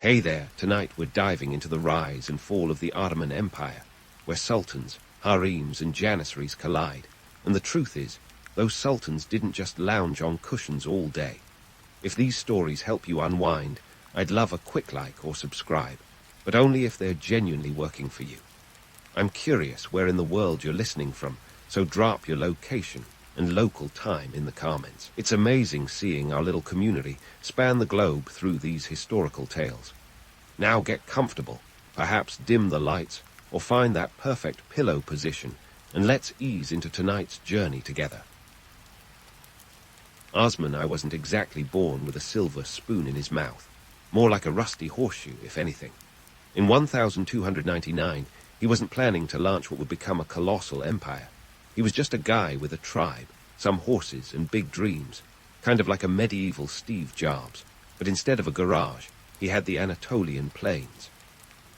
Hey there, tonight we're diving into the rise and fall of the Ottoman Empire, where sultans, harems and janissaries collide. And the truth is, those sultans didn't just lounge on cushions all day. If these stories help you unwind, I'd love a quick like or subscribe, but only if they're genuinely working for you. I'm curious where in the world you're listening from, so drop your location and local time in the comments. It's amazing seeing our little community span the globe through these historical tales. Now get comfortable, perhaps dim the lights, or find that perfect pillow position, and let's ease into tonight's journey together. Osman I wasn't exactly born with a silver spoon in his mouth, more like a rusty horseshoe, if anything. In 1299, he wasn't planning to launch what would become a colossal empire. He was just a guy with a tribe, some horses and big dreams, kind of like a medieval Steve Jobs, but instead of a garage, he had the Anatolian plains.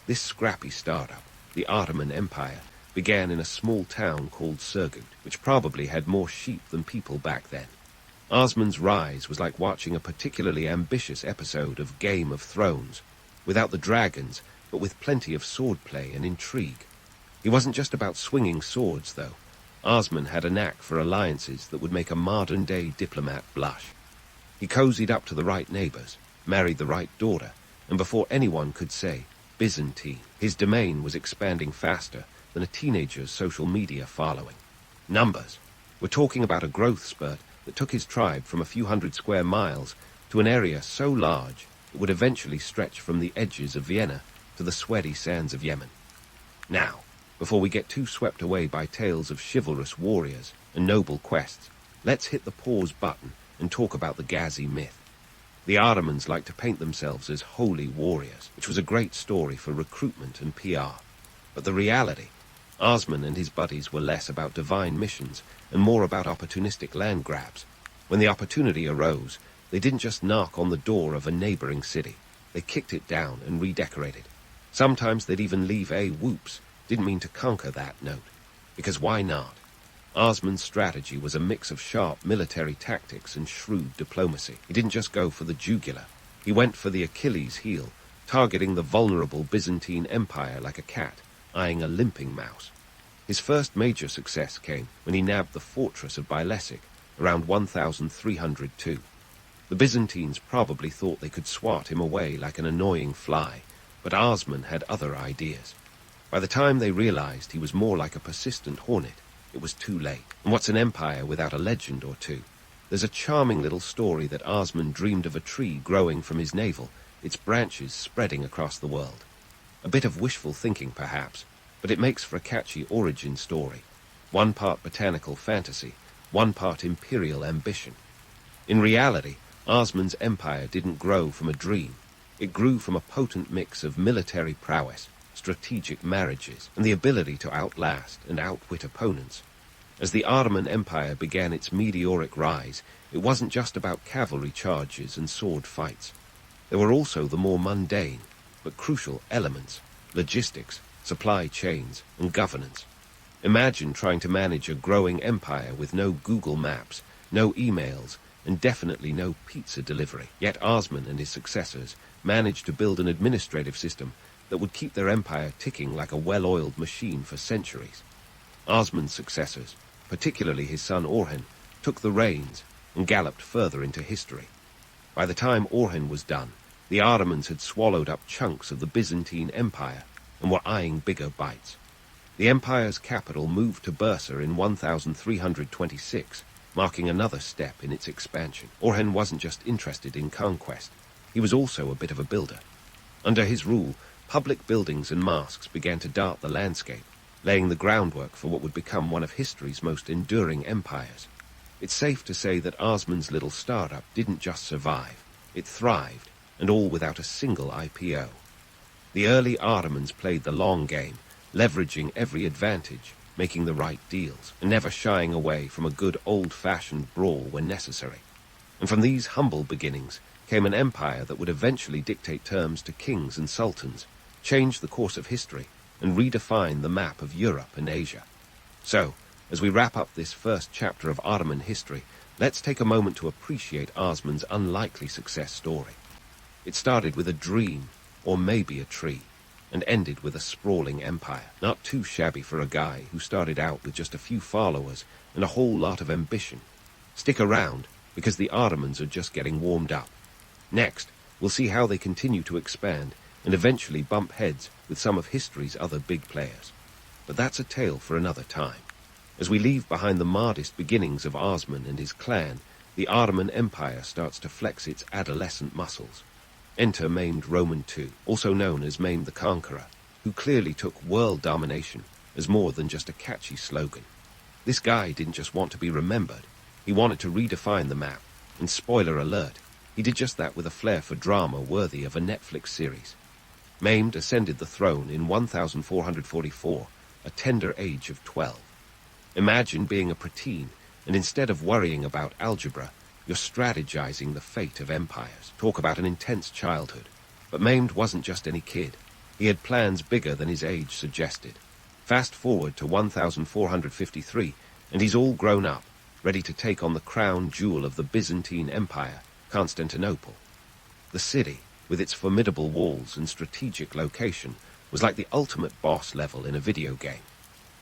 This scrappy startup, the Ottoman Empire, began in a small town called Surgut, which probably had more sheep than people back then. Osman's rise was like watching a particularly ambitious episode of Game of Thrones, without the dragons, but with plenty of swordplay and intrigue. He wasn't just about swinging swords, though. Osman had a knack for alliances that would make a modern-day diplomat blush. He cozied up to the right neighbors, married the right daughter, and before anyone could say Byzantine, his domain was expanding faster than a teenager's social media following. Numbers. We're talking about a growth spurt that took his tribe from a few hundred square miles to an area so large it would eventually stretch from the edges of Vienna to the sweaty sands of Yemen. Now, before we get too swept away by tales of chivalrous warriors and noble quests, let's hit the pause button and talk about the Ghazi myth. The Ottomans liked to paint themselves as holy warriors, which was a great story for recruitment and PR. But the reality, Osman and his buddies were less about divine missions and more about opportunistic land grabs. When the opportunity arose, they didn't just knock on the door of a neighboring city. They kicked it down and redecorated. Sometimes they'd even leave a whoops, didn't mean to conquer that note. Because why not? Osman's strategy was a mix of sharp military tactics and shrewd diplomacy. He didn't just go for the jugular. He went for the Achilles heel, targeting the vulnerable Byzantine Empire like a cat, eyeing a limping mouse. His first major success came when he nabbed the fortress of Bilesic around 1302. The Byzantines probably thought they could swat him away like an annoying fly, but Osman had other ideas. By the time they realized he was more like a persistent hornet, it was too late. And what's an empire without a legend or two? There's a charming little story that Osman dreamed of a tree growing from his navel, its branches spreading across the world. A bit of wishful thinking, perhaps, but it makes for a catchy origin story. One part botanical fantasy, one part imperial ambition. In reality, Osman's empire didn't grow from a dream. It grew from a potent mix of military prowess, strategic marriages, and the ability to outlast and outwit opponents. As the Ottoman Empire began its meteoric rise, it wasn't just about cavalry charges and sword fights. There were also the more mundane, but crucial elements: logistics, supply chains, and governance. Imagine trying to manage a growing empire with no Google Maps, no emails, and definitely no pizza delivery. Yet Osman and his successors managed to build an administrative system that would keep their empire ticking like a well-oiled machine for centuries. Osman's successors, particularly his son Orhan, took the reins and galloped further into history. By the time Orhan was done, the Ottomans had swallowed up chunks of the Byzantine Empire and were eyeing bigger bites. The empire's capital moved to Bursa in 1326, marking another step in its expansion. Orhan wasn't just interested in conquest, he was also a bit of a builder. Under his rule, public buildings and mosques began to dart the landscape, laying the groundwork for what would become one of history's most enduring empires. It's safe to say that Osman's little startup didn't just survive, it thrived, and all without a single IPO. The early Ottomans played the long game, leveraging every advantage, making the right deals, and never shying away from a good old-fashioned brawl when necessary. And from these humble beginnings came an empire that would eventually dictate terms to kings and sultans, change the course of history, and redefine the map of Europe and Asia. So, as we wrap up this first chapter of Ottoman history, let's take a moment to appreciate Osman's unlikely success story. It started with a dream, or maybe a tree, and ended with a sprawling empire. Not too shabby for a guy who started out with just a few followers and a whole lot of ambition. Stick around, because the Ottomans are just getting warmed up. Next, we'll see how they continue to expand and eventually bump heads with some of history's other big players. But that's a tale for another time. As we leave behind the modest beginnings of Osman and his clan, the Ottoman Empire starts to flex its adolescent muscles. Enter Maimed Roman II, also known as Maimed the Conqueror, who clearly took world domination as more than just a catchy slogan. This guy didn't just want to be remembered, he wanted to redefine the map, and spoiler alert, he did just that with a flair for drama worthy of a Netflix series. Maimed ascended the throne in 1444, a tender age of 12. Imagine being a preteen, and instead of worrying about algebra, you're strategizing the fate of empires. Talk about an intense childhood. But Maimed wasn't just any kid. He had plans bigger than his age suggested. Fast forward to 1453, and he's all grown up, ready to take on the crown jewel of the Byzantine Empire, Constantinople. The city, with its formidable walls and strategic location, was like the ultimate boss level in a video game.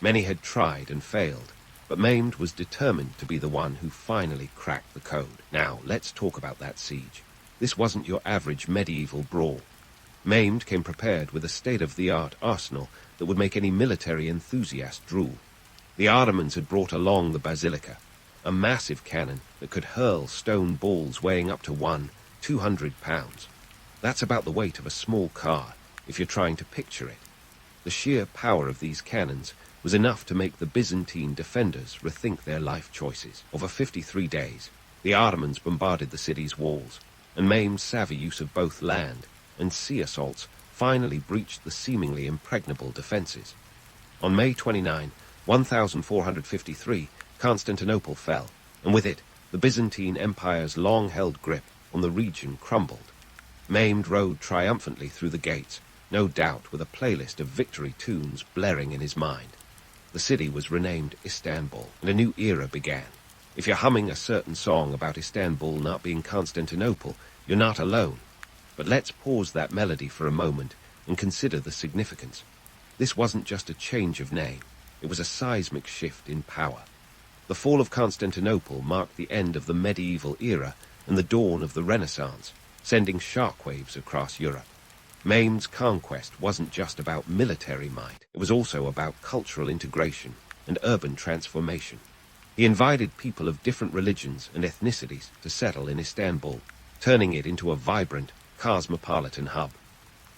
Many had tried and failed, but Maimed was determined to be the one who finally cracked the code. Now, let's talk about that siege. This wasn't your average medieval brawl. Maimed came prepared with a state-of-the-art arsenal that would make any military enthusiast drool. The Ottomans had brought along the basilica, a massive cannon that could hurl stone balls weighing up to 200 pounds. That's about the weight of a small car, if you're trying to picture it. The sheer power of these cannons was enough to make the Byzantine defenders rethink their life choices. Over 53 days, the Ottomans bombarded the city's walls, and Maimed's savvy use of both land and sea assaults finally breached the seemingly impregnable defenses. On May 29, 1453, Constantinople fell, and with it, the Byzantine Empire's long-held grip on the region crumbled. Maimed rode triumphantly through the gates, no doubt with a playlist of victory tunes blaring in his mind. The city was renamed Istanbul, and a new era began. If you're humming a certain song about Istanbul not being Constantinople, you're not alone. But let's pause that melody for a moment and consider the significance. This wasn't just a change of name, it was a seismic shift in power. The fall of Constantinople marked the end of the medieval era and the dawn of the Renaissance, sending shockwaves across Europe. Maimed's conquest wasn't just about military might, it was also about cultural integration and urban transformation. He invited people of different religions and ethnicities to settle in Istanbul, turning it into a vibrant, cosmopolitan hub.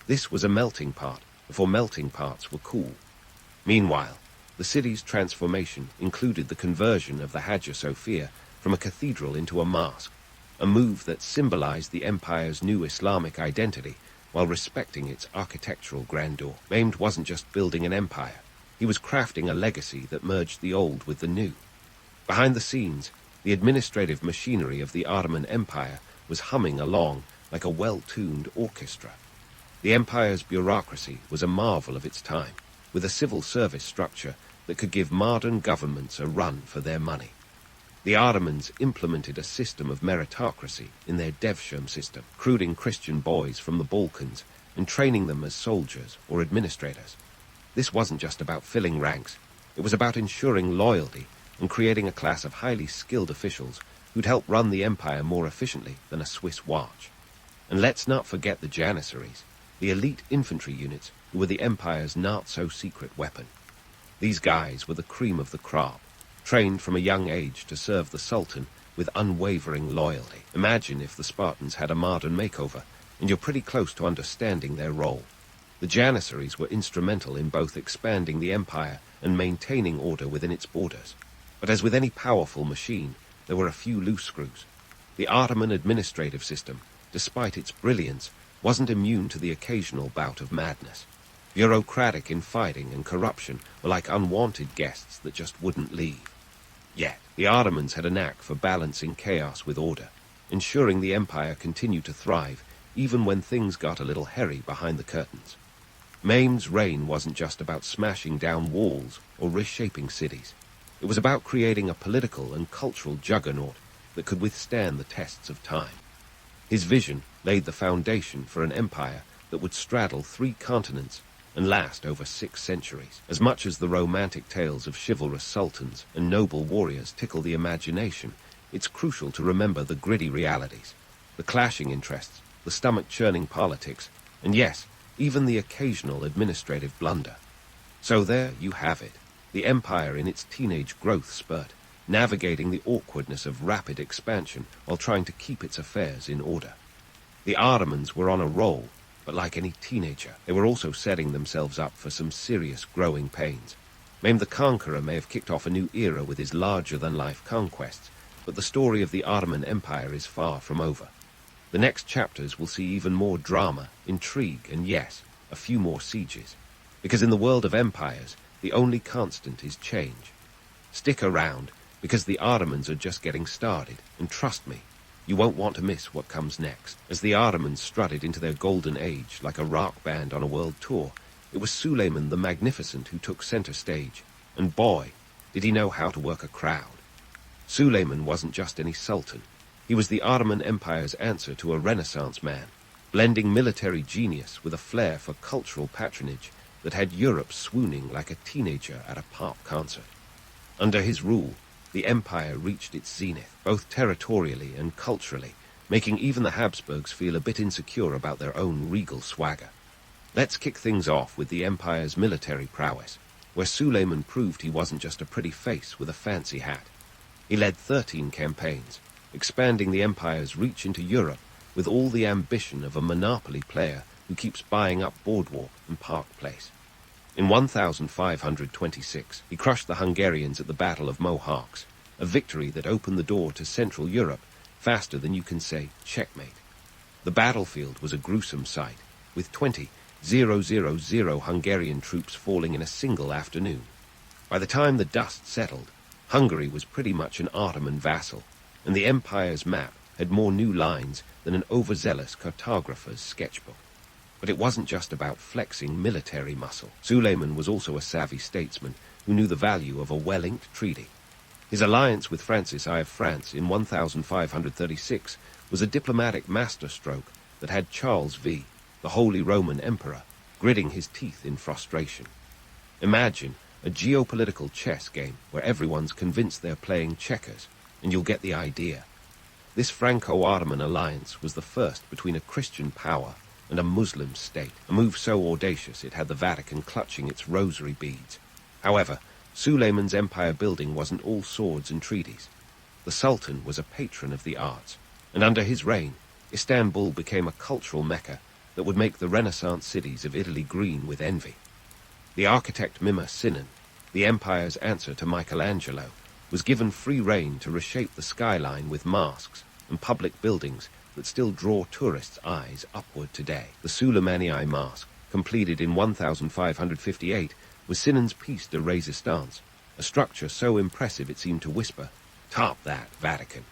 This was a melting pot before melting pots were cool. Meanwhile, the city's transformation included the conversion of the Hagia Sophia from a cathedral into a mosque, a move that symbolized the empire's new Islamic identity while respecting its architectural grandeur. Maimed wasn't just building an empire, he was crafting a legacy that merged the old with the new. Behind the scenes, the administrative machinery of the Ottoman Empire was humming along like a well-tuned orchestra. The empire's bureaucracy was a marvel of its time, with a civil service structure that could give modern governments a run for their money. The Ottomans implemented a system of meritocracy in their devshirme system, recruiting Christian boys from the Balkans and training them as soldiers or administrators. This wasn't just about filling ranks, it was about ensuring loyalty and creating a class of highly skilled officials who'd help run the empire more efficiently than a Swiss watch. And let's not forget the Janissaries, the elite infantry units who were the empire's not-so-secret weapon. These guys were the cream of the crop, trained from a young age to serve the Sultan with unwavering loyalty. Imagine if the Spartans had a modern makeover, and you're pretty close to understanding their role. The Janissaries were instrumental in both expanding the empire and maintaining order within its borders. But as with any powerful machine, there were a few loose screws. The Ottoman administrative system, despite its brilliance, wasn't immune to the occasional bout of madness. Bureaucratic infighting and corruption were like unwanted guests that just wouldn't leave. Yet, the Ottomans had a knack for balancing chaos with order, ensuring the empire continued to thrive even when things got a little hairy behind the curtains. Maimed's reign wasn't just about smashing down walls or reshaping cities. It was about creating a political and cultural juggernaut that could withstand the tests of time. His vision laid the foundation for an empire that would straddle 3 continents and last over 6 centuries. As much as the romantic tales of chivalrous sultans and noble warriors tickle the imagination, it's crucial to remember the gritty realities, the clashing interests, the stomach-churning politics, and yes, even the occasional administrative blunder. So there you have it, the empire in its teenage growth spurt, navigating the awkwardness of rapid expansion while trying to keep its affairs in order. The Ottomans were on a roll, but like any teenager, they were also setting themselves up for some serious growing pains. Mehmed the Conqueror may have kicked off a new era with his larger-than-life conquests, but the story of the Ottoman Empire is far from over. The next chapters will see even more drama, intrigue, and yes, a few more sieges. Because in the world of empires, the only constant is change. Stick around, because the Ottomans are just getting started, and trust me, you won't want to miss what comes next. As the Ottomans strutted into their golden age like a rock band on a world tour, it was Suleiman the Magnificent who took center stage, and boy, did he know how to work a crowd. Suleiman wasn't just any sultan. He was the Ottoman Empire's answer to a Renaissance man, blending military genius with a flair for cultural patronage that had Europe swooning like a teenager at a pop concert. Under his rule, the empire reached its zenith, both territorially and culturally, making even the Habsburgs feel a bit insecure about their own regal swagger. Let's kick things off with the empire's military prowess, where Suleiman proved he wasn't just a pretty face with a fancy hat. He led 13 campaigns, expanding the empire's reach into Europe with all the ambition of a monopoly player who keeps buying up Boardwalk and Park Place. In 1526, he crushed the Hungarians at the Battle of Mohács, a victory that opened the door to Central Europe faster than you can say checkmate. The battlefield was a gruesome sight, with 20,000 Hungarian troops falling in a single afternoon. By the time the dust settled, Hungary was pretty much an Ottoman vassal, and the empire's map had more new lines than an overzealous cartographer's sketchbook. But it wasn't just about flexing military muscle. Suleiman was also a savvy statesman who knew the value of a well-inked treaty. His alliance with Francis I of France in 1536 was a diplomatic masterstroke that had Charles V, the Holy Roman Emperor, gritting his teeth in frustration. Imagine a geopolitical chess game where everyone's convinced they're playing checkers, and you'll get the idea. This Franco-Ottoman alliance was the first between a Christian power and a Muslim state, a move so audacious it had the Vatican clutching its rosary beads. However, Suleiman's empire building wasn't all swords and treaties. The Sultan was a patron of the arts, and under his reign, Istanbul became a cultural mecca that would make the Renaissance cities of Italy green with envy. The architect Mimar Sinan, the empire's answer to Michelangelo, was given free rein to reshape the skyline with masks and public buildings that still draw tourists' eyes upward today. The Suleimani Mosque, completed in 1558, was Sinan's piece de résistance, a structure so impressive it seemed to whisper, "Top that, Vatican."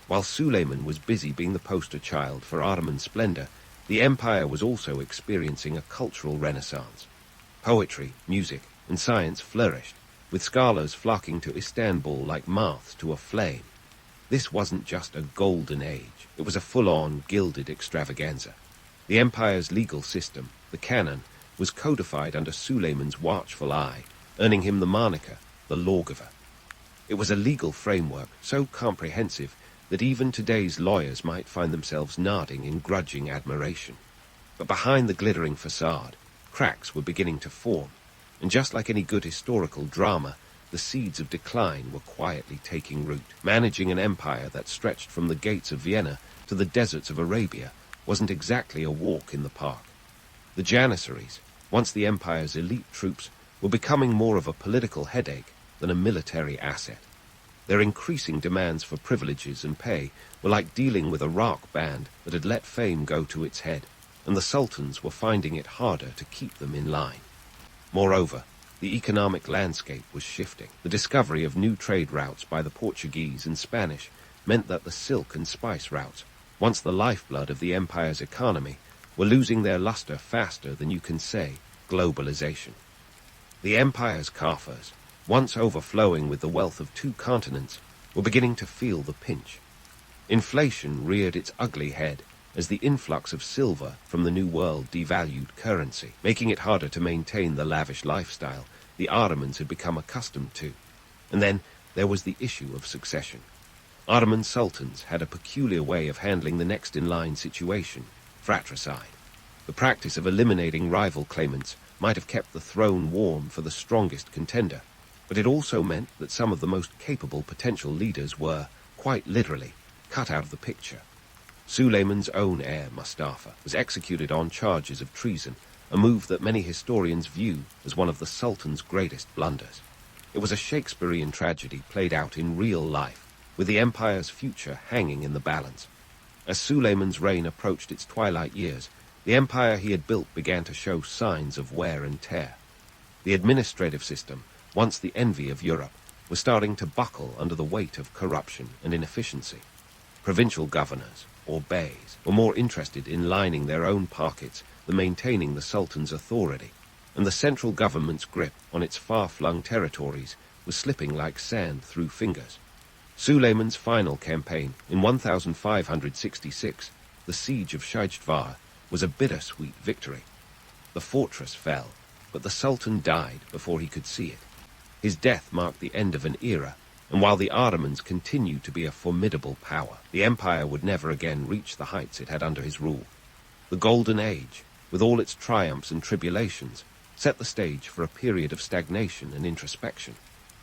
While Suleiman was busy being the poster child for Ottoman splendor, the empire was also experiencing a cultural renaissance. Poetry, music, and science flourished, with scholars flocking to Istanbul like moths to a flame. This wasn't just a golden age, it was a full-on gilded extravaganza. The empire's legal system, the canon, was codified under Suleiman's watchful eye, earning him the moniker, the lawgiver. It was a legal framework so comprehensive that even today's lawyers might find themselves nodding in grudging admiration. But behind the glittering facade, cracks were beginning to form, and just like any good historical drama, the seeds of decline were quietly taking root. Managing an empire that stretched from the gates of Vienna to the deserts of Arabia wasn't exactly a walk in the park. The Janissaries, once the empire's elite troops, were becoming more of a political headache than a military asset. Their increasing demands for privileges and pay were like dealing with a rock band that had let fame go to its head, and the sultans were finding it harder to keep them in line. Moreover, the economic landscape was shifting. The discovery of new trade routes by the Portuguese and Spanish meant that the silk and spice routes, once the lifeblood of the empire's economy, were losing their luster faster than you can say globalization. The empire's coffers, once overflowing with the wealth of 2 continents, were beginning to feel the pinch. Inflation reared its ugly head, as the influx of silver from the New World devalued currency, making it harder to maintain the lavish lifestyle the Ottomans had become accustomed to. And then there was the issue of succession. Ottoman sultans had a peculiar way of handling the next-in-line situation, fratricide. The practice of eliminating rival claimants might have kept the throne warm for the strongest contender, but it also meant that some of the most capable potential leaders were, quite literally, cut out of the picture. Suleiman's own heir, Mustafa, was executed on charges of treason, a move that many historians view as one of the Sultan's greatest blunders. It was a Shakespearean tragedy played out in real life, with the empire's future hanging in the balance. As Suleiman's reign approached its twilight years, the empire he had built began to show signs of wear and tear. The administrative system, once the envy of Europe, was starting to buckle under the weight of corruption and inefficiency. Provincial governors, or beys, were more interested in lining their own pockets than maintaining the Sultan's authority, and the central government's grip on its far-flung territories was slipping like sand through fingers. Suleiman's final campaign in 1566, the siege of Shajdvar, was a bittersweet victory. The fortress fell, but the Sultan died before he could see it. His death marked the end of an era, and while the Ottomans continued to be a formidable power, the empire would never again reach the heights it had under his rule. The Golden Age, with all its triumphs and tribulations, set the stage for a period of stagnation and introspection.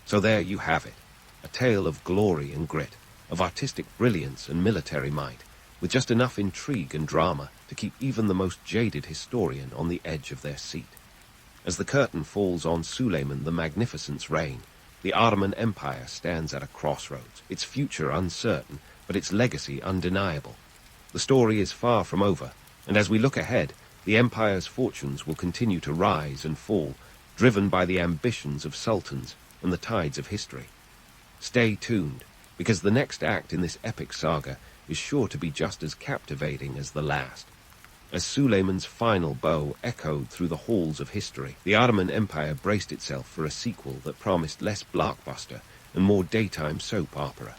So there you have it, a tale of glory and grit, of artistic brilliance and military might, with just enough intrigue and drama to keep even the most jaded historian on the edge of their seat. As the curtain falls on Suleiman the Magnificent's reign, the Ottoman Empire stands at a crossroads, its future uncertain, but its legacy undeniable. The story is far from over, and as we look ahead, the empire's fortunes will continue to rise and fall, driven by the ambitions of sultans and the tides of history. Stay tuned, because the next act in this epic saga is sure to be just as captivating as the last. As Suleiman's final bow echoed through the halls of history, the Ottoman Empire braced itself for a sequel that promised less blockbuster and more daytime soap opera.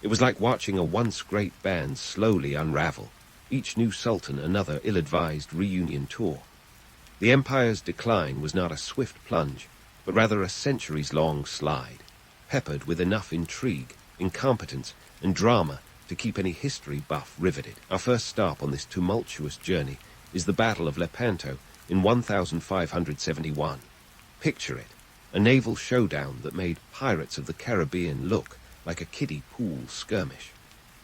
It was like watching a once great band slowly unravel, each new sultan another ill-advised reunion tour. The empire's decline was not a swift plunge, but rather a centuries-long slide, peppered with enough intrigue, incompetence, and drama to keep any history buff riveted. Our first stop on this tumultuous journey is the Battle of Lepanto in 1571. Picture it, a naval showdown that made Pirates of the Caribbean look like a kiddie pool skirmish.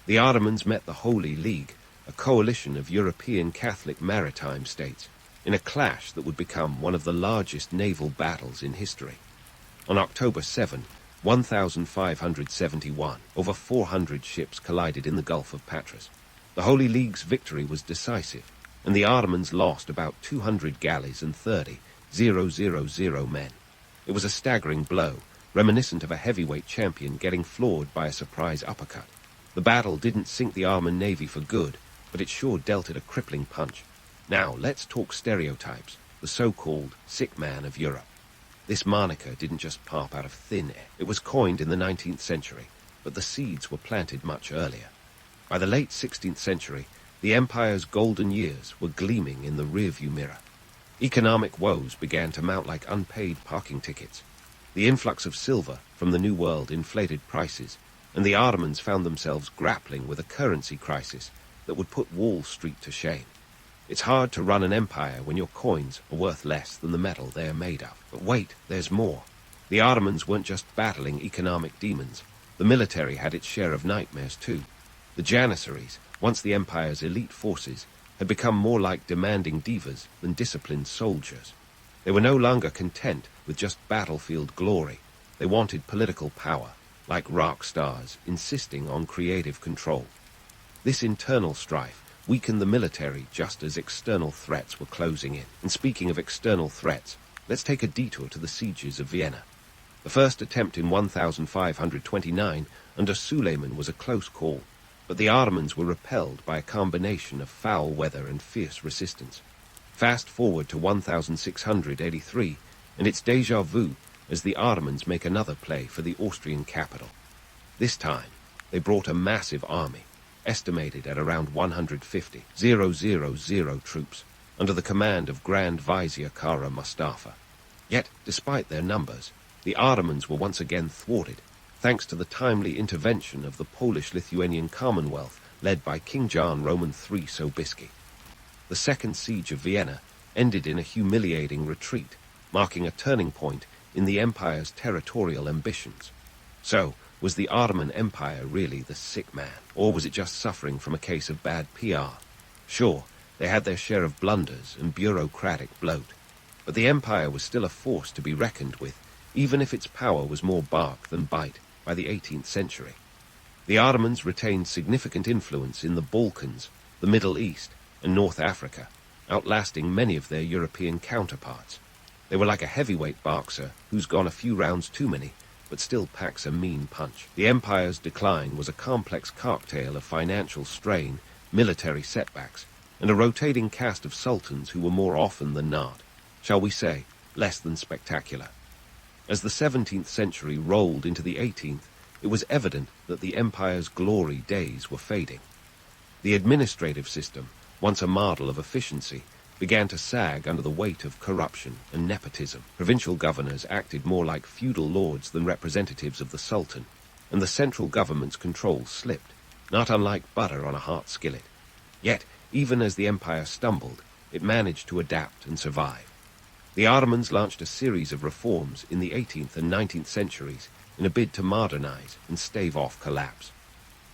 The Ottomans met the Holy League, a coalition of European Catholic maritime states, in a clash that would become one of the largest naval battles in history. On October 7, 1571, over 400 ships collided in the Gulf of Patras. The Holy League's victory was decisive, and the Ottomans lost about 200 galleys and 30,000 men. It was a staggering blow, reminiscent of a heavyweight champion getting floored by a surprise uppercut. The battle didn't sink the Ottoman navy for good, but it sure dealt it a crippling punch. Now, let's talk stereotypes, the so-called sick man of Europe. This moniker didn't just pop out of thin air. It was coined in the 19th century, but the seeds were planted much earlier. By the late 16th century, the empire's golden years were gleaming in the rearview mirror. Economic woes began to mount like unpaid parking tickets. The influx of silver from the New World inflated prices, and the Ottomans found themselves grappling with a currency crisis that would put Wall Street to shame. It's hard to run an empire when your coins are worth less than the metal they are made of. But wait, there's more. The Ottomans weren't just battling economic demons. The military had its share of nightmares too. The Janissaries, once the empire's elite forces, had become more like demanding divas than disciplined soldiers. They were no longer content with just battlefield glory. They wanted political power, like rock stars, insisting on creative control. This internal strife weakened the military just as external threats were closing in. And speaking of external threats, let's take a detour to the sieges of Vienna. The first attempt in 1529 under Suleiman was a close call, but the Ottomans were repelled by a combination of foul weather and fierce resistance. Fast forward to 1683, and it's déjà vu as the Ottomans make another play for the Austrian capital. This time, they brought a massive army. estimated at around 150,000 troops, under the command of Grand Vizier Kara Mustafa. Yet, despite their numbers, the Ottomans were once again thwarted, thanks to the timely intervention of the Polish-Lithuanian Commonwealth led by King John Roman III Sobieski. The Second Siege of Vienna ended in a humiliating retreat, marking a turning point in the empire's territorial ambitions. So, was the Ottoman Empire really the sick man, or was it just suffering from a case of bad PR? Sure, they had their share of blunders and bureaucratic bloat, but the empire was still a force to be reckoned with, even if its power was more bark than bite by the 18th century. The Ottomans retained significant influence in the Balkans, the Middle East, and North Africa, outlasting many of their European counterparts. They were like a heavyweight boxer who's gone a few rounds too many, but still packs a mean punch. The empire's decline was a complex cocktail of financial strain, military setbacks, and a rotating cast of sultans who were more often than not, shall we say, less than spectacular. As the 17th century rolled into the 18th, it was evident that the empire's glory days were fading. The administrative system, once a model of efficiency, began to sag under the weight of corruption and nepotism. Provincial governors acted more like feudal lords than representatives of the Sultan, and the central government's control slipped, not unlike butter on a hot skillet. Yet, even as the empire stumbled, it managed to adapt and survive. The Ottomans launched a series of reforms in the 18th and 19th centuries in a bid to modernize and stave off collapse.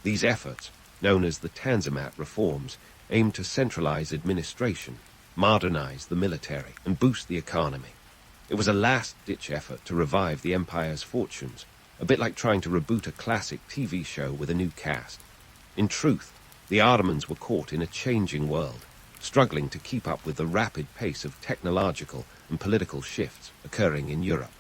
These efforts, known as the Tanzimat reforms, aimed to centralize administration, modernize the military, and boost the economy. It was a last-ditch effort to revive the empire's fortunes, a bit like trying to reboot a classic TV show with a new cast. In truth, the Ottomans were caught in a changing world, struggling to keep up with the rapid pace of technological and political shifts occurring in Europe.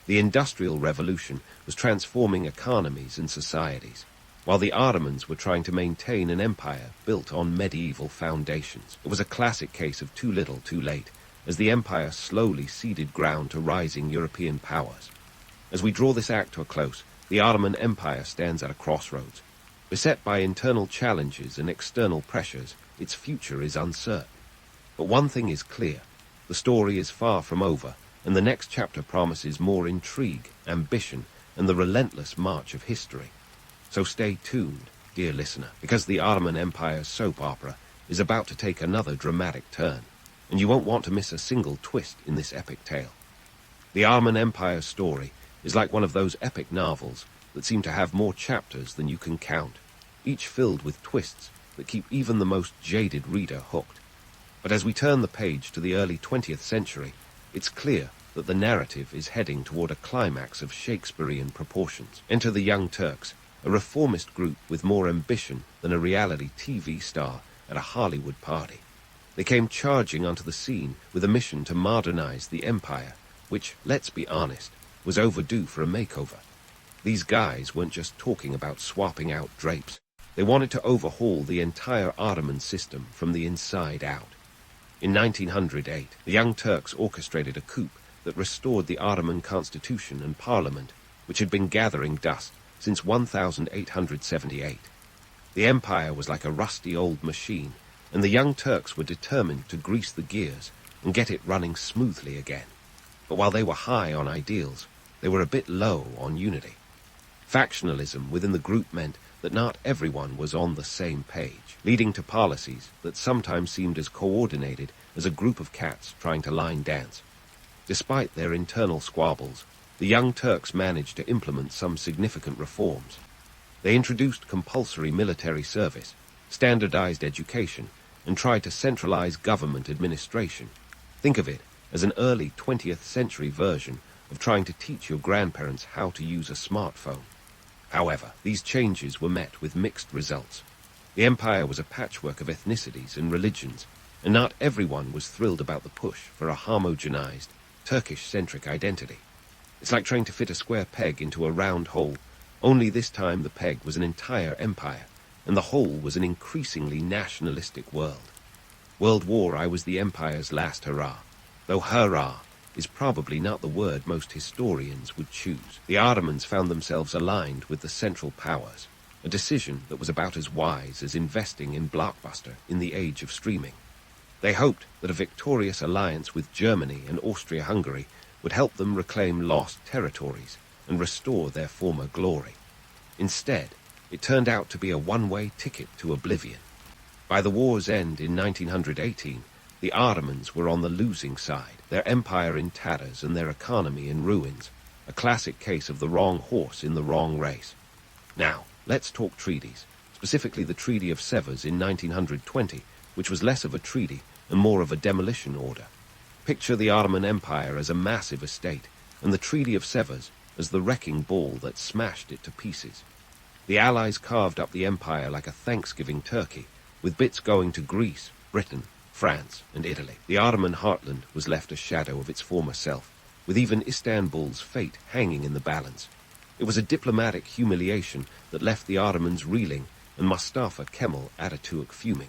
The Industrial Revolution was transforming economies and societies, while the Ottomans were trying to maintain an empire built on medieval foundations. It was a classic case of too little, too late, as the empire slowly ceded ground to rising European powers. As we draw this act to a close, the Ottoman Empire stands at a crossroads. Beset by internal challenges and external pressures, its future is uncertain. But one thing is clear: the story is far from over, and the next chapter promises more intrigue, ambition, and the relentless march of history. So stay tuned, dear listener, because the Ottoman Empire's soap opera is about to take another dramatic turn, and you won't want to miss a single twist in this epic tale. The Ottoman Empire's story is like one of those epic novels that seem to have more chapters than you can count, each filled with twists that keep even the most jaded reader hooked. But as we turn the page to the early 20th century, it's clear that the narrative is heading toward a climax of Shakespearean proportions. Enter the Young Turks, a reformist group with more ambition than a reality TV star at a Hollywood party. They came charging onto the scene with a mission to modernize the empire, which, let's be honest, was overdue for a makeover. These guys weren't just talking about swapping out drapes. They wanted to overhaul the entire Ottoman system from the inside out. In 1908, the Young Turks orchestrated a coup that restored the Ottoman constitution and parliament, which had been gathering dust since 1878. The empire was like a rusty old machine, and the Young Turks were determined to grease the gears and get it running smoothly again. But while they were high on ideals, they were a bit low on unity. Factionalism within the group meant that not everyone was on the same page, leading to policies that sometimes seemed as coordinated as a group of cats trying to line dance. Despite their internal squabbles, the Young Turks managed to implement some significant reforms. They introduced compulsory military service, standardized education, and tried to centralize government administration. Think of it as an early 20th century version of trying to teach your grandparents how to use a smartphone. However, these changes were met with mixed results. The empire was a patchwork of ethnicities and religions, and not everyone was thrilled about the push for a homogenized, Turkish-centric identity. It's like trying to fit a square peg into a round hole, only this time the peg was an entire empire, and the hole was an increasingly nationalistic world. World War I was the empire's last hurrah, though hurrah is probably not the word most historians would choose. The Ottomans found themselves aligned with the Central Powers. a decision that was about as wise as investing in Blockbuster in the age of streaming. They hoped that a victorious alliance with Germany and Austria-Hungary would help them reclaim lost territories and restore their former glory. Instead, it turned out to be a one-way ticket to oblivion. By the war's end in 1918, the Ottomans were on the losing side, their empire in tatters and their economy in ruins, a classic case of the wrong horse in the wrong race. Now, let's talk treaties, specifically the Treaty of Sevres in 1920, which was less of a treaty and more of a demolition order. Picture the Ottoman Empire as a massive estate, and the Treaty of Sevres as the wrecking ball that smashed it to pieces. The Allies carved up the empire like a Thanksgiving turkey, with bits going to Greece, Britain, France, and Italy. The Ottoman heartland was left a shadow of its former self, with even Istanbul's fate hanging in the balance. It was a diplomatic humiliation that left the Ottomans reeling and Mustafa Kemal Atatürk fuming.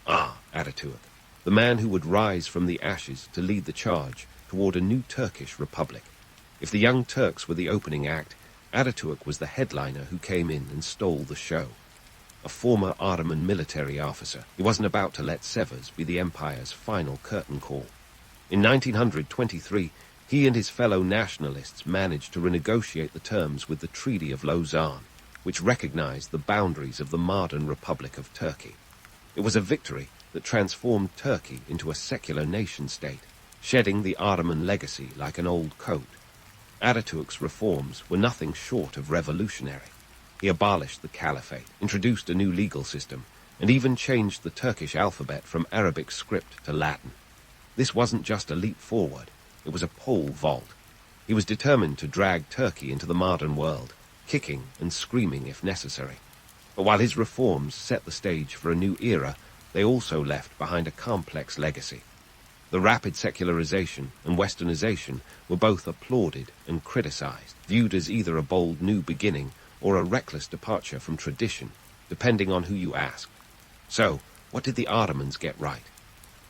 Ah, Atatürk, the man who would rise from the ashes to lead the charge toward a new Turkish republic. If the Young Turks were the opening act, Atatürk was the headliner who came in and stole the show. A former Ottoman military officer, he wasn't about to let Sevres be the empire's final curtain call. In 1923, he and his fellow nationalists managed to renegotiate the terms with the Treaty of Lausanne, which recognized the boundaries of the modern Republic of Turkey. It was a victory that transformed Turkey into a secular nation-state, shedding the Ottoman legacy like an old coat. Atatürk's reforms were nothing short of revolutionary. He abolished the caliphate, introduced a new legal system, and even changed the Turkish alphabet from Arabic script to Latin. This wasn't just a leap forward, it was a pole vault. He was determined to drag Turkey into the modern world, kicking and screaming if necessary. But while his reforms set the stage for a new era, they also left behind a complex legacy. The rapid secularization and westernization were both applauded and criticized, viewed as either a bold new beginning or a reckless departure from tradition, depending on who you asked. So, what did the Ottomans get right?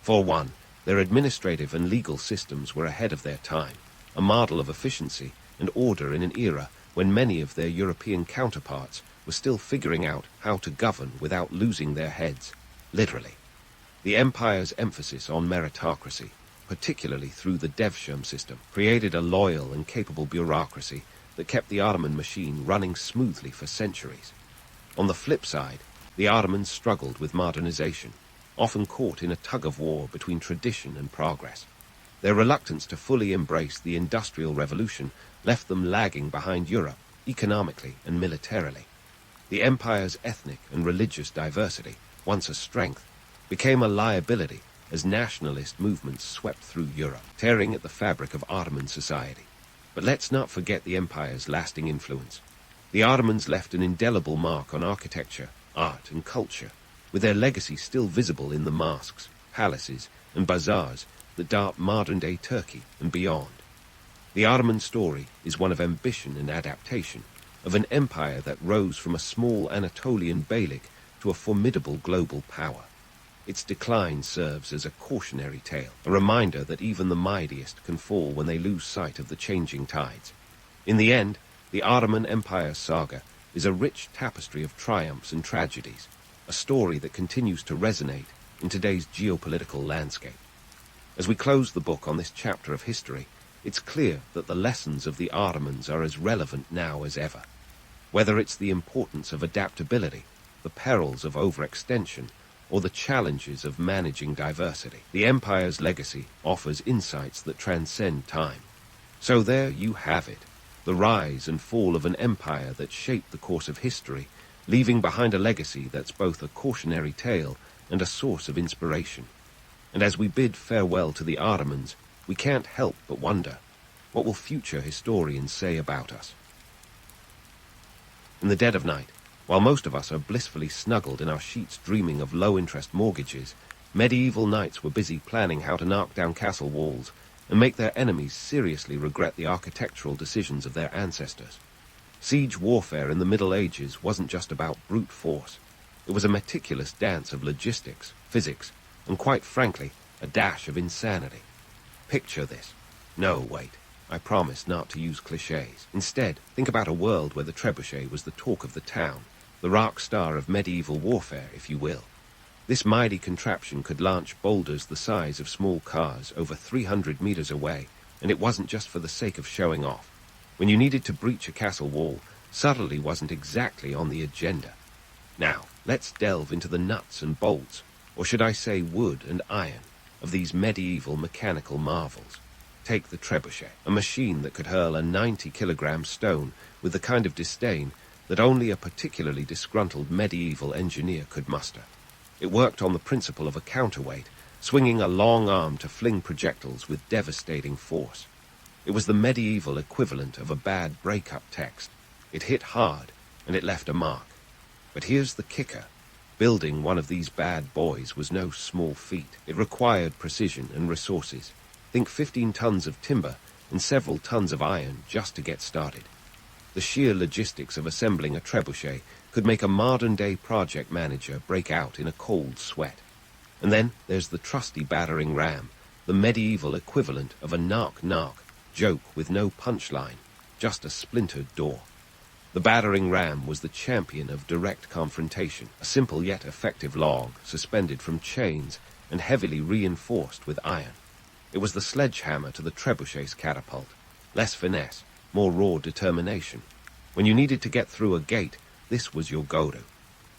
For one, their administrative and legal systems were ahead of their time, a model of efficiency and order in an era when many of their European counterparts were still figuring out how to govern without losing their heads, literally. The empire's emphasis on meritocracy, particularly through the devshirme system, created a loyal and capable bureaucracy that kept the Ottoman machine running smoothly for centuries. On the flip side, the Ottomans struggled with modernization, often caught in a tug-of-war between tradition and progress. Their reluctance to fully embrace the Industrial Revolution left them lagging behind Europe, economically and militarily. The empire's ethnic and religious diversity, once a strength, became a liability as nationalist movements swept through Europe, tearing at the fabric of Ottoman society. But let's not forget the empire's lasting influence. The Ottomans left an indelible mark on architecture, art, and culture, with their legacy still visible in the mosques, palaces, and bazaars that dart modern-day Turkey and beyond. The Ottoman story is one of ambition and adaptation, of an empire that rose from a small Anatolian beylik to a formidable global power. Its decline serves as a cautionary tale, a reminder that even the mightiest can fall when they lose sight of the changing tides. In the end, the Ottoman Empire saga is a rich tapestry of triumphs and tragedies, a story that continues to resonate in today's geopolitical landscape. As we close the book on this chapter of history, it's clear that the lessons of the Ottomans are as relevant now as ever. Whether it's the importance of adaptability, the perils of overextension, or the challenges of managing diversity, the empire's legacy offers insights that transcend time. So there you have it, the rise and fall of an empire that shaped the course of history, leaving behind a legacy that's both a cautionary tale and a source of inspiration. And as we bid farewell to the Ottomans, we can't help but wonder, what will future historians say about us? In the dead of night, while most of us are blissfully snuggled in our sheets dreaming of low-interest mortgages, medieval knights were busy planning how to knock down castle walls and make their enemies seriously regret the architectural decisions of their ancestors. Siege warfare in the Middle Ages wasn't just about brute force. It was a meticulous dance of logistics, physics, and quite frankly, a dash of insanity. Picture this. No, wait. I promise not to use clichés. Instead, think about a world where the trebuchet was the talk of the town, the rock star of medieval warfare, if you will. This mighty contraption could launch boulders the size of small cars over 300 meters away, and it wasn't just for the sake of showing off. When you needed to breach a castle wall, subtlety wasn't exactly on the agenda. Now, let's delve into the nuts and bolts, or should I say wood and iron, of these medieval mechanical marvels. Take the trebuchet, a machine that could hurl a 90-kilogram stone with the kind of disdain that only a particularly disgruntled medieval engineer could muster. It worked on the principle of a counterweight, swinging a long arm to fling projectiles with devastating force. It was the medieval equivalent of a bad breakup text. It hit hard, and it left a mark. But here's the kicker. Building one of these bad boys was no small feat. It required precision and resources. Think 15 tons of timber and several tons of iron just to get started. The sheer logistics of assembling a trebuchet could make a modern-day project manager break out in a cold sweat. And then there's the trusty battering ram, the medieval equivalent of a knock-knock joke with no punchline, just a splintered door. The battering ram was the champion of direct confrontation, a simple yet effective log suspended from chains and heavily reinforced with iron. It was the sledgehammer to the trebuchet's catapult. Less finesse, more raw determination. When you needed to get through a gate, this was your go-to.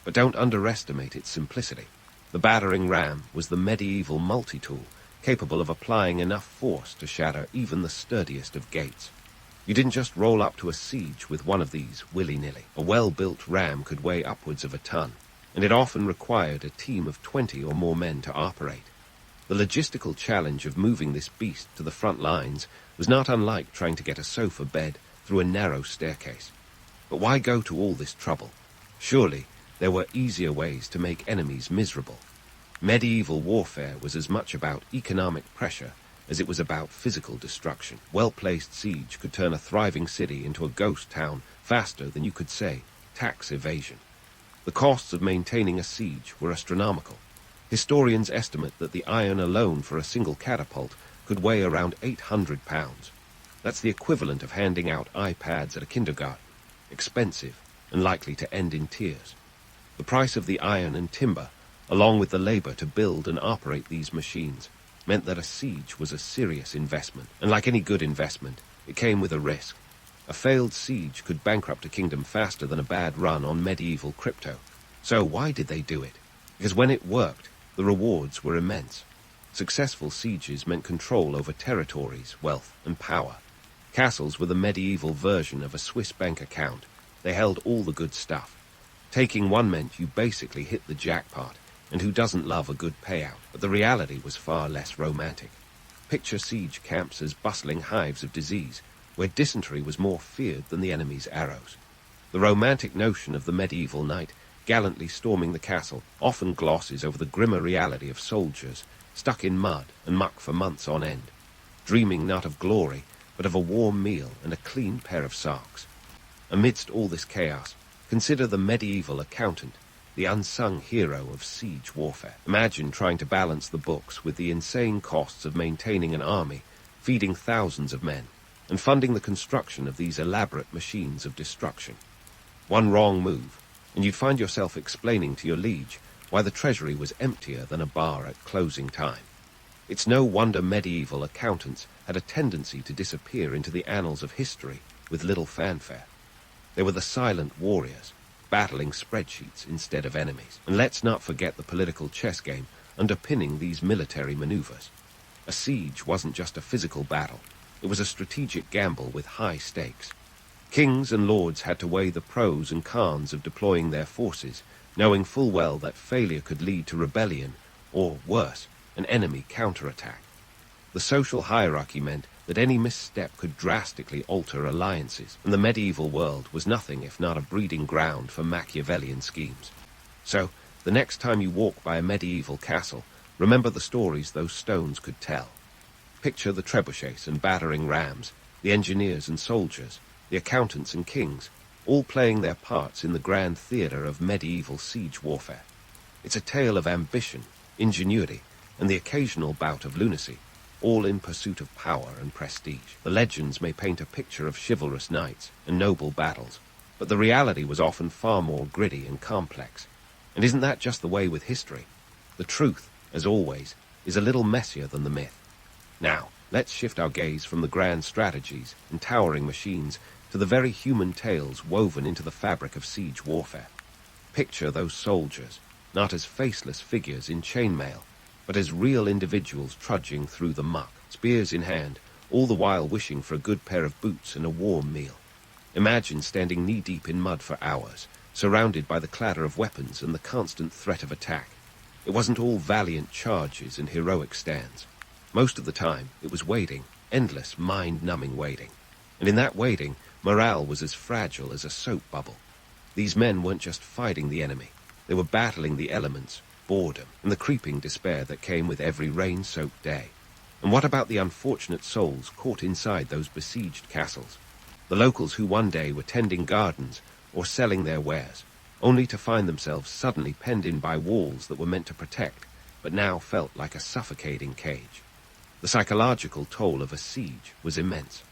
But don't underestimate its simplicity. The battering ram was the medieval multi-tool, capable of applying enough force to shatter even the sturdiest of gates. You didn't just roll up to a siege with one of these willy-nilly. A well-built ram could weigh upwards of a ton, and it often required a team of 20 or more men to operate. The logistical challenge of moving this beast to the front lines was not unlike trying to get a sofa bed through a narrow staircase. But why go to all this trouble? Surely there were easier ways to make enemies miserable. Medieval warfare was as much about economic pressure as it was about physical destruction. Well-placed siege could turn a thriving city into a ghost town faster than you could say tax evasion. The costs of maintaining a siege were astronomical. Historians estimate that the iron alone for a single catapult could weigh around 800 pounds. That's the equivalent of handing out iPads at a kindergarten. Expensive and likely to end in tears. The price of the iron and timber, along with the labor to build and operate these machines, meant that a siege was a serious investment. And like any good investment, it came with a risk. A failed siege could bankrupt a kingdom faster than a bad run on medieval crypto. So why did they do it? Because when it worked, the rewards were immense. Successful sieges meant control over territories, wealth, and power. Castles were the medieval version of a Swiss bank account. They held all the good stuff. Taking one meant you basically hit the jackpot, and who doesn't love a good payout? But the reality was far less romantic. Picture siege camps as bustling hives of disease, where dysentery was more feared than the enemy's arrows. The romantic notion of the medieval knight gallantly storming the castle often glosses over the grimmer reality of soldiers stuck in mud and muck for months on end, dreaming not of glory, but of a warm meal and a clean pair of socks. Amidst all this chaos, consider the medieval accountant, the unsung hero of siege warfare. Imagine trying to balance the books with the insane costs of maintaining an army, feeding thousands of men, and funding the construction of these elaborate machines of destruction. One wrong move, and you'd find yourself explaining to your liege why the treasury was emptier than a bar at closing time. It's no wonder medieval accountants had a tendency to disappear into the annals of history with little fanfare. They were the silent warriors, battling spreadsheets instead of enemies. And let's not forget the political chess game underpinning these military maneuvers. A siege wasn't just a physical battle. It was a strategic gamble with high stakes. Kings and lords had to weigh the pros and cons of deploying their forces, knowing full well that failure could lead to rebellion, or worse, an enemy counterattack. The social hierarchy meant that any misstep could drastically alter alliances, and the medieval world was nothing if not a breeding ground for Machiavellian schemes. So, the next time you walk by a medieval castle, remember the stories those stones could tell. Picture the trebuchets and battering rams, the engineers and soldiers, the accountants and kings, all playing their parts in the grand theatre of medieval siege warfare. It's a tale of ambition, ingenuity, and the occasional bout of lunacy, all in pursuit of power and prestige. The legends may paint a picture of chivalrous knights and noble battles, But the reality was often far more gritty and complex. And isn't that just the way with history? The truth, as always, is a little messier than the myth. Now, let's shift our gaze from the grand strategies and towering machines to the very human tales woven into the fabric of siege warfare. Picture those soldiers, not as faceless figures in chainmail, but as real individuals trudging through the muck, spears in hand, all the while wishing for a good pair of boots and a warm meal. Imagine standing knee-deep in mud for hours, surrounded by the clatter of weapons and the constant threat of attack. It wasn't all valiant charges and heroic stands. Most of the time, it was waiting, endless, mind-numbing waiting. And in that waiting, morale was as fragile as a soap bubble. These men weren't just fighting the enemy. They were battling the elements, boredom, and the creeping despair that came with every rain-soaked day. And what about the unfortunate souls caught inside those besieged castles? The locals who one day were tending gardens or selling their wares, only to find themselves suddenly penned in by walls that were meant to protect, but now felt like a suffocating cage. The psychological toll of a siege was immense.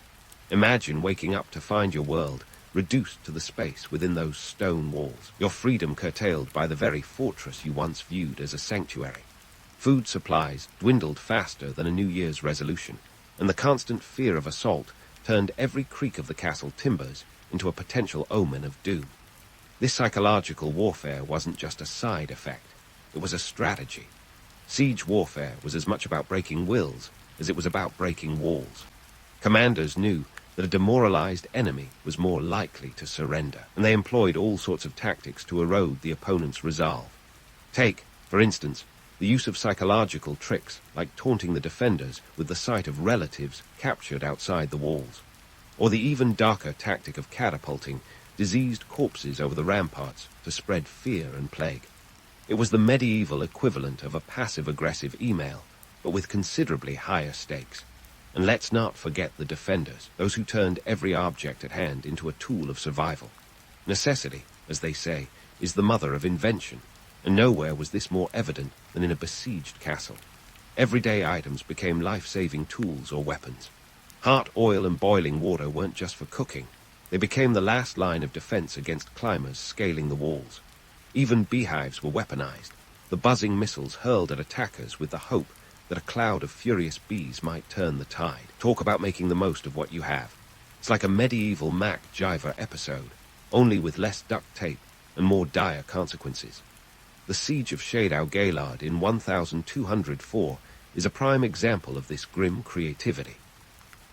Imagine waking up to find your world reduced to the space within those stone walls, your freedom curtailed by the very fortress you once viewed as a sanctuary. Food supplies dwindled faster than a New Year's resolution, and the constant fear of assault turned every creak of the castle timbers into a potential omen of doom. This psychological warfare wasn't just a side effect, it was a strategy. Siege warfare was as much about breaking wills as it was about breaking walls. Commanders knew that a demoralized enemy was more likely to surrender, and they employed all sorts of tactics to erode the opponent's resolve. Take, for instance, the use of psychological tricks like taunting the defenders with the sight of relatives captured outside the walls, or the even darker tactic of catapulting diseased corpses over the ramparts to spread fear and plague. It was the medieval equivalent of a passive-aggressive email, but with considerably higher stakes. And let's not forget the defenders, those who turned every object at hand into a tool of survival. Necessity, as they say, is the mother of invention, and nowhere was this more evident than in a besieged castle. Everyday items became life-saving tools or weapons. Hot oil and boiling water weren't just for cooking. They became the last line of defense against climbers scaling the walls. Even beehives were weaponized, the buzzing missiles hurled at attackers with the hope that a cloud of furious bees might turn the tide. Talk about making the most of what you have. It's like a medieval MacGyver episode, only with less duct tape and more dire consequences. The siege of Shade-au-Gaillard in 1204 is a prime example of this grim creativity.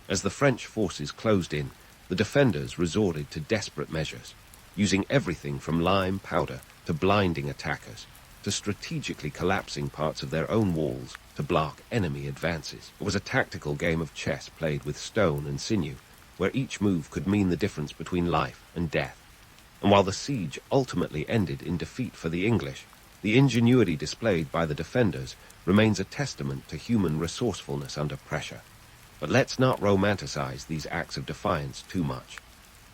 As the French forces closed in, the defenders resorted to desperate measures, using everything from lime powder to blinding attackers, to strategically collapsing parts of their own walls to block enemy advances. It was a tactical game of chess played with stone and sinew, where each move could mean the difference between life and death. And while the siege ultimately ended in defeat for the English, the ingenuity displayed by the defenders remains a testament to human resourcefulness under pressure. But let's not romanticize these acts of defiance too much.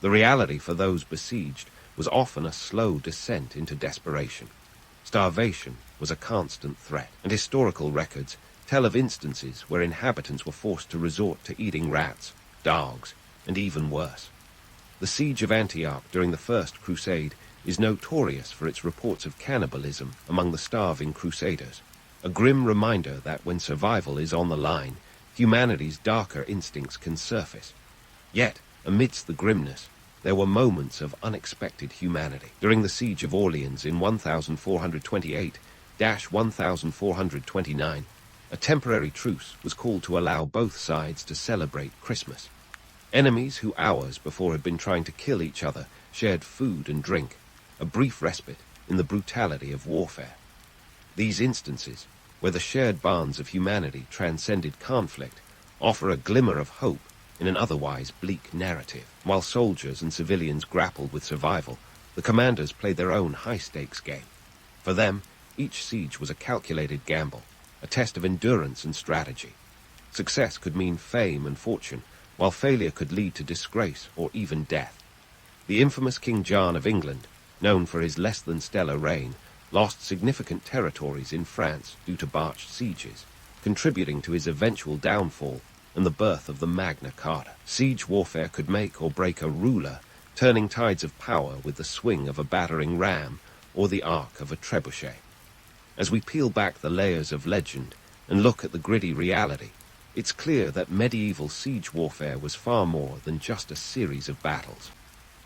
The reality for those besieged was often a slow descent into desperation. Starvation was a constant threat, and historical records tell of instances where inhabitants were forced to resort to eating rats, dogs, and even worse. The siege of Antioch during the First Crusade is notorious for its reports of cannibalism among the starving crusaders, a grim reminder that when survival is on the line, humanity's darker instincts can surface. Yet, amidst the grimness, there were moments of unexpected humanity. During the siege of Orleans in 1428-1429, a temporary truce was called to allow both sides to celebrate Christmas. Enemies who hours before had been trying to kill each other shared food and drink, a brief respite in the brutality of warfare. These instances, where the shared bonds of humanity transcended conflict, offer a glimmer of hope in an otherwise bleak narrative. While soldiers and civilians grappled with survival, the commanders played their own high-stakes game. For them, each siege was a calculated gamble, a test of endurance and strategy. Success could mean fame and fortune, while failure could lead to disgrace or even death. The infamous King John of England, known for his less-than-stellar reign, lost significant territories in France due to botched sieges, contributing to his eventual downfall and the birth of the Magna Carta. Siege warfare could make or break a ruler turning tides of power with the swing of a battering ram or the arc of a trebuchet. As we peel back the layers of legend and look at the gritty reality, it's clear that medieval siege warfare was far more than just a series of battles.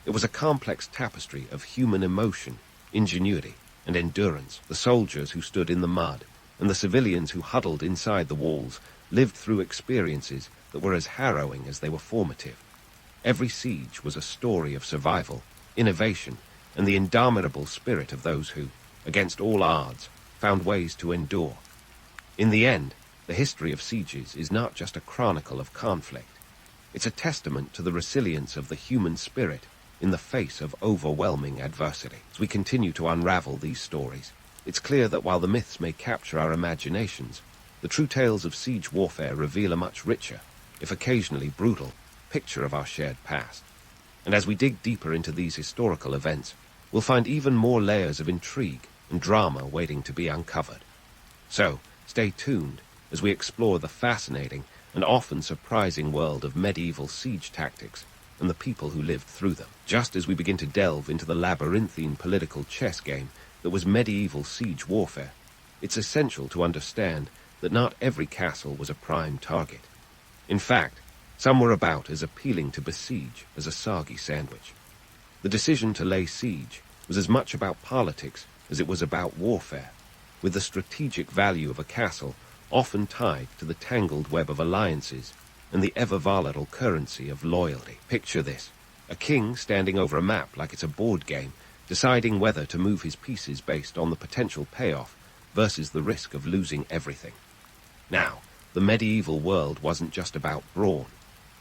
It was a complex tapestry of human emotion, ingenuity, and endurance. The soldiers who stood in the mud and the civilians who huddled inside the walls lived through experiences that were as harrowing as they were formative. Every siege was a story of survival, innovation, and the indomitable spirit of those who, against all odds, found ways to endure. In the end, the history of sieges is not just a chronicle of conflict. It's a testament to the resilience of the human spirit in the face of overwhelming adversity. As we continue to unravel these stories, it's clear that while the myths may capture our imaginations, the true tales of siege warfare reveal a much richer, if occasionally brutal, picture of our shared past. And as we dig deeper into these historical events, we'll find even more layers of intrigue and drama waiting to be uncovered. So, stay tuned as we explore the fascinating and often surprising world of medieval siege tactics and the people who lived through them. Just as we begin to delve into the labyrinthine political chess game that was medieval siege warfare, it's essential to understand that not every castle was a prime target. In fact, some were about as appealing to besiege as a soggy sandwich. The decision to lay siege was as much about politics as it was about warfare, with the strategic value of a castle often tied to the tangled web of alliances and the ever-volatile currency of loyalty. Picture this: a king standing over a map like it's a board game, deciding whether to move his pieces based on the potential payoff versus the risk of losing everything. Now, the medieval world wasn't just about brawn.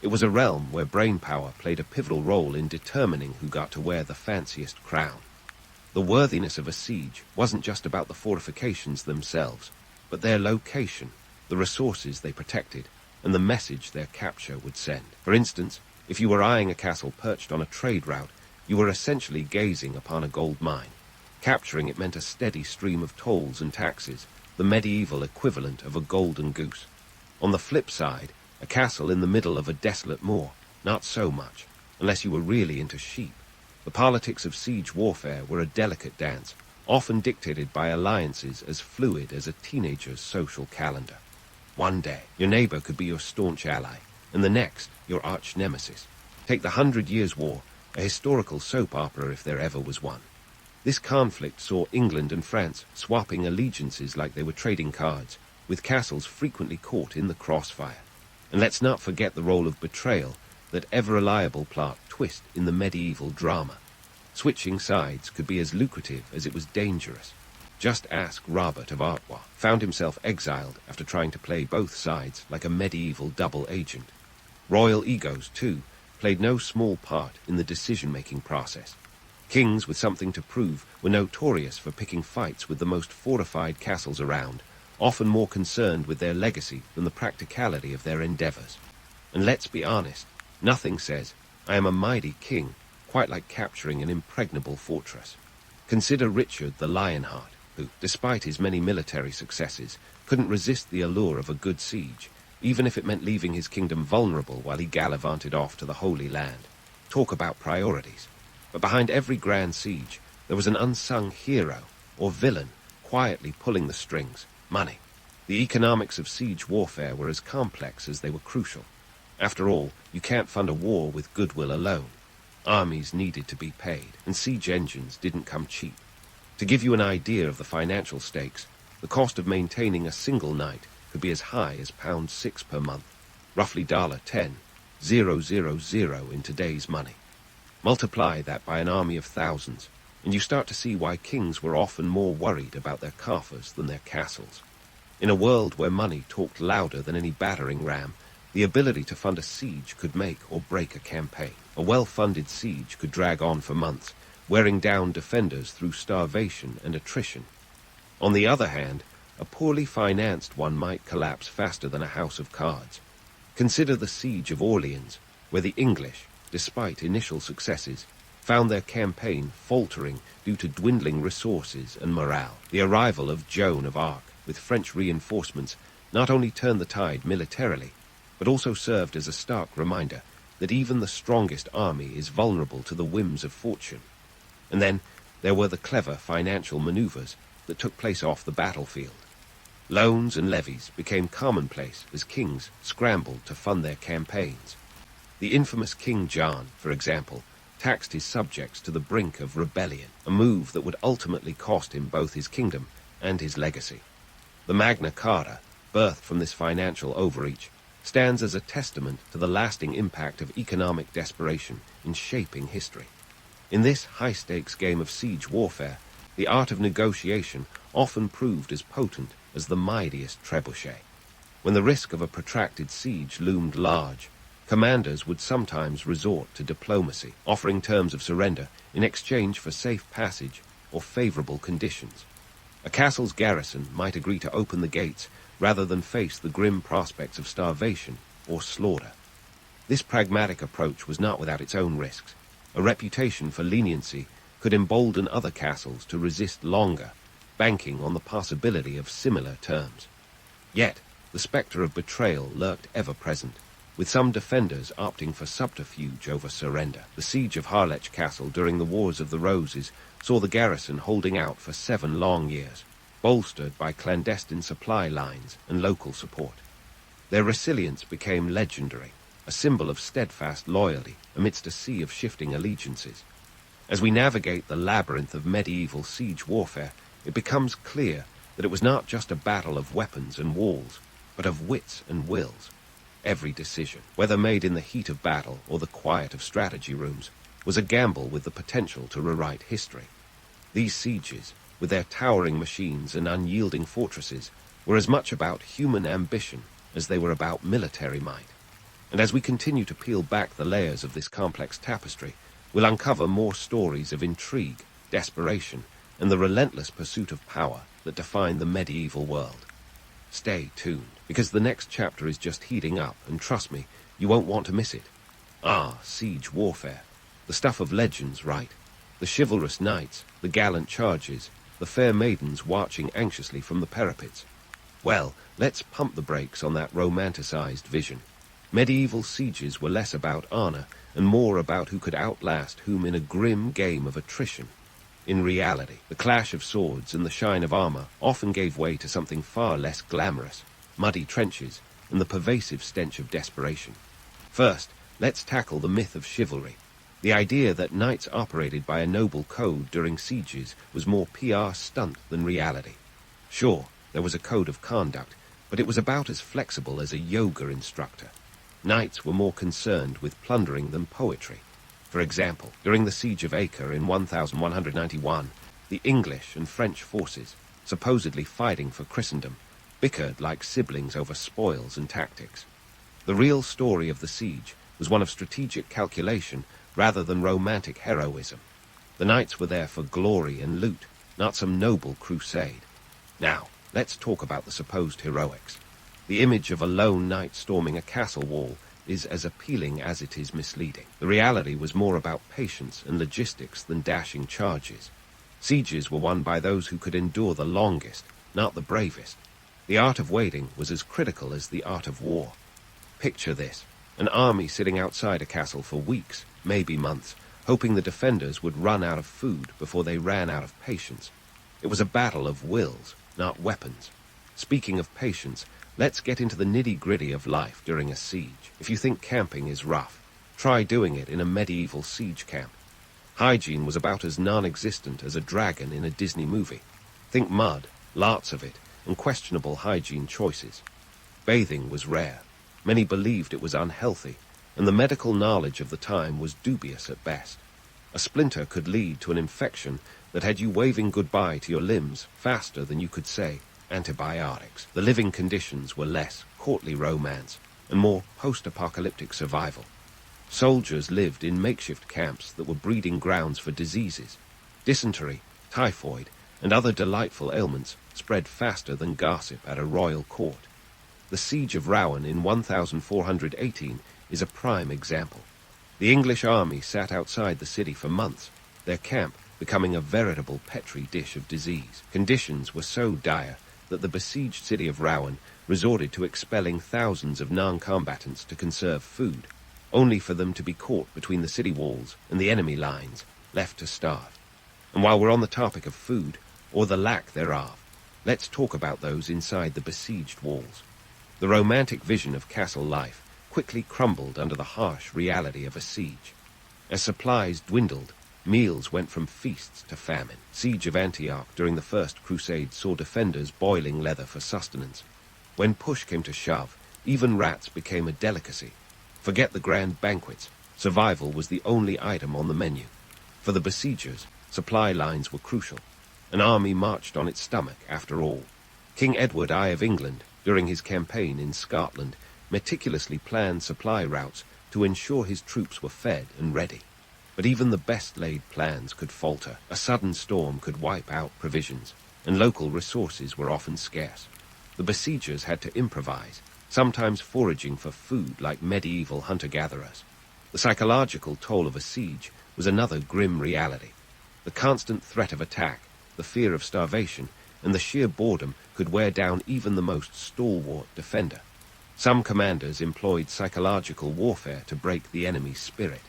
It was a realm where brainpower played a pivotal role in determining who got to wear the fanciest crown. The worthiness of a siege wasn't just about the fortifications themselves, but their location, the resources they protected, and the message their capture would send. For instance, if you were eyeing a castle perched on a trade route, you were essentially gazing upon a gold mine. Capturing it meant a steady stream of tolls and taxes, the medieval equivalent of a golden goose. On the flip side, a castle in the middle of a desolate moor, not so much, unless you were really into sheep. The politics of siege warfare were a delicate dance, often dictated by alliances as fluid as a teenager's social calendar. One day, your neighbor could be your staunch ally, and the next, your arch-nemesis. Take the 100 Years' War, a historical soap opera if there ever was one. This conflict saw England and France swapping allegiances like they were trading cards, with castles frequently caught in the crossfire. And let's not forget the role of betrayal, that ever-reliable plot twist in the medieval drama. Switching sides could be as lucrative as it was dangerous. Just ask Robert of Artois, found himself exiled after trying to play both sides like a medieval double agent. Royal egos, too, played no small part in the decision-making process. Kings with something to prove were notorious for picking fights with the most fortified castles around, often more concerned with their legacy than the practicality of their endeavors. And let's be honest, nothing says, "I am a mighty king," quite like capturing an impregnable fortress. Consider Richard the Lionheart, who, despite his many military successes, couldn't resist the allure of a good siege, even if it meant leaving his kingdom vulnerable while he gallivanted off to the Holy Land. Talk about priorities. But behind every grand siege, there was an unsung hero or villain quietly pulling the strings: money. The economics of siege warfare were as complex as they were crucial. After all, you can't fund a war with goodwill alone. Armies needed to be paid, and siege engines didn't come cheap. To give you an idea of the financial stakes, the cost of maintaining a single knight could be as high as £6 per month, roughly $10,000 in today's money. Multiply that by an army of thousands, and you start to see why kings were often more worried about their coffers than their castles. In a world where money talked louder than any battering ram, the ability to fund a siege could make or break a campaign. A well-funded siege could drag on for months, wearing down defenders through starvation and attrition. On the other hand, a poorly financed one might collapse faster than a house of cards. Consider the Siege of Orleans, where the English, despite initial successes, found their campaign faltering due to dwindling resources and morale. The arrival of Joan of Arc with French reinforcements not only turned the tide militarily, but also served as a stark reminder that even the strongest army is vulnerable to the whims of fortune. And then there were the clever financial maneuvers that took place off the battlefield. Loans and levies became commonplace as kings scrambled to fund their campaigns. The infamous King John, for example, taxed his subjects to the brink of rebellion, a move that would ultimately cost him both his kingdom and his legacy. The Magna Carta, birthed from this financial overreach, stands as a testament to the lasting impact of economic desperation in shaping history. In this high-stakes game of siege warfare, the art of negotiation often proved as potent as the mightiest trebuchet. When the risk of a protracted siege loomed large, commanders would sometimes resort to diplomacy, offering terms of surrender in exchange for safe passage or favorable conditions. A castle's garrison might agree to open the gates rather than face the grim prospects of starvation or slaughter. This pragmatic approach was not without its own risks. A reputation for leniency could embolden other castles to resist longer, banking on the possibility of similar terms. Yet, the spectre of betrayal lurked ever present, with some defenders opting for subterfuge over surrender. The siege of Harlech Castle during the Wars of the Roses saw the garrison holding out for 7 long years, bolstered by clandestine supply lines and local support. Their resilience became legendary, a symbol of steadfast loyalty amidst a sea of shifting allegiances. As we navigate the labyrinth of medieval siege warfare, it becomes clear that it was not just a battle of weapons and walls, but of wits and wills. Every decision, whether made in the heat of battle or the quiet of strategy rooms, was a gamble with the potential to rewrite history. These sieges, with their towering machines and unyielding fortresses, were as much about human ambition as they were about military might. And as we continue to peel back the layers of this complex tapestry, we'll uncover more stories of intrigue, desperation, and the relentless pursuit of power that defined the medieval world. Stay tuned, because the next chapter is just heating up, and trust me, you won't want to miss it. Siege warfare. The stuff of legends, right? The chivalrous knights, the gallant charges, the fair maidens watching anxiously from the parapets. Well, let's pump the brakes on that romanticized vision. Medieval sieges were less about honor and more about who could outlast whom in a grim game of attrition. In reality, the clash of swords and the shine of armor often gave way to something far less glamorous: muddy trenches and the pervasive stench of desperation. First, let's tackle the myth of chivalry. The idea that knights operated by a noble code during sieges was more PR stunt than reality. Sure, there was a code of conduct, but it was about as flexible as a yoga instructor. Knights were more concerned with plundering than poetry. For example, during the Siege of Acre in 1191, the English and French forces, supposedly fighting for Christendom, bickered like siblings over spoils and tactics. The real story of the siege was one of strategic calculation rather than romantic heroism. The knights were there for glory and loot, not some noble crusade. Now, let's talk about the supposed heroics. The image of a lone knight storming a castle wall is as appealing as it is misleading. The reality was more about patience and logistics than dashing charges. Sieges were won by those who could endure the longest, not the bravest. The art of waiting was as critical as the art of war. Picture this: an army sitting outside a castle for weeks, maybe months, hoping the defenders would run out of food before they ran out of patience. It was a battle of wills, not weapons. Speaking of patience, let's get into the nitty-gritty of life during a siege. If you think camping is rough, try doing it in a medieval siege camp. Hygiene was about as non-existent as a dragon in a Disney movie. Think mud, lots of it, and questionable hygiene choices. Bathing was rare. Many believed it was unhealthy, and the medical knowledge of the time was dubious at best. A splinter could lead to an infection that had you waving goodbye to your limbs faster than you could say antibiotics. The living conditions were less courtly romance and more post-apocalyptic survival. Soldiers lived in makeshift camps that were breeding grounds for diseases. Dysentery, typhoid, and other delightful ailments spread faster than gossip at a royal court. The Siege of Rouen in 1418 is a prime example. The English army sat outside the city for months, their camp becoming a veritable petri dish of disease. Conditions were so dire that the besieged city of Rouen resorted to expelling thousands of non-combatants to conserve food. only for them to be caught between the city walls and the enemy lines, left to starve. And while we're on the topic of food, or the lack thereof, let's talk about those inside the besieged walls. The romantic vision of castle life quickly crumbled under the harsh reality of a siege. As supplies dwindled, meals went from feasts to famine. Siege of Antioch during the First Crusade saw defenders boiling leather for sustenance. When push came to shove, even rats became a delicacy. Forget the grand banquets, survival was the only item on the menu. For the besiegers, supply lines were crucial. An army marched on its stomach, after all. King Edward I of England, during his campaign in Scotland, meticulously planned supply routes to ensure his troops were fed and ready. But even the best-laid plans could falter. A sudden storm could wipe out provisions, and local resources were often scarce. The besiegers had to improvise, sometimes foraging for food like medieval hunter-gatherers. The psychological toll of a siege was another grim reality. The constant threat of attack, the fear of starvation, and the sheer boredom could wear down even the most stalwart defender. Some commanders employed psychological warfare to break the enemy's spirit,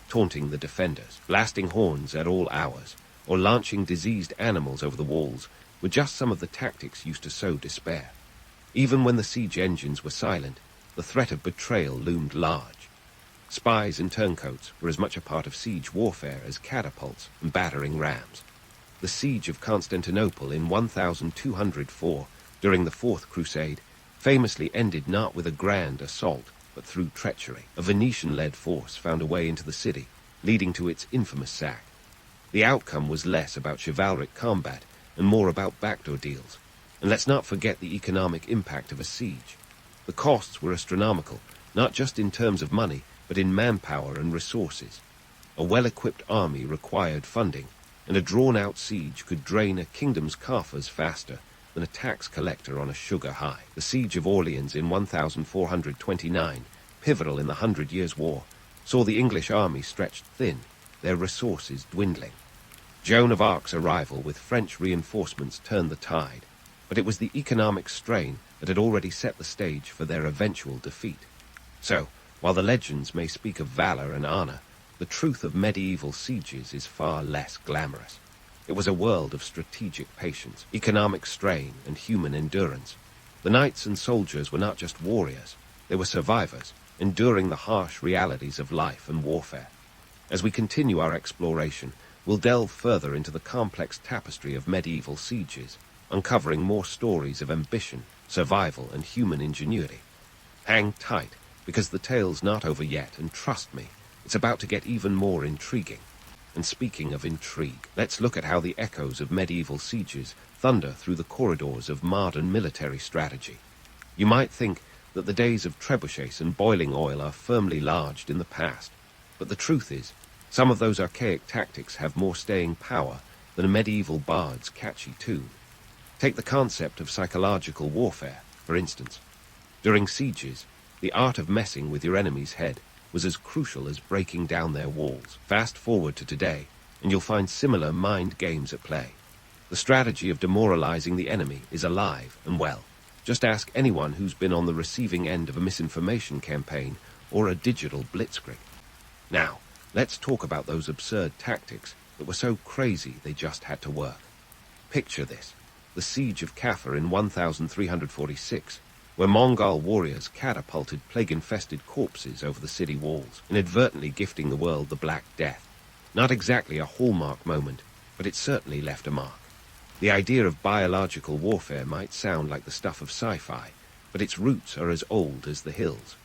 taunting the defenders, blasting horns at all hours, or launching diseased animals over the walls were just some of the tactics used to sow despair. Even when the siege engines were silent, the threat of betrayal loomed large. Spies and turncoats were as much a part of siege warfare as catapults and battering rams. The siege of Constantinople in 1204, during the Fourth Crusade, famously ended not with a grand assault, but through treachery. A Venetian-led force found a way into the city, leading to its infamous sack. The outcome was less about chivalric combat and more about backdoor deals. And let's not forget the economic impact of a siege. The costs were astronomical, not just in terms of money, but in manpower and resources. A well-equipped army required funding, and a drawn-out siege could drain a kingdom's coffers faster than a tax collector on a sugar high. The Siege of Orleans in 1429, pivotal in the 100 Years' War, saw the English army stretched thin, their resources dwindling. Joan of Arc's arrival with French reinforcements turned the tide, but it was the economic strain that had already set the stage for their eventual defeat. So, while the legends may speak of valor and honor, the truth of medieval sieges is far less glamorous. It was a world of strategic patience, economic strain, and human endurance. The knights and soldiers were not just warriors, they were survivors, enduring the harsh realities of life and warfare. As we continue our exploration, we'll delve further into the complex tapestry of medieval sieges, uncovering more stories of ambition, survival, and human ingenuity. Hang tight, because the tale's not over yet, and trust me, it's about to get even more intriguing. And speaking of intrigue, let's look at how the echoes of medieval sieges thunder through the corridors of modern military strategy. You might think that the days of trebuchets and boiling oil are firmly lodged in the past, but the truth is, some of those archaic tactics have more staying power than a medieval bard's catchy tune. Take the concept of psychological warfare, for instance. During sieges, the art of messing with your enemy's head was as crucial as breaking down their walls. Fast forward to today, and you'll find similar mind games at play. The strategy of demoralizing the enemy is alive and well. Just ask anyone who's been on the receiving end of a misinformation campaign or a digital blitzkrieg. Now, let's talk about those absurd tactics that were so crazy they just had to work. Picture this: the Siege of Kaffa in 1346, where Mongol warriors catapulted plague-infested corpses over the city walls, inadvertently gifting the world the Black Death. Not exactly a hallmark moment, but it certainly left a mark. The idea of biological warfare might sound like the stuff of sci-fi, but its roots are as old as the hills.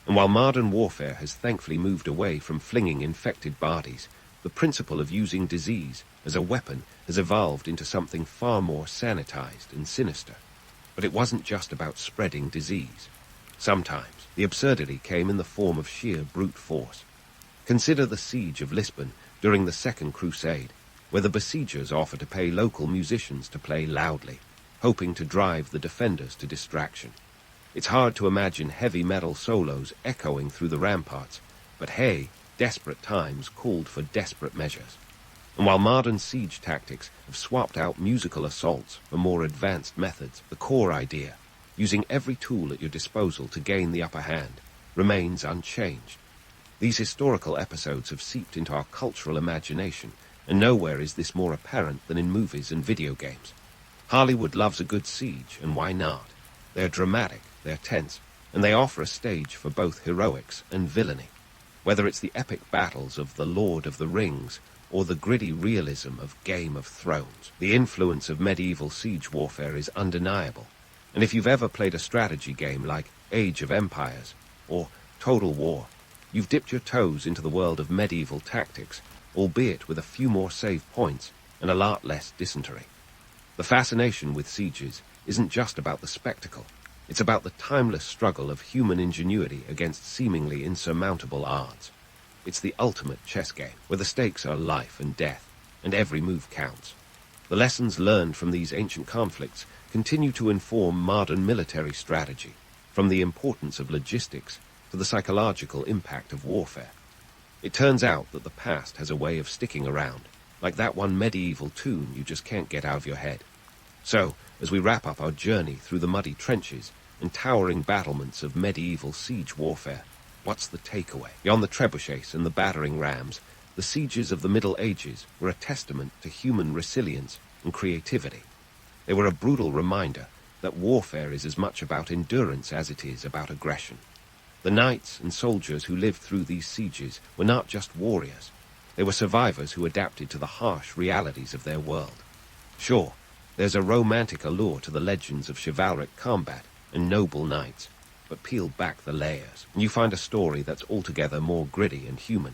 And while modern warfare has thankfully moved away from flinging infected bodies, the principle of using disease as a weapon has evolved into something far more sanitized and sinister. But it wasn't just about spreading disease. Sometimes the absurdity came in the form of sheer brute force. Consider the siege of Lisbon during the Second Crusade, where the besiegers offered to pay local musicians to play loudly, hoping to drive the defenders to distraction. It's hard to imagine heavy metal solos echoing through the ramparts, but hey, desperate times called for desperate measures. And while modern siege tactics have swapped out musical assaults for more advanced methods, the core idea, using every tool at your disposal to gain the upper hand, remains unchanged. These historical episodes have seeped into our cultural imagination, and nowhere is this more apparent than in movies and video games. Hollywood loves a good siege, and why not? They're dramatic, they're tense, and they offer a stage for both heroics and villainy. Whether it's the epic battles of The Lord of the Rings or the gritty realism of Game of Thrones, the influence of medieval siege warfare is undeniable. And if you've ever played a strategy game like Age of Empires or Total War, you've dipped your toes into the world of medieval tactics, albeit with a few more save points and a lot less dysentery. The fascination with sieges isn't just about the spectacle. It's about the timeless struggle of human ingenuity against seemingly insurmountable odds. It's the ultimate chess game, where the stakes are life and death, and every move counts. The lessons learned from these ancient conflicts continue to inform modern military strategy, from the importance of logistics to the psychological impact of warfare. It turns out that the past has a way of sticking around, like that one medieval tune you just can't get out of your head. So, as we wrap up our journey through the muddy trenches and towering battlements of medieval siege warfare, what's the takeaway? Beyond the trebuchets and the battering rams, the sieges of the Middle Ages were a testament to human resilience and creativity. They were a brutal reminder that warfare is as much about endurance as it is about aggression. The knights and soldiers who lived through these sieges were not just warriors. They were survivors who adapted to the harsh realities of their world. Sure, there's a romantic allure to the legends of chivalric combat and noble knights, but peel back the layers, and you find a story that's altogether more gritty and human.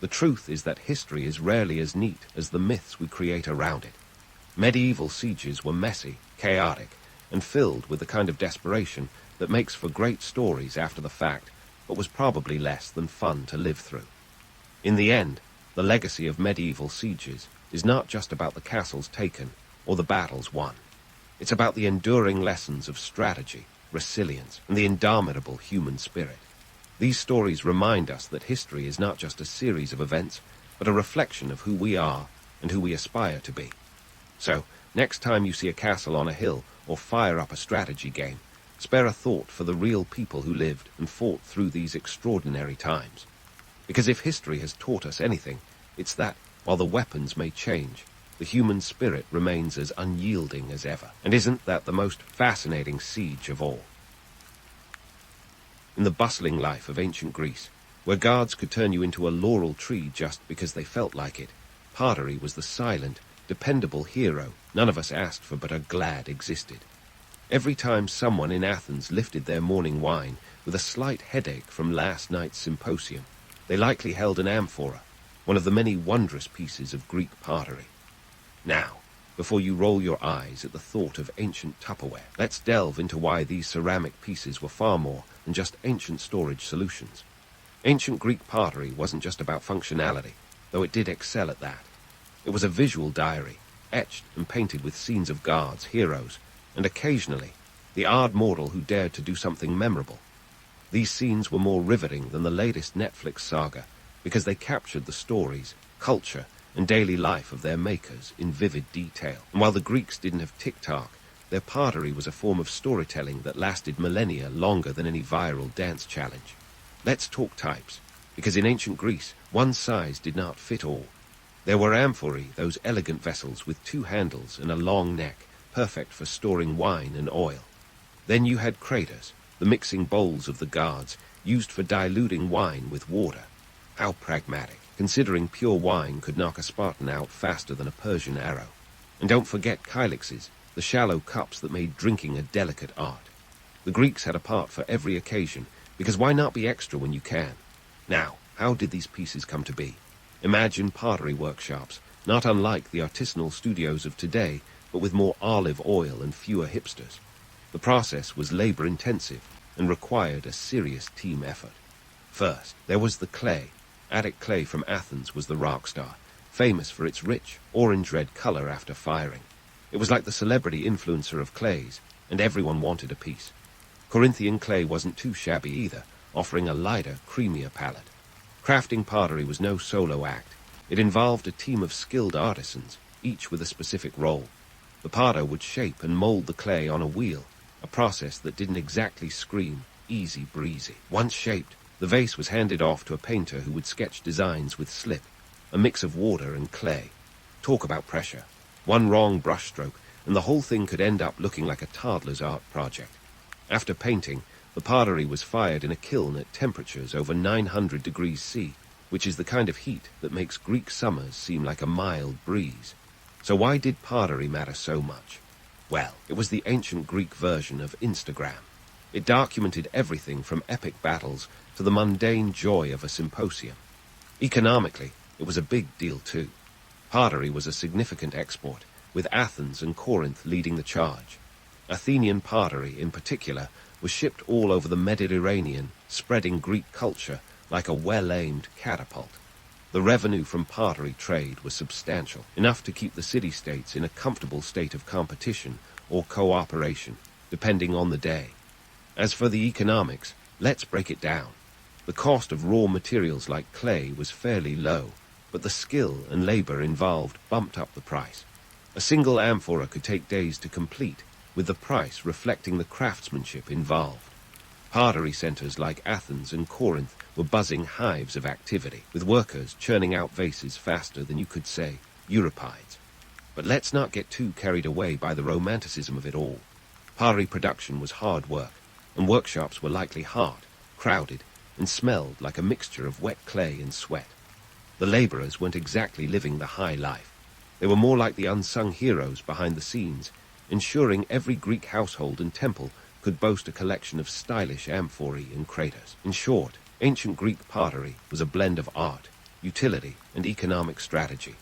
The truth is that history is rarely as neat as the myths we create around it. Medieval sieges were messy, chaotic, and filled with the kind of desperation that makes for great stories after the fact, but was probably less than fun to live through. In the end, the legacy of medieval sieges is not just about the castles taken or the battles won. It's about the enduring lessons of strategy, resilience, and the indomitable human spirit. These stories remind us that history is not just a series of events, but a reflection of who we are and who we aspire to be. So, next time you see a castle on a hill or fire up a strategy game, spare a thought for the real people who lived and fought through these extraordinary times. Because if history has taught us anything, it's that, while the weapons may change, the human spirit remains as unyielding as ever. And isn't that the most fascinating siege of all? In the bustling life of ancient Greece, where guards could turn you into a laurel tree just because they felt like it, pottery was the silent, dependable hero none of us asked for but are glad existed. Every time someone in Athens lifted their morning wine with a slight headache from last night's symposium, they likely held an amphora, one of the many wondrous pieces of Greek pottery. Now, before you roll your eyes at the thought of ancient Tupperware, let's delve into why these ceramic pieces were far more than just ancient storage solutions. Ancient Greek pottery wasn't just about functionality, though it did excel at that. It was a visual diary, etched and painted with scenes of gods, heroes, and occasionally, the odd mortal who dared to do something memorable. These scenes were more riveting than the latest Netflix saga because they captured the stories, culture, and daily life of their makers in vivid detail. And while the Greeks didn't have TikTok, their pottery was a form of storytelling that lasted millennia longer than any viral dance challenge. Let's talk types, because in ancient Greece, one size did not fit all. There were amphorae, those elegant vessels with two handles and a long neck, perfect for storing wine and oil. Then you had craters, the mixing bowls of the gods, used for diluting wine with water. How pragmatic, considering pure wine could knock a Spartan out faster than a Persian arrow. And don't forget kylixes, the shallow cups that made drinking a delicate art. The Greeks had a part for every occasion, because why not be extra when you can? Now, how did these pieces come to be? Imagine pottery workshops, not unlike the artisanal studios of today, but with more olive oil and fewer hipsters. The process was labor-intensive and required a serious team effort. First, there was the clay. Attic clay from Athens was the rock star, famous for its rich, orange-red color after firing. It was like the celebrity influencer of clays, and everyone wanted a piece. Corinthian clay wasn't too shabby either, offering a lighter, creamier palette. Crafting pottery was no solo act. It involved a team of skilled artisans, each with a specific role. The potter would shape and mold the clay on a wheel, a process that didn't exactly scream easy breezy. Once shaped, The vase was handed off to a painter who would sketch designs with slip, a mix of water and clay. Talk about pressure. One wrong brushstroke, and the whole thing could end up looking like a toddler's art project. After painting, the pottery was fired in a kiln at temperatures over 900 degrees C, which is the kind of heat that makes Greek summers seem like a mild breeze. So why did pottery matter so much? Well, it was the ancient Greek version of Instagram. It documented everything from epic battles to the mundane joy of a symposium. Economically, it was a big deal too. Pottery was a significant export, with Athens and Corinth leading the charge. Athenian pottery, in particular, was shipped all over the Mediterranean, spreading Greek culture like a well-aimed catapult. The revenue from pottery trade was substantial, enough to keep the city-states in a comfortable state of competition or cooperation, depending on the day. As for the economics, let's break it down. The cost of raw materials like clay was fairly low, but the skill and labor involved bumped up the price. A single amphora could take days to complete, with the price reflecting the craftsmanship involved. Pottery centers like Athens and Corinth were buzzing hives of activity, with workers churning out vases faster than you could say Euripides. But let's not get too carried away by the romanticism of it all. Pottery production was hard work, and workshops were likely hot, crowded, and smelled like a mixture of wet clay and sweat. The laborers weren't exactly living the high life. They were more like the unsung heroes behind the scenes, ensuring every Greek household and temple could boast a collection of stylish amphorae and craters. In short, ancient Greek pottery was a blend of art, utility, and economic strategy.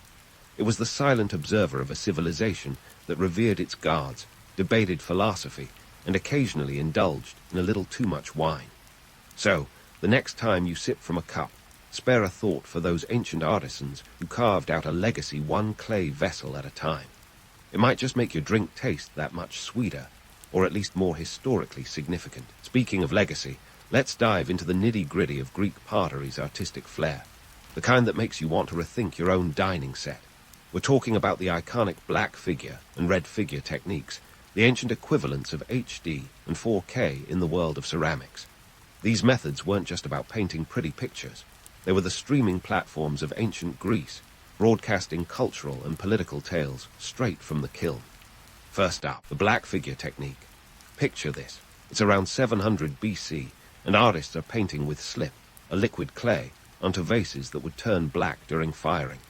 It was the silent observer of a civilization that revered its gods, debated philosophy, and occasionally indulged in a little too much wine. So, the next time you sip from a cup, spare a thought for those ancient artisans who carved out a legacy one clay vessel at a time. It might just make your drink taste that much sweeter, or at least more historically significant. Speaking of legacy, let's dive into the nitty-gritty of Greek pottery's artistic flair, the kind that makes you want to rethink your own dining set. We're talking about the iconic black figure and red figure techniques, the ancient equivalents of HD and 4K in the world of ceramics. These methods weren't just about painting pretty pictures. They were the streaming platforms of ancient Greece, broadcasting cultural and political tales straight from the kiln. First up, the black figure technique. Picture this. It's around 700 BC, and artists are painting with slip, a liquid clay, onto vases that would turn black during firing.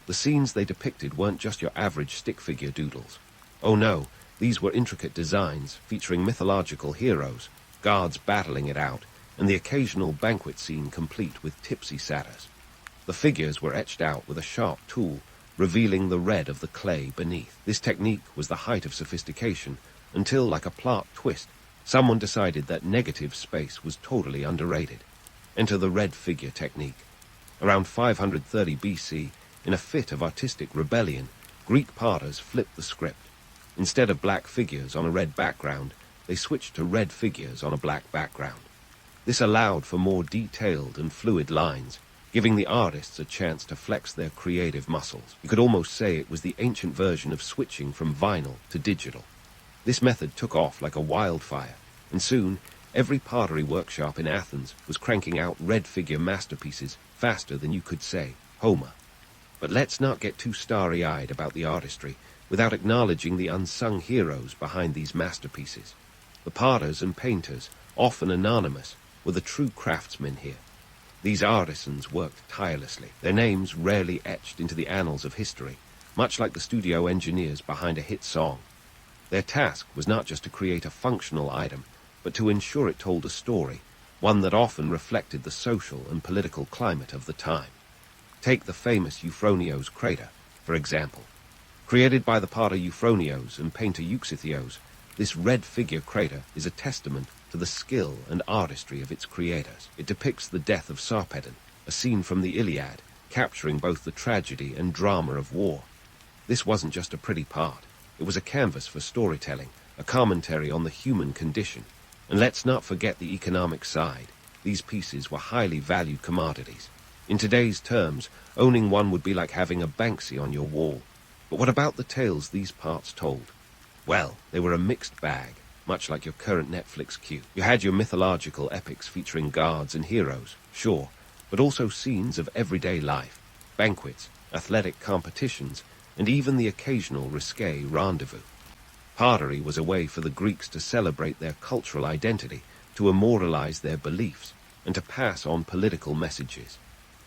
The scenes they depicted weren't just your average stick figure doodles. Oh no, these were intricate designs featuring mythological heroes, guards battling it out, and the occasional banquet scene complete with tipsy satyrs. The figures were etched out with a sharp tool, revealing the red of the clay beneath. This technique was the height of sophistication until, like a plot twist, someone decided that negative space was totally underrated. Enter the red figure technique. Around 530 BC, in a fit of artistic rebellion, Greek potters flipped the script. Instead of black figures on a red background, they switched to red figures on a black background. This allowed for more detailed and fluid lines, giving the artists a chance to flex their creative muscles. You could almost say it was the ancient version of switching from vinyl to digital. This method took off like a wildfire, and soon every pottery workshop in Athens was cranking out red figure masterpieces faster than you could say Homer. But let's not get too starry-eyed about the artistry without acknowledging the unsung heroes behind these masterpieces. The potters and painters, often anonymous, were the true craftsmen here. These artisans worked tirelessly, their names rarely etched into the annals of history, much like the studio engineers behind a hit song. Their task was not just to create a functional item, but to ensure it told a story, one that often reflected the social and political climate of the time. Take the famous Euphronios crater, for example. Created by the potter Euphronios and painter Euxithios, this red figure crater is a testament to the skill and artistry of its creators. It depicts the death of Sarpedon, a scene from the Iliad, capturing both the tragedy and drama of war. This wasn't just a pretty part. It was a canvas for storytelling, a commentary on the human condition. And let's not forget the economic side. These pieces were highly valued commodities. In today's terms, owning one would be like having a Banksy on your wall. But what about the tales these parts told? Well, they were a mixed bag. much like your current Netflix queue. You had your mythological epics featuring gods and heroes, sure, but also scenes of everyday life, banquets, athletic competitions, and even the occasional risque rendezvous. Pottery was a way for the Greeks to celebrate their cultural identity, to immortalize their beliefs, and to pass on political messages.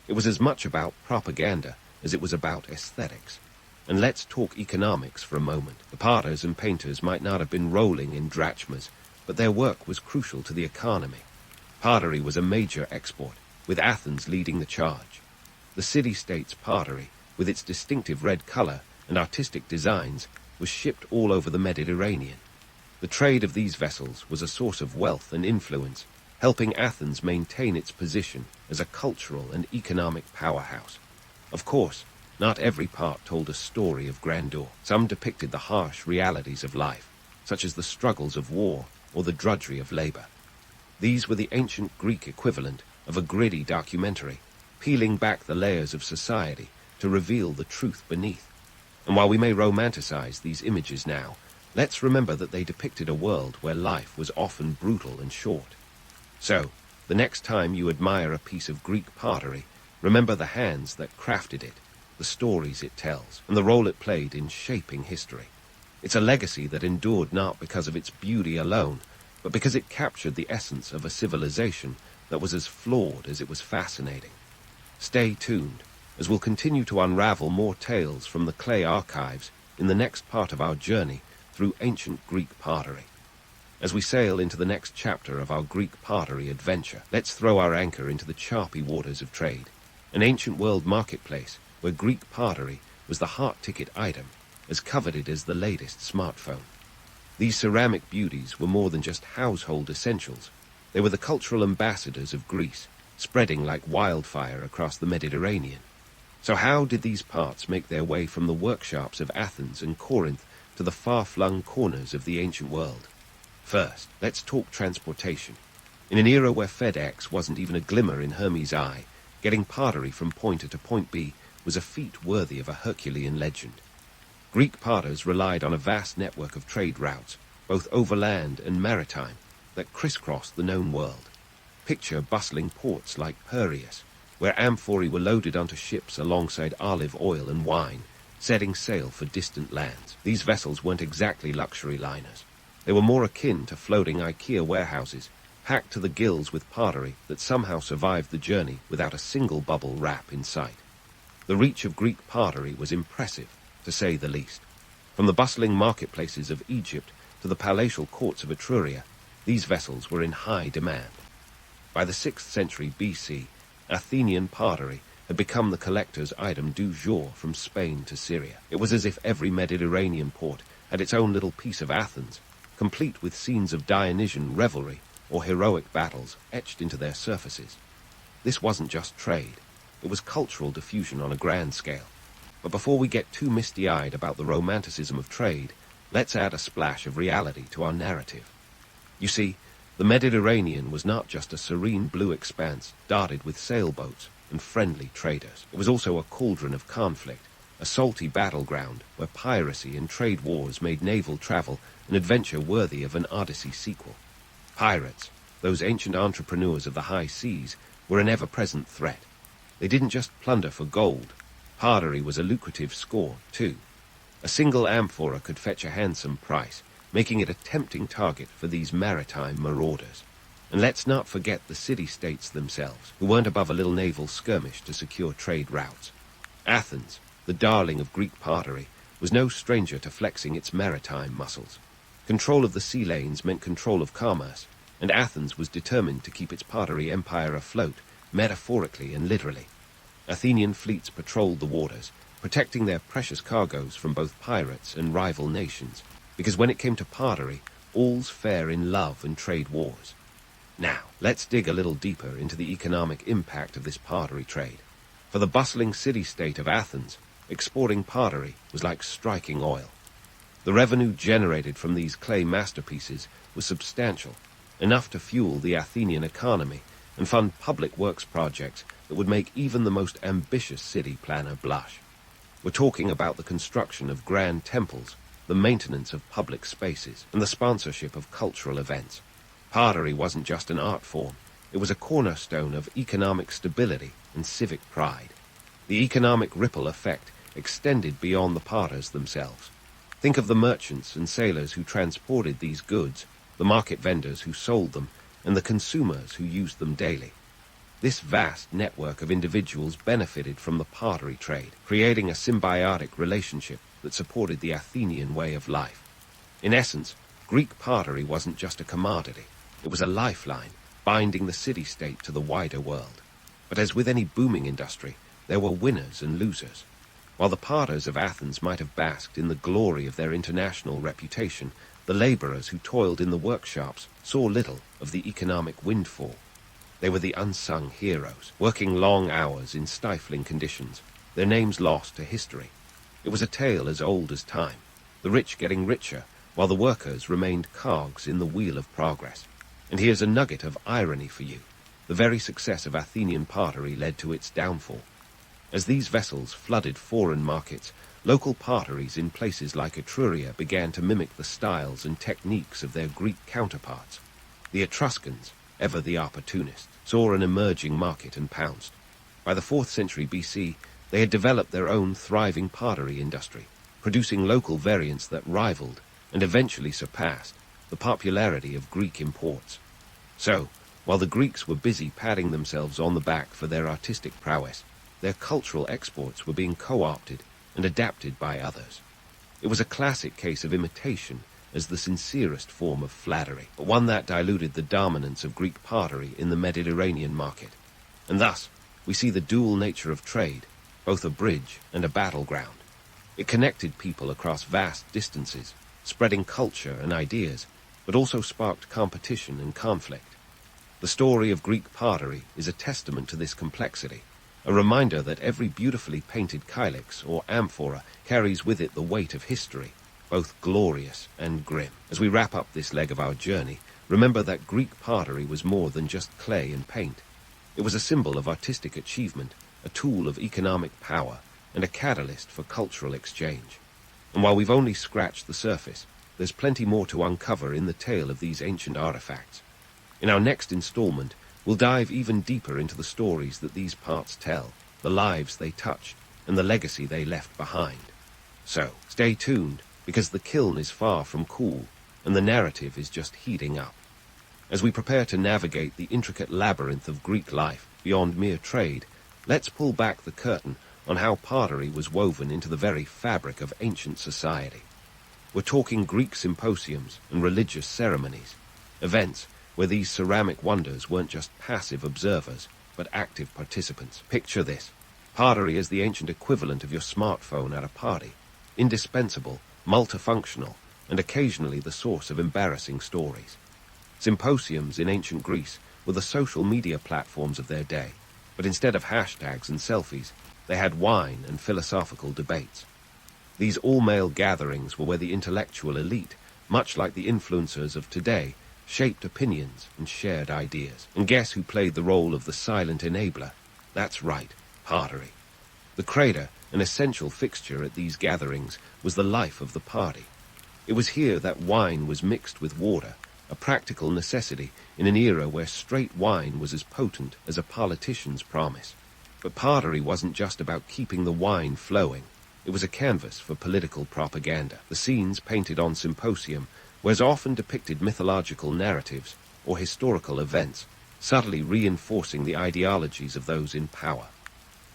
It was as much about propaganda as it was about aesthetics. And let's talk economics for a moment. The potters and painters might not have been rolling in drachmas, but their work was crucial to the economy. Pottery was a major export, with Athens leading the charge. The city-state's pottery, with its distinctive red color and artistic designs, was shipped all over the Mediterranean. The trade of these vessels was a source of wealth and influence, helping Athens maintain its position as a cultural and economic powerhouse. Of course, not every part told a story of grandeur. Some depicted the harsh realities of life, such as the struggles of war or the drudgery of labor. These were the ancient Greek equivalent of a gritty documentary, peeling back the layers of society to reveal the truth beneath. And while we may romanticize these images now, let's remember that they depicted a world where life was often brutal and short. So, the next time you admire a piece of Greek pottery, remember the hands that crafted it, the stories it tells, and the role it played in shaping history. It's a legacy that endured not because of its beauty alone, but because it captured the essence of a civilization that was as flawed as it was fascinating. Stay tuned, as we'll continue to unravel more tales from the clay archives in the next part of our journey through ancient Greek pottery. As we sail into the next chapter of our Greek pottery adventure, let's throw our anchor into the choppy waters of trade, an ancient world marketplace where Greek pottery was the hot ticket item, as coveted as the latest smartphone. These ceramic beauties were more than just household essentials. They were the cultural ambassadors of Greece, spreading like wildfire across the Mediterranean. So how did these parts make their way from the workshops of Athens and Corinth to the far-flung corners of the ancient world? First, let's talk transportation. In an era where FedEx wasn't even a glimmer in Hermes' eye, getting pottery from point A to point B was a feat worthy of a Herculean legend. Greek potters relied on a vast network of trade routes, both overland and maritime, that crisscrossed the known world. Picture bustling ports like Piraeus, where amphorae were loaded onto ships alongside olive oil and wine, setting sail for distant lands. These vessels weren't exactly luxury liners. They were more akin to floating IKEA warehouses, packed to the gills with pottery that somehow survived the journey without a single bubble wrap in sight. The reach of Greek pottery was impressive, to say the least. From the bustling marketplaces of Egypt to the palatial courts of Etruria, these vessels were in high demand. By the 6th century BC, Athenian pottery had become the collector's item du jour from Spain to Syria. It was as if every Mediterranean port had its own little piece of Athens, complete with scenes of Dionysian revelry or heroic battles etched into their surfaces. This wasn't just trade. It was cultural diffusion on a grand scale. But before we get too misty-eyed about the romanticism of trade, let's add a splash of reality to our narrative. You see, the Mediterranean was not just a serene blue expanse dotted with sailboats and friendly traders. It was also a cauldron of conflict, a salty battleground where piracy and trade wars made naval travel an adventure worthy of an Odyssey sequel. Pirates, those ancient entrepreneurs of the high seas, were an ever-present threat. They didn't just plunder for gold. Pottery was a lucrative score, too. A single amphora could fetch a handsome price, making it a tempting target for these maritime marauders. And let's not forget the city-states themselves, who weren't above a little naval skirmish to secure trade routes. Athens, the darling of Greek pottery, was no stranger to flexing its maritime muscles. Control of the sea lanes meant control of commerce, and Athens was determined to keep its pottery empire afloat, metaphorically and literally. Athenian fleets patrolled the waters, protecting their precious cargoes from both pirates and rival nations, because when it came to pottery, all's fair in love and trade wars. Now, let's dig a little deeper into the economic impact of this pottery trade. For the bustling city-state of Athens, exporting pottery was like striking oil. The revenue generated from these clay masterpieces was substantial, enough to fuel the Athenian economy and fund public works projects that would make even the most ambitious city planner blush. We're talking about the construction of grand temples, the maintenance of public spaces, and the sponsorship of cultural events. Pottery wasn't just an art form, it was a cornerstone of economic stability and civic pride. The economic ripple effect extended beyond the potters themselves. Think of the merchants and sailors who transported these goods, the market vendors who sold them, and the consumers who used them daily. This vast network of individuals benefited from the pottery trade, creating a symbiotic relationship that supported the Athenian way of life. In essence, Greek pottery wasn't just a commodity, it was a lifeline, binding the city-state to the wider world. But as with any booming industry, there were winners and losers. While the potters of Athens might have basked in the glory of their international reputation, the laborers who toiled in the workshops saw little of the economic windfall. They were the unsung heroes, working long hours in stifling conditions, their names lost to history. It was a tale as old as time, the rich getting richer, while the workers remained cogs in the wheel of progress. And here's a nugget of irony for you. The very success of Athenian pottery led to its downfall. As these vessels flooded foreign markets, local potteries in places like Etruria began to mimic the styles and techniques of their Greek counterparts. The Etruscans, ever the opportunists, saw an emerging market and pounced. By the 4th century BC, they had developed their own thriving pottery industry, producing local variants that rivaled, and eventually surpassed, the popularity of Greek imports. So, while the Greeks were busy patting themselves on the back for their artistic prowess, their cultural exports were being co-opted and adapted by others. It was a classic case of imitation as the sincerest form of flattery, but one that diluted the dominance of Greek pottery in the Mediterranean market. And thus, we see the dual nature of trade, both a bridge and a battleground. It connected people across vast distances, spreading culture and ideas, but also sparked competition and conflict. The story of Greek pottery is a testament to this complexity, a reminder that every beautifully painted kylix or amphora carries with it the weight of history, both glorious and grim. As we wrap up this leg of our journey, remember that Greek pottery was more than just clay and paint. It was a symbol of artistic achievement, a tool of economic power, and a catalyst for cultural exchange. And while we've only scratched the surface, there's plenty more to uncover in the tale of these ancient artifacts. In our next installment, we'll dive even deeper into the stories that these parts tell, the lives they touched, and the legacy they left behind. So, stay tuned, because the kiln is far from cool, and the narrative is just heating up. As we prepare to navigate the intricate labyrinth of Greek life beyond mere trade, let's pull back the curtain on how pottery was woven into the very fabric of ancient society. We're talking Greek symposiums and religious ceremonies, events where these ceramic wonders weren't just passive observers, but active participants. Picture this: pottery is the ancient equivalent of your smartphone at a party, indispensable, multifunctional, and occasionally the source of embarrassing stories. Symposiums in ancient Greece were the social media platforms of their day, but instead of hashtags and selfies, they had wine and philosophical debates. These all-male gatherings were where the intellectual elite, much like the influencers of today, shaped opinions and shared ideas. And guess who played the role of the silent enabler? That's right, pottery. The crater, an essential fixture at these gatherings, was the life of the party. It was here that wine was mixed with water, a practical necessity in an era where straight wine was as potent as a politician's promise. But pottery wasn't just about keeping the wine flowing. It was a canvas for political propaganda. The scenes painted on symposium was often depicted mythological narratives or historical events, subtly reinforcing the ideologies of those in power.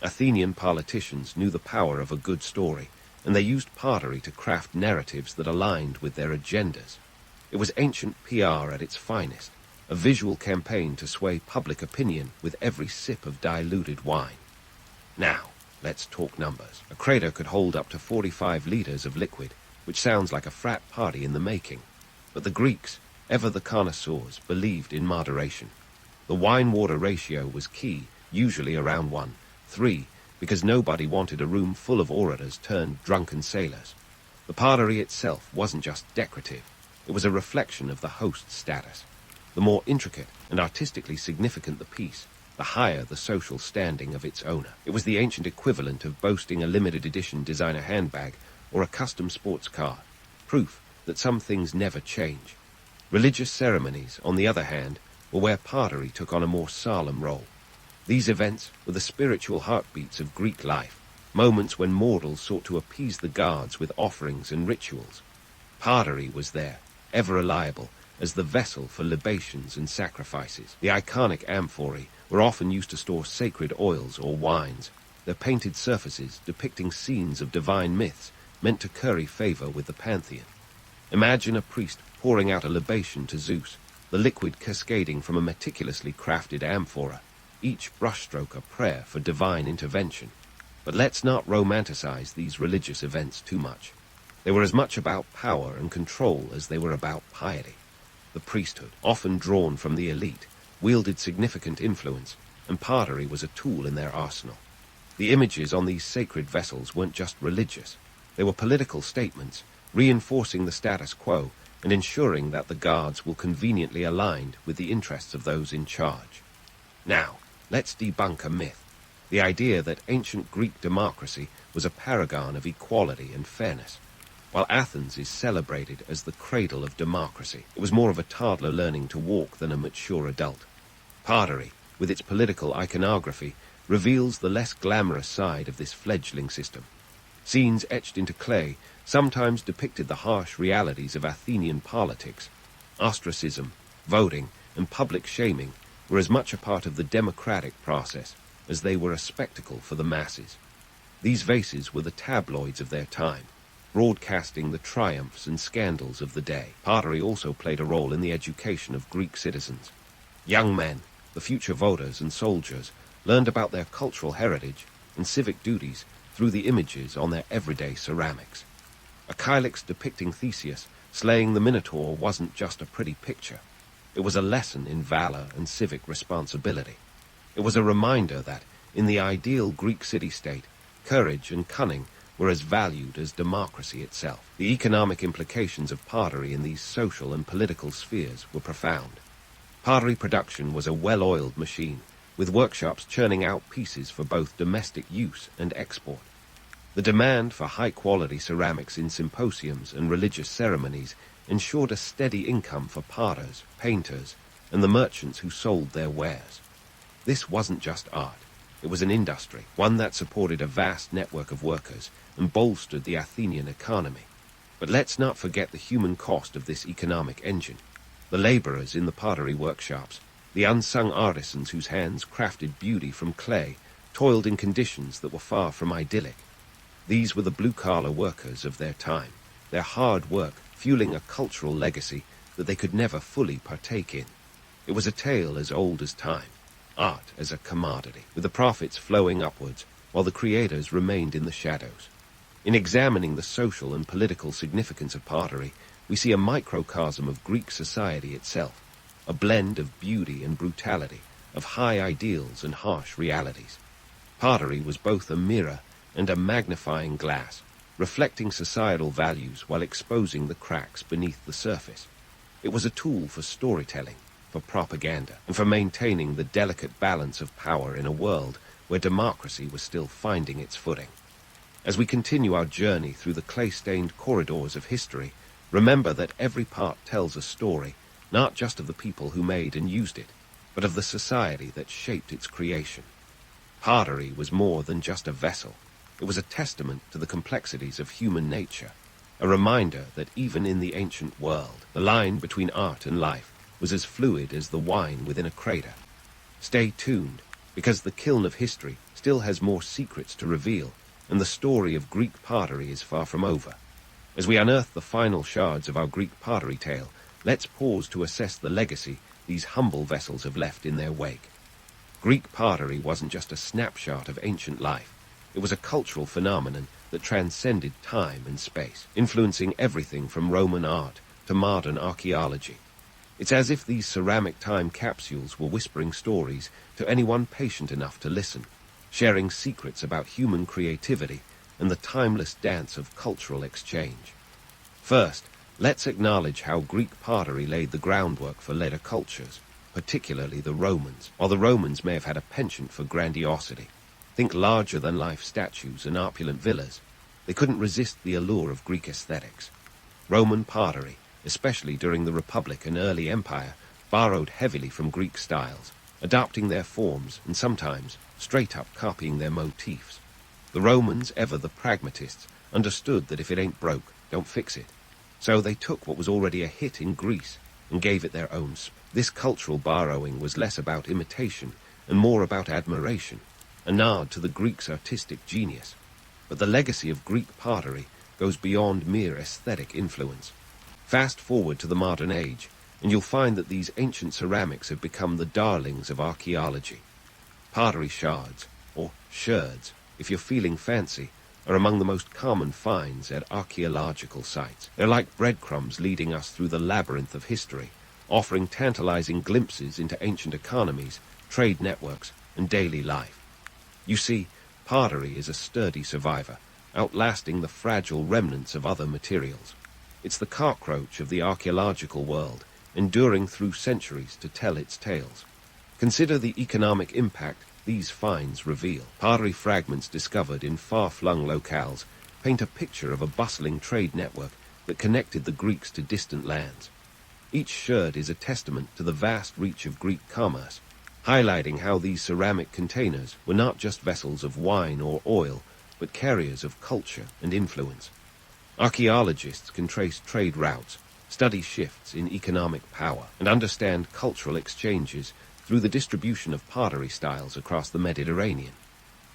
Athenian politicians knew the power of a good story, and they used pottery to craft narratives that aligned with their agendas. It was ancient PR at its finest, a visual campaign to sway public opinion with every sip of diluted wine. Now, let's talk numbers. A crater could hold up to 45 liters of liquid, which sounds like a frat party in the making. But the Greeks, ever the connoisseurs, believed in moderation. The wine-water ratio was key, usually around 1:3, because nobody wanted a room full of orators turned drunken sailors. The pottery itself wasn't just decorative, it was a reflection of the host's status. The more intricate and artistically significant the piece, the higher the social standing of its owner. It was the ancient equivalent of boasting a limited edition designer handbag or a custom sports car. proof that some things never change. Religious ceremonies, on the other hand, were where pottery took on a more solemn role. These events were the spiritual heartbeats of Greek life, moments when mortals sought to appease the gods with offerings and rituals. Pottery was there, ever reliable, as the vessel for libations and sacrifices. The iconic amphorae were often used to store sacred oils or wines, their painted surfaces depicting scenes of divine myths meant to curry favor with the pantheon. Imagine a priest pouring out a libation to Zeus, the liquid cascading from a meticulously crafted amphora, each brushstroke a prayer for divine intervention. But let's not romanticize these religious events too much. They were as much about power and control as they were about piety. The priesthood, often drawn from the elite, wielded significant influence, and pottery was a tool in their arsenal. The images on these sacred vessels weren't just religious. They were political statements, reinforcing the status quo and ensuring that the gods were conveniently aligned with the interests of those in charge. Now, let's debunk a myth: the idea that ancient Greek democracy was a paragon of equality and fairness. While Athens is celebrated as the cradle of democracy, it was more of a toddler learning to walk than a mature adult. Pottery, with its political iconography, reveals the less glamorous side of this fledgling system. Scenes etched into clay sometimes depicted the harsh realities of Athenian politics. Ostracism, voting, and public shaming were as much a part of the democratic process as they were a spectacle for the masses. These vases were the tabloids of their time, broadcasting the triumphs and scandals of the day. Pottery also played a role in the education of Greek citizens. Young men, the future voters and soldiers, learned about their cultural heritage and civic duties through the images on their everyday ceramics. A kylix depicting Theseus slaying the Minotaur wasn't just a pretty picture. It was a lesson in valor and civic responsibility. It was a reminder that, in the ideal Greek city-state, courage and cunning were as valued as democracy itself. The economic implications of pottery in these social and political spheres were profound. Pottery production was a well-oiled machine, with workshops churning out pieces for both domestic use and export. The demand for high-quality ceramics in symposiums and religious ceremonies ensured a steady income for potters, painters, and the merchants who sold their wares. This wasn't just art. It was an industry, one that supported a vast network of workers and bolstered the Athenian economy. But let's not forget the human cost of this economic engine. The laborers in the pottery workshops, the unsung artisans whose hands crafted beauty from clay, toiled in conditions that were far from idyllic. These were the blue-collar workers of their time, their hard work fueling a cultural legacy that they could never fully partake in. It was a tale as old as time, art as a commodity, with the profits flowing upwards while the creators remained in the shadows. In examining the social and political significance of pottery, we see a microcosm of Greek society itself, a blend of beauty and brutality, of high ideals and harsh realities. Pottery was both a mirror and a magnifying glass, reflecting societal values while exposing the cracks beneath the surface. It was a tool for storytelling, for propaganda, and for maintaining the delicate balance of power in a world where democracy was still finding its footing. As we continue our journey through the clay-stained corridors of history, remember that every part tells a story, not just of the people who made and used it, but of the society that shaped its creation. Pottery was more than just a vessel. It was a testament to the complexities of human nature, a reminder that even in the ancient world, the line between art and life was as fluid as the wine within a crater. Stay tuned, because the kiln of history still has more secrets to reveal, and the story of Greek pottery is far from over. As we unearth the final shards of our Greek pottery tale, let's pause to assess the legacy these humble vessels have left in their wake. Greek pottery wasn't just a snapshot of ancient life. It was a cultural phenomenon that transcended time and space, influencing everything from Roman art to modern archaeology. It's as if these ceramic time capsules were whispering stories to anyone patient enough to listen, sharing secrets about human creativity and the timeless dance of cultural exchange. First, let's acknowledge how Greek pottery laid the groundwork for later cultures, particularly the Romans. While the Romans may have had a penchant for grandiosity, think larger-than-life statues and opulent villas, they couldn't resist the allure of Greek aesthetics. Roman pottery, especially during the Republic and early Empire, borrowed heavily from Greek styles, adapting their forms and sometimes straight-up copying their motifs. The Romans, ever the pragmatists, understood that if it ain't broke, don't fix it. So they took what was already a hit in Greece and gave it their own spin. This cultural borrowing was less about imitation and more about admiration, a nod to the Greeks' artistic genius. But the legacy of Greek pottery goes beyond mere aesthetic influence. Fast forward to the modern age, and you'll find that these ancient ceramics have become the darlings of archaeology. Pottery shards, or sherds, if you're feeling fancy, are among the most common finds at archaeological sites. They're like breadcrumbs leading us through the labyrinth of history, offering tantalizing glimpses into ancient economies, trade networks, and daily life. You see, pottery is a sturdy survivor, outlasting the fragile remnants of other materials. It's the cockroach of the archaeological world, enduring through centuries to tell its tales. Consider the economic impact these finds reveal. Pottery fragments discovered in far-flung locales paint a picture of a bustling trade network that connected the Greeks to distant lands. Each sherd is a testament to the vast reach of Greek commerce, highlighting how these ceramic containers were not just vessels of wine or oil, but carriers of culture and influence. Archaeologists can trace trade routes, study shifts in economic power, and understand cultural exchanges through the distribution of pottery styles across the Mediterranean.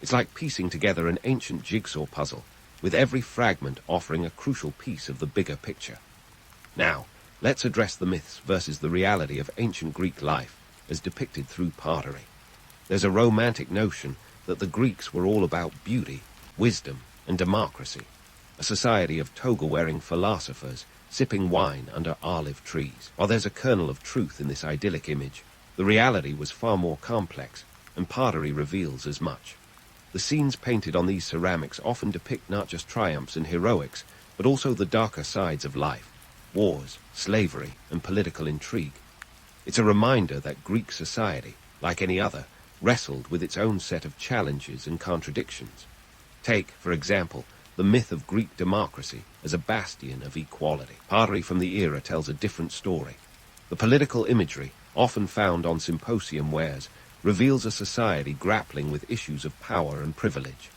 It's like piecing together an ancient jigsaw puzzle, with every fragment offering a crucial piece of the bigger picture. Now, let's address the myths versus the reality of ancient Greek life as depicted through pottery. There's a romantic notion that the Greeks were all about beauty, wisdom, and democracy, a society of toga-wearing philosophers sipping wine under olive trees. While there's a kernel of truth in this idyllic image, the reality was far more complex, and pottery reveals as much. The scenes painted on these ceramics often depict not just triumphs and heroics, but also the darker sides of life: wars, slavery, and political intrigue. It's a reminder that Greek society, like any other, wrestled with its own set of challenges and contradictions. Take, for example, the myth of Greek democracy as a bastion of equality. Pottery from the era tells a different story. The political imagery, often found on symposium wares, reveals a society grappling with issues of power and privilege.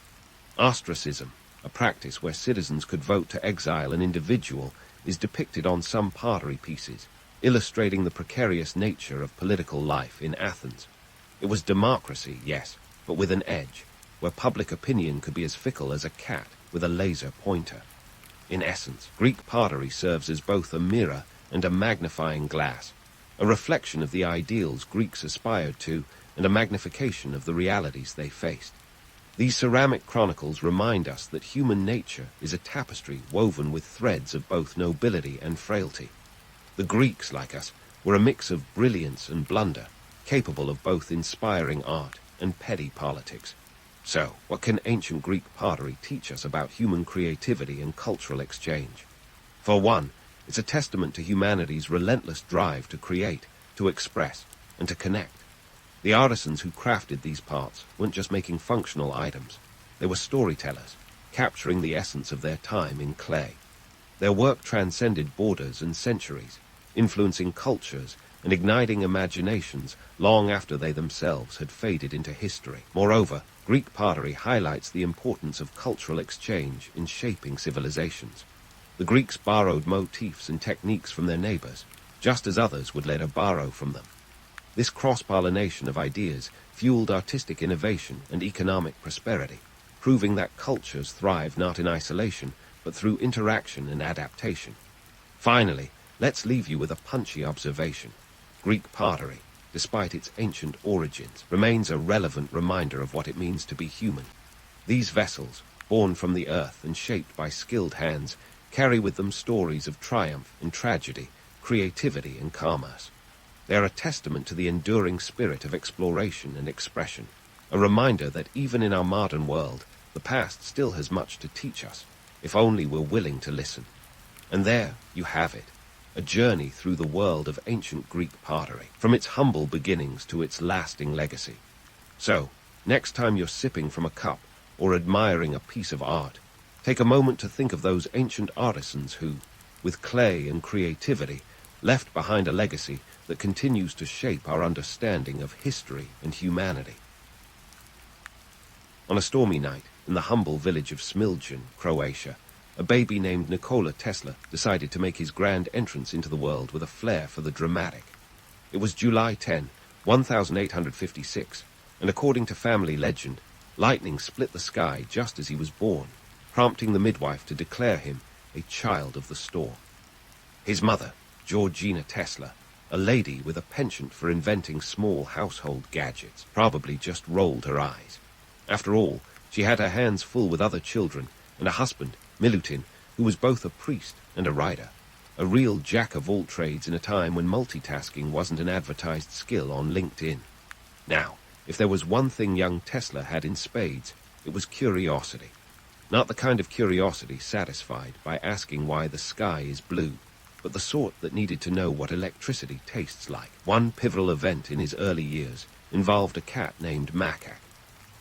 Ostracism, a practice where citizens could vote to exile an individual, is depicted on some pottery pieces, illustrating the precarious nature of political life in Athens. It was democracy, yes, but with an edge, where public opinion could be as fickle as a cat with a laser pointer. In essence, Greek pottery serves as both a mirror and a magnifying glass, a reflection of the ideals Greeks aspired to and a magnification of the realities they faced. These ceramic chronicles remind us that human nature is a tapestry woven with threads of both nobility and frailty. The Greeks, like us, were a mix of brilliance and blunder, capable of both inspiring art and petty politics. So, what can ancient Greek pottery teach us about human creativity and cultural exchange? For one, it's a testament to humanity's relentless drive to create, to express, and to connect. The artisans who crafted these parts weren't just making functional items. They were storytellers, capturing the essence of their time in clay. Their work transcended borders and centuries, influencing cultures and igniting imaginations long after they themselves had faded into history. Moreover, Greek pottery highlights the importance of cultural exchange in shaping civilizations. The Greeks borrowed motifs and techniques from their neighbors, just as others would later borrow from them. This cross-pollination of ideas fueled artistic innovation and economic prosperity, proving that cultures thrive not in isolation, but through interaction and adaptation. Finally, let's leave you with a punchy observation. Greek pottery, despite its ancient origins, remains a relevant reminder of what it means to be human. These vessels, born from the earth and shaped by skilled hands, carry with them stories of triumph and tragedy, creativity and commerce. They are a testament to the enduring spirit of exploration and expression, a reminder that even in our modern world, the past still has much to teach us, if only we're willing to listen. And there you have it, a journey through the world of ancient Greek pottery, from its humble beginnings to its lasting legacy. So, next time you're sipping from a cup or admiring a piece of art, take a moment to think of those ancient artisans who, with clay and creativity, left behind a legacy that continues to shape our understanding of history and humanity. On a stormy night, in the humble village of Smiljan, Croatia, a baby named Nikola Tesla decided to make his grand entrance into the world with a flair for the dramatic. It was July 10, 1856, and according to family legend, lightning split the sky just as he was born, prompting the midwife to declare him a child of the storm. His mother, Georgina Tesla, a lady with a penchant for inventing small household gadgets, probably just rolled her eyes. After all, she had her hands full with other children and a husband, Milutin, who was both a priest and a writer, a real jack-of-all-trades in a time when multitasking wasn't an advertised skill on LinkedIn. Now, if there was one thing young Tesla had in spades, it was curiosity. Not the kind of curiosity satisfied by asking why the sky is blue, but the sort that needed to know what electricity tastes like. One pivotal event in his early years involved a cat named Makak.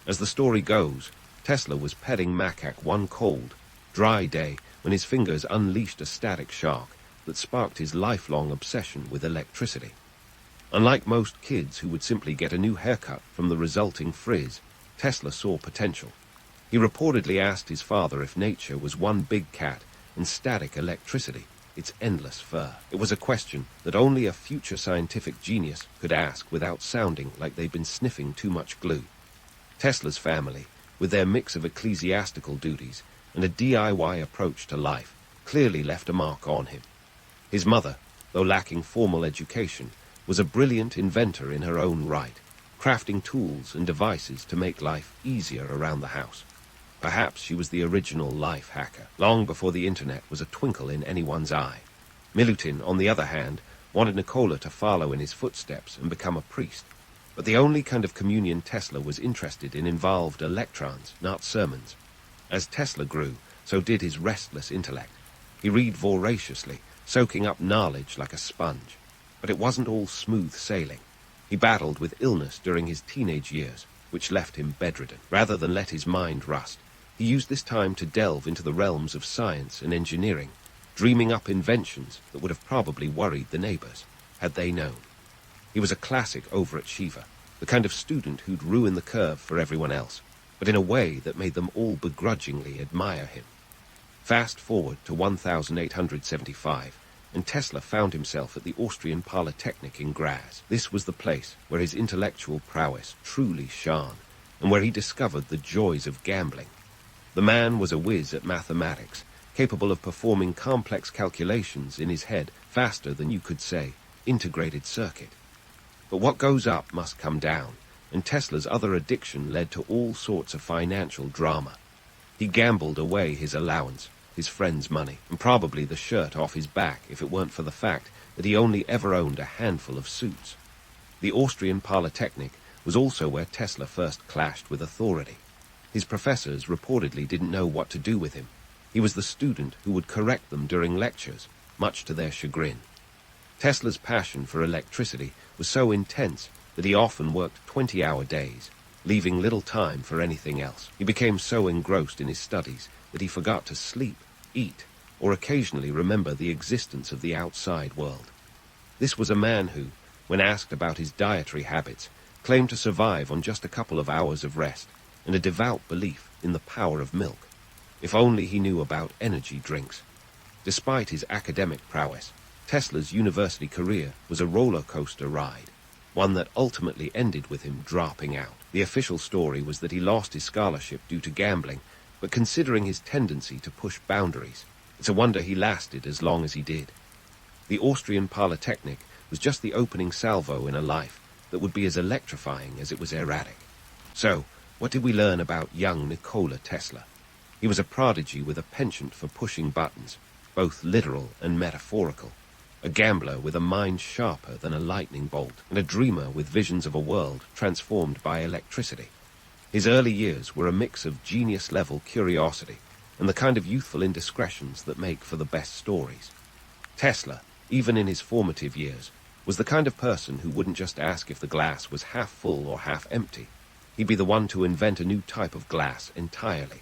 As the story goes, Tesla was petting Makak one cold, dry day when his fingers unleashed a static shock that sparked his lifelong obsession with electricity. Unlike most kids who would simply get a new haircut from the resulting frizz, Tesla saw potential. He reportedly asked his father if nature was one big cat and static electricity, its endless fur. It was a question that only a future scientific genius could ask without sounding like they'd been sniffing too much glue. Tesla's family, with their mix of ecclesiastical duties and a DIY approach to life, clearly left a mark on him. His mother, though lacking formal education, was a brilliant inventor in her own right, crafting tools and devices to make life easier around the house. Perhaps she was the original life hacker, long before the internet was a twinkle in anyone's eye. Milutin, on the other hand, wanted Nikola to follow in his footsteps and become a priest. But the only kind of communion Tesla was interested in involved electrons, not sermons. As Tesla grew, so did his restless intellect. He read voraciously, soaking up knowledge like a sponge. But it wasn't all smooth sailing. He battled with illness during his teenage years, which left him bedridden. Rather than let his mind rust, he used this time to delve into the realms of science and engineering, dreaming up inventions that would have probably worried the neighbors, had they known. He was a classic overachiever, the kind of student who'd ruin the curve for everyone else, but in a way that made them all begrudgingly admire him. Fast forward to 1875, and Tesla found himself at the Austrian Polytechnic in Graz. This was the place where his intellectual prowess truly shone, and where he discovered the joys of gambling. The man was a whiz at mathematics, capable of performing complex calculations in his head faster than you could say, integrated circuit. But what goes up must come down, and Tesla's other addiction led to all sorts of financial drama. He gambled away his allowance, his friends' money, and probably the shirt off his back if it weren't for the fact that he only ever owned a handful of suits. The Austrian Polytechnic was also where Tesla first clashed with authority. His professors reportedly didn't know what to do with him. He was the student who would correct them during lectures, much to their chagrin. Tesla's passion for electricity was so intense that he often worked 20-hour days, leaving little time for anything else. He became so engrossed in his studies that he forgot to sleep, eat, or occasionally remember the existence of the outside world. This was a man who, when asked about his dietary habits, claimed to survive on just a couple of hours of rest and a devout belief in the power of milk. If only he knew about energy drinks. Despite his academic prowess, Tesla's university career was a roller coaster ride, one that ultimately ended with him dropping out. The official story was that he lost his scholarship due to gambling, but considering his tendency to push boundaries, it's a wonder he lasted as long as he did. The Austrian Polytechnic was just the opening salvo in a life that would be as electrifying as it was erratic. So, what did we learn about young Nikola Tesla? He was a prodigy with a penchant for pushing buttons, both literal and metaphorical. A gambler with a mind sharper than a lightning bolt, and a dreamer with visions of a world transformed by electricity. His early years were a mix of genius-level curiosity and the kind of youthful indiscretions that make for the best stories. Tesla, even in his formative years, was the kind of person who wouldn't just ask if the glass was half full or half empty. He'd be the one to invent a new type of glass entirely.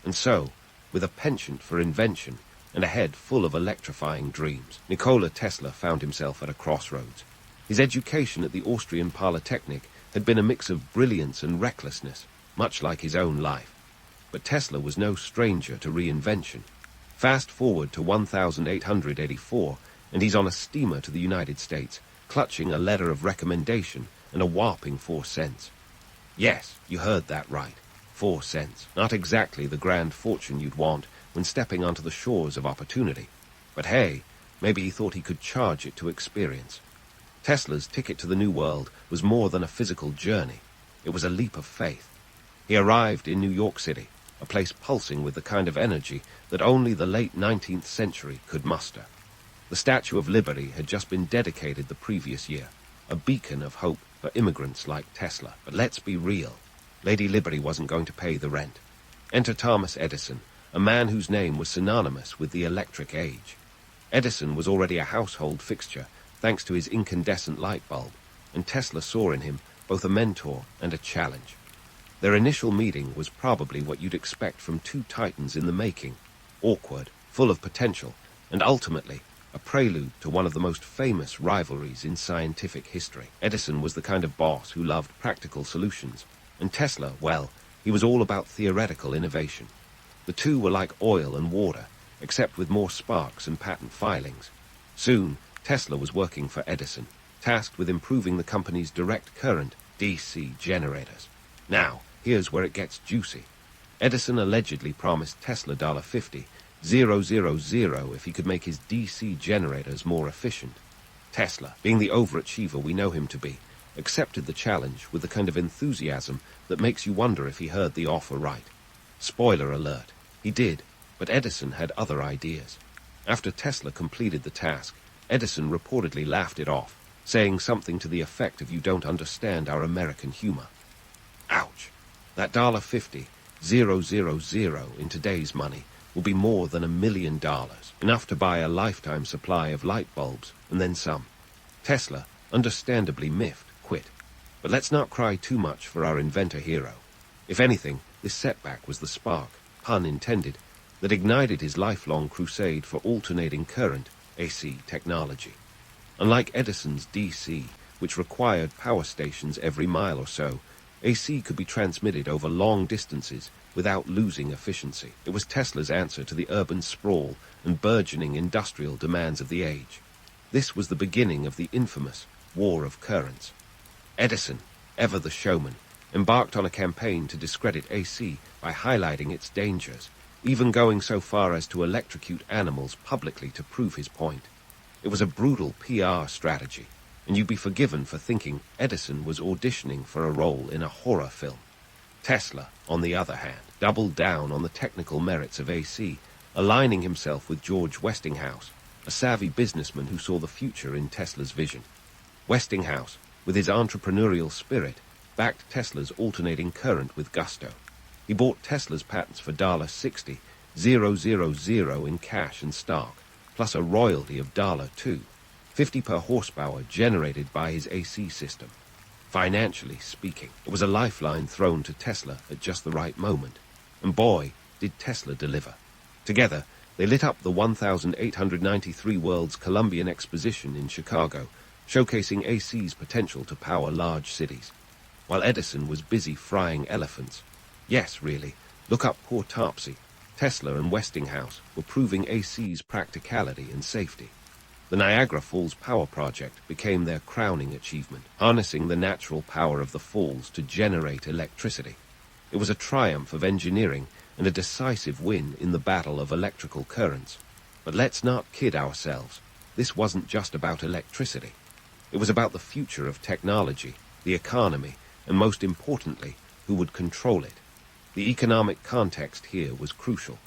And so, with a penchant for invention, and a head full of electrifying dreams. Nikola Tesla found himself at a crossroads. His education at the Austrian Polytechnic had been a mix of brilliance and recklessness, much like his own life. But Tesla was no stranger to reinvention. Fast forward to 1884, and he's on a steamer to the United States, clutching a letter of recommendation and a whopping 4 cents. Yes, you heard that right. 4 cents. Not exactly the grand fortune you'd want when stepping onto the shores of opportunity. But hey, maybe he thought he could charge it to experience. Tesla's ticket to the New World was more than a physical journey. It was a leap of faith. He arrived in New York City, a place pulsing with the kind of energy that only the late 19th century could muster. The Statue of Liberty had just been dedicated the previous year, a beacon of hope for immigrants like Tesla. But let's be real. Lady Liberty wasn't going to pay the rent. Enter Thomas Edison, a man whose name was synonymous with the electric age. Edison was already a household fixture thanks to his incandescent light bulb, and Tesla saw in him both a mentor and a challenge. Their initial meeting was probably what you'd expect from two titans in the making, awkward, full of potential, and ultimately a prelude to one of the most famous rivalries in scientific history. Edison was the kind of boss who loved practical solutions, and Tesla, well, he was all about theoretical innovation. The two were like oil and water, except with more sparks and patent filings. Soon, Tesla was working for Edison, tasked with improving the company's direct current, DC, generators. Now, here's where it gets juicy. Edison allegedly promised Tesla $50,000 if he could make his DC generators more efficient. Tesla, being the overachiever we know him to be, accepted the challenge with the kind of enthusiasm that makes you wonder if he heard the offer right. Spoiler alert, he did, but Edison had other ideas. After Tesla completed the task, Edison reportedly laughed it off, saying something to the effect of, "You don't understand our American humor." Ouch! That $50,000 in today's money will be more than $1 million, enough to buy a lifetime supply of light bulbs, and then some. Tesla, understandably miffed, quit. But let's not cry too much for our inventor hero. If anything, this setback was the spark, pun intended, that ignited his lifelong crusade for alternating current, AC, technology. Unlike Edison's DC, which required power stations every mile or so, AC could be transmitted over long distances without losing efficiency. It was Tesla's answer to the urban sprawl and burgeoning industrial demands of the age. This was the beginning of the infamous War of Currents. Edison, ever the showman, embarked on a campaign to discredit AC by highlighting its dangers, even going so far as to electrocute animals publicly to prove his point. It was a brutal PR strategy, and you'd be forgiven for thinking Edison was auditioning for a role in a horror film. Tesla, on the other hand, doubled down on the technical merits of AC, aligning himself with George Westinghouse, a savvy businessman who saw the future in Tesla's vision. Westinghouse, with his entrepreneurial spirit, backed Tesla's alternating current with gusto. He bought Tesla's patents for $60,000 in cash and stock, plus a royalty of $2.50 per horsepower generated by his AC system. Financially speaking, it was a lifeline thrown to Tesla at just the right moment. And boy, did Tesla deliver. Together, they lit up the 1893 World's Columbian Exposition in Chicago, showcasing AC's potential to power large cities, while Edison was busy frying elephants. Yes, really, look up poor Topsy. Tesla and Westinghouse were proving AC's practicality and safety. The Niagara Falls Power Project became their crowning achievement, harnessing the natural power of the falls to generate electricity. It was a triumph of engineering and a decisive win in the battle of electrical currents. But let's not kid ourselves. This wasn't just about electricity. It was about the future of technology, the economy, and most importantly, who would control it. The economic context here was crucial.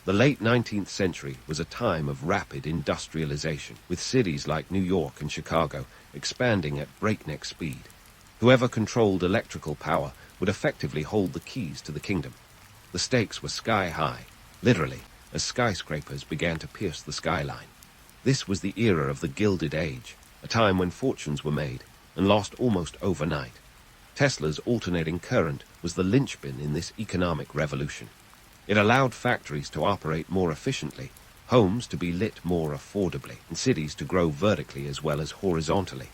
The late 19th century was a time of rapid industrialization, with cities like New York and Chicago expanding at breakneck speed. Whoever controlled electrical power would effectively hold the keys to the kingdom. The stakes were sky high, literally, as skyscrapers began to pierce the skyline. This was the era of the Gilded Age, a time when fortunes were made and lost almost overnight. Tesla's alternating current was the linchpin in this economic revolution. It allowed factories to operate more efficiently, homes to be lit more affordably, and cities to grow vertically as well as horizontally.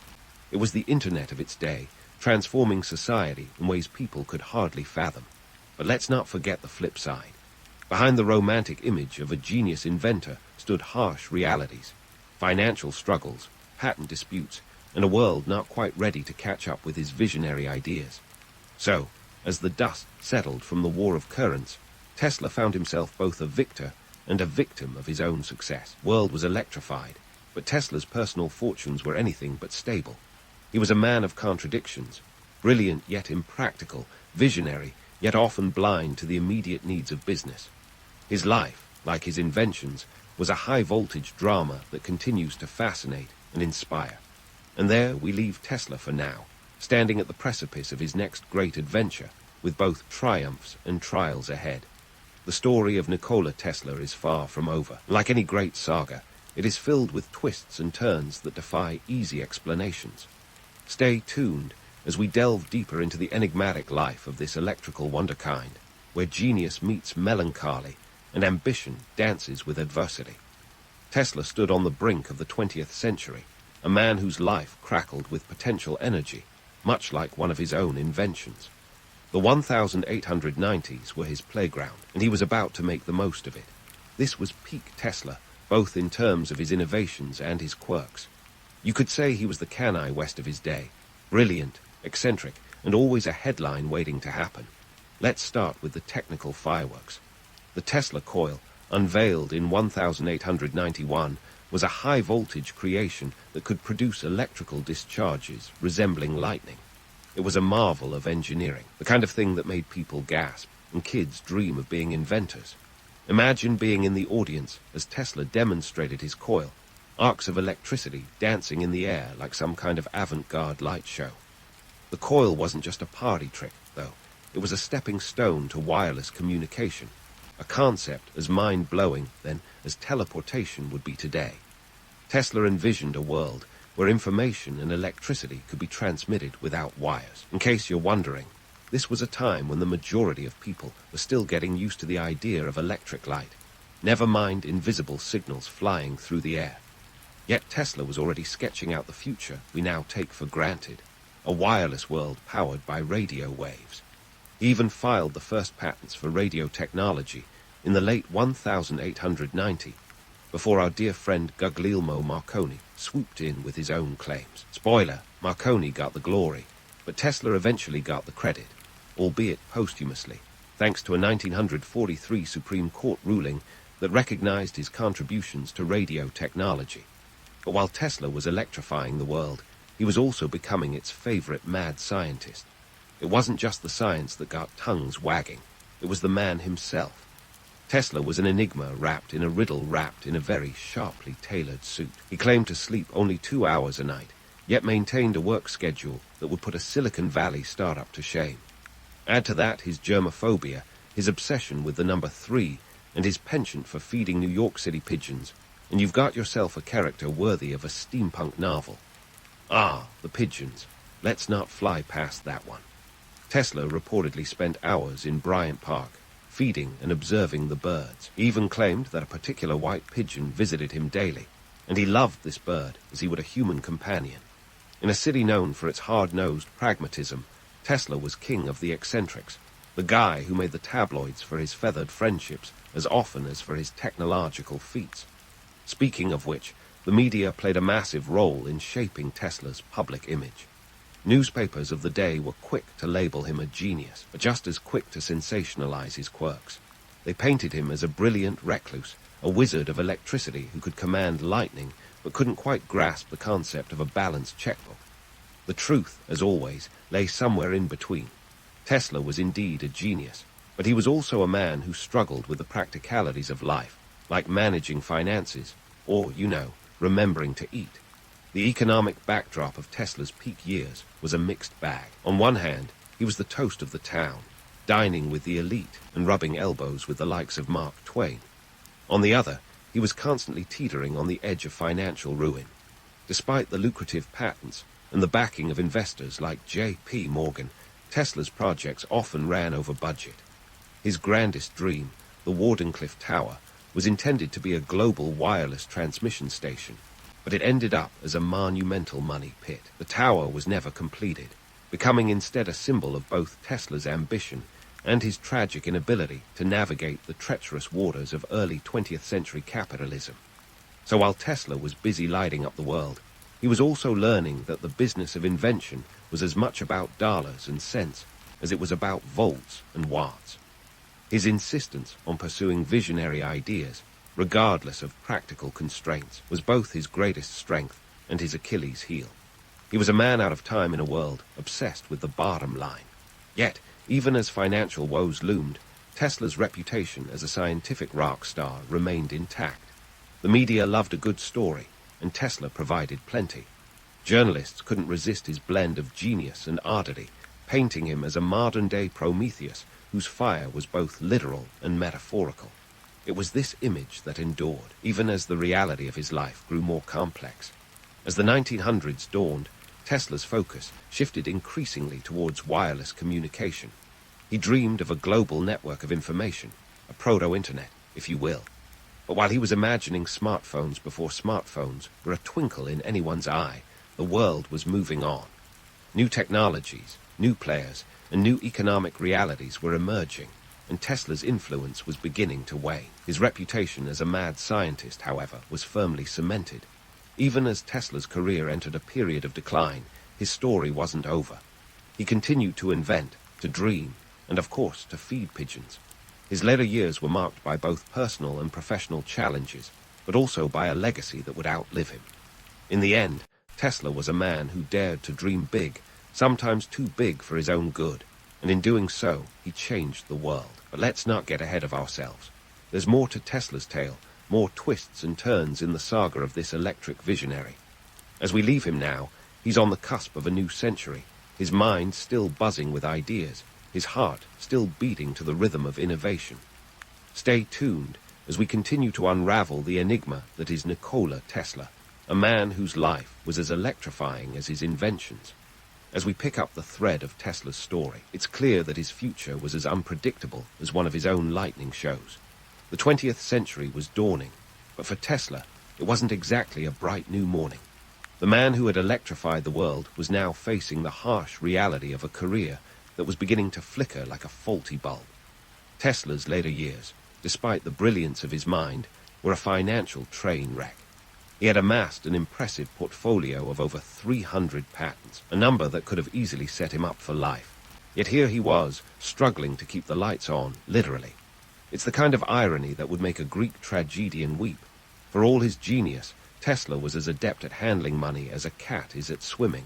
It was the internet of its day, transforming society in ways people could hardly fathom. But let's not forget the flip side. Behind the romantic image of a genius inventor stood harsh realities, financial struggles, patent disputes, and a world not quite ready to catch up with his visionary ideas. So, as the dust settled from the War of Currents, Tesla found himself both a victor and a victim of his own success. The world was electrified, but Tesla's personal fortunes were anything but stable. He was a man of contradictions, brilliant yet impractical, visionary yet often blind to the immediate needs of business. His life, like his inventions, was a high-voltage drama that continues to fascinate and inspire. And there we leave Tesla for now, standing at the precipice of his next great adventure, with both triumphs and trials ahead. The story of Nikola Tesla is far from over. Like any great saga, it is filled with twists and turns that defy easy explanations. Stay tuned as we delve deeper into the enigmatic life of this electrical wonderkind, where genius meets melancholy and ambition dances with adversity. Tesla stood on the brink of the 20th century, a man whose life crackled with potential energy, much like one of his own inventions. The 1890s were his playground, and he was about to make the most of it. This was peak Tesla, both in terms of his innovations and his quirks. You could say he was the Kanye West of his day, brilliant, eccentric, and always a headline waiting to happen. Let's start with the technical fireworks. The Tesla coil, unveiled in 1891, was a high-voltage creation that could produce electrical discharges resembling lightning. It was a marvel of engineering, the kind of thing that made people gasp and kids dream of being inventors. Imagine being in the audience as Tesla demonstrated his coil, arcs of electricity dancing in the air like some kind of avant-garde light show. The coil wasn't just a party trick, though. It was a stepping stone to wireless communication, a concept as mind-blowing then as teleportation would be today. Tesla envisioned a world where information and electricity could be transmitted without wires. In case you're wondering, this was a time when the majority of people were still getting used to the idea of electric light, never mind invisible signals flying through the air. Yet Tesla was already sketching out the future we now take for granted, a wireless world powered by radio waves. He even filed the first patents for radio technology in the late 1890, before our dear friend Guglielmo Marconi swooped in with his own claims. Spoiler, Marconi got the glory, but Tesla eventually got the credit, albeit posthumously, thanks to a 1943 Supreme Court ruling that recognized his contributions to radio technology. But while Tesla was electrifying the world, he was also becoming its favorite mad scientist. It wasn't just the science that got tongues wagging, it was the man himself. Tesla was an enigma wrapped in a riddle wrapped in a very sharply tailored suit. He claimed to sleep only 2 hours a night, yet maintained a work schedule that would put a Silicon Valley startup to shame. Add to that his germophobia, his obsession with the number 3, and his penchant for feeding New York City pigeons, and you've got yourself a character worthy of a steampunk novel. Ah, the pigeons. Let's not fly past that one. Tesla reportedly spent hours in Bryant Park, feeding and observing the birds. He even claimed that a particular white pigeon visited him daily, and he loved this bird as he would a human companion. In a city known for its hard-nosed pragmatism, Tesla was king of the eccentrics, the guy who made the tabloids for his feathered friendships as often as for his technological feats. Speaking of which, the media played a massive role in shaping Tesla's public image. Newspapers of the day were quick to label him a genius, but just as quick to sensationalize his quirks. They painted him as a brilliant recluse, a wizard of electricity who could command lightning but couldn't quite grasp the concept of a balanced checkbook. The truth, as always, lay somewhere in between. Tesla was indeed a genius, but he was also a man who struggled with the practicalities of life, like managing finances, or, remembering to eat. The economic backdrop of Tesla's peak years was a mixed bag. On one hand, he was the toast of the town, dining with the elite and rubbing elbows with the likes of Mark Twain. On the other, he was constantly teetering on the edge of financial ruin. Despite the lucrative patents and the backing of investors like J.P. Morgan, Tesla's projects often ran over budget. His grandest dream, the Wardenclyffe Tower, was intended to be a global wireless transmission station, but it ended up as a monumental money pit. The tower was never completed, becoming instead a symbol of both Tesla's ambition and his tragic inability to navigate the treacherous waters of early 20th century capitalism. So while Tesla was busy lighting up the world, he was also learning that the business of invention was as much about dollars and cents as it was about volts and watts. His insistence on pursuing visionary ideas, regardless of practical constraints, was both his greatest strength and his Achilles heel. He was a man out of time in a world obsessed with the bottom line. Yet, even as financial woes loomed, Tesla's reputation as a scientific rock star remained intact. The media loved a good story, and Tesla provided plenty. Journalists couldn't resist his blend of genius and oddity, painting him as a modern-day Prometheus whose fire was both literal and metaphorical. It was this image that endured, even as the reality of his life grew more complex. As the 1900s dawned, Tesla's focus shifted increasingly towards wireless communication. He dreamed of a global network of information, a proto-internet, if you will. But while he was imagining smartphones before smartphones were a twinkle in anyone's eye, the world was moving on. New technologies, new players, and new economic realities were emerging, and Tesla's influence was beginning to wane. His reputation as a mad scientist, however, was firmly cemented. Even as Tesla's career entered a period of decline, his story wasn't over. He continued to invent, to dream, and of course to feed pigeons. His later years were marked by both personal and professional challenges, but also by a legacy that would outlive him. In the end, Tesla was a man who dared to dream big, sometimes too big for his own good, and in doing so, he changed the world. But let's not get ahead of ourselves. There's more to Tesla's tale, more twists and turns in the saga of this electric visionary. As we leave him now, he's on the cusp of a new century, his mind still buzzing with ideas, his heart still beating to the rhythm of innovation. Stay tuned as we continue to unravel the enigma that is Nikola Tesla, a man whose life was as electrifying as his inventions. As we pick up the thread of Tesla's story, it's clear that his future was as unpredictable as one of his own lightning shows. The 20th century was dawning, but for Tesla, it wasn't exactly a bright new morning. The man who had electrified the world was now facing the harsh reality of a career that was beginning to flicker like a faulty bulb. Tesla's later years, despite the brilliance of his mind, were a financial train wreck. He had amassed an impressive portfolio of over 300 patents, a number that could have easily set him up for life. Yet here he was, struggling to keep the lights on, literally. It's the kind of irony that would make a Greek tragedian weep. For all his genius, Tesla was as adept at handling money as a cat is at swimming.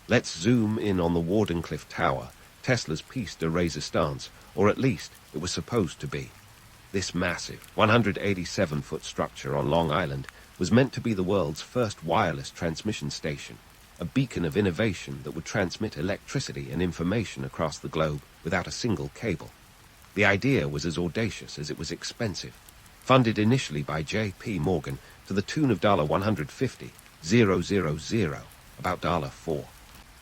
Let's zoom in on the Wardenclyffe Tower, Tesla's piece de resistance, or at least it was supposed to be. This massive, 187-foot structure on Long Island was meant to be the world's first wireless transmission station, a beacon of innovation that would transmit electricity and information across the globe without a single cable. The idea was as audacious as it was expensive. Funded initially by J.P. Morgan to the tune of $150,000, about $4.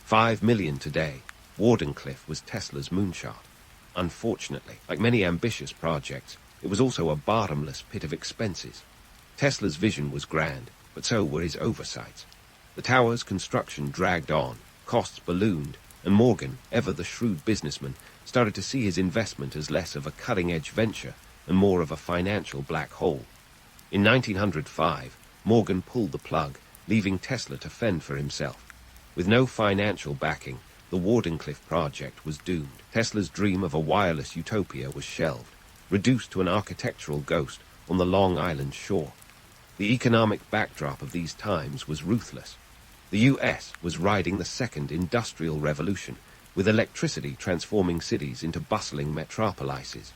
$5 million today, Wardenclyffe was Tesla's moonshot. Unfortunately, like many ambitious projects, it was also a bottomless pit of expenses. Tesla's vision was grand, but so were his oversights. The tower's construction dragged on, costs ballooned, and Morgan, ever the shrewd businessman, started to see his investment as less of a cutting-edge venture and more of a financial black hole. In 1905, Morgan pulled the plug, leaving Tesla to fend for himself. With no financial backing, the Wardenclyffe project was doomed. Tesla's dream of a wireless utopia was shelved, reduced to an architectural ghost on the Long Island shore. The economic backdrop of these times was ruthless. The U.S. was riding the second industrial revolution, with electricity transforming cities into bustling metropolises.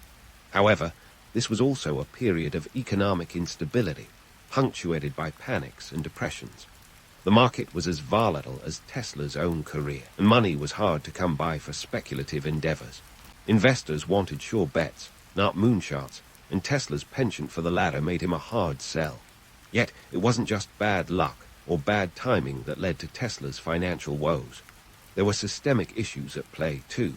However, this was also a period of economic instability, punctuated by panics and depressions. The market was as volatile as Tesla's own career, and money was hard to come by for speculative endeavors. Investors wanted sure bets, not moonshots, and Tesla's penchant for the latter made him a hard sell. Yet it wasn't just bad luck or bad timing that led to Tesla's financial woes. There were systemic issues at play, too.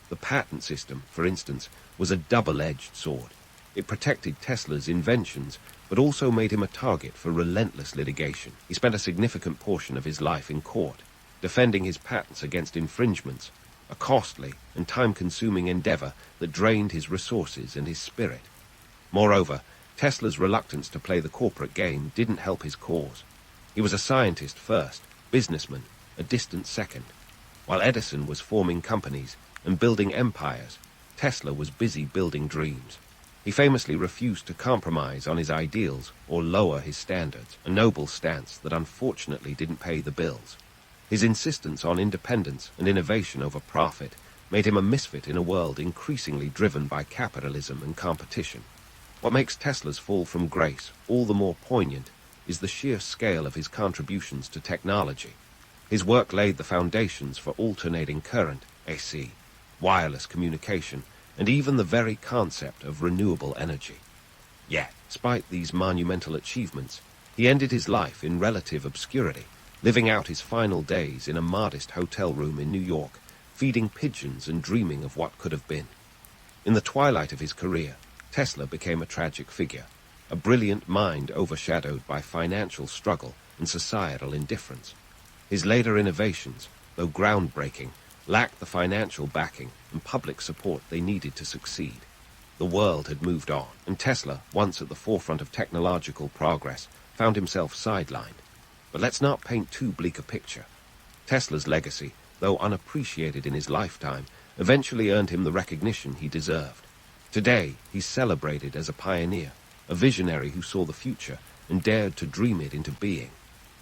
The patent system, for instance, was a double-edged sword. It protected Tesla's inventions, but also made him a target for relentless litigation. He spent a significant portion of his life in court, defending his patents against infringements, a costly and time-consuming endeavor that drained his resources and his spirit. Moreover, Tesla's reluctance to play the corporate game didn't help his cause. He was a scientist first, businessman a distant second. While Edison was forming companies and building empires, Tesla was busy building dreams. He famously refused to compromise on his ideals or lower his standards, a noble stance that unfortunately didn't pay the bills. His insistence on independence and innovation over profit made him a misfit in a world increasingly driven by capitalism and competition. What makes Tesla's fall from grace all the more poignant is the sheer scale of his contributions to technology. His work laid the foundations for alternating current, AC, wireless communication, and even the very concept of renewable energy. Yet, despite these monumental achievements, he ended his life in relative obscurity, living out his final days in a modest hotel room in New York, feeding pigeons and dreaming of what could have been. In the twilight of his career, Tesla became a tragic figure, a brilliant mind overshadowed by financial struggle and societal indifference. His later innovations, though groundbreaking, lacked the financial backing and public support they needed to succeed. The world had moved on, and Tesla, once at the forefront of technological progress, found himself sidelined. But let's not paint too bleak a picture. Tesla's legacy, though unappreciated in his lifetime, eventually earned him the recognition he deserved. Today, he's celebrated as a pioneer, a visionary who saw the future and dared to dream it into being.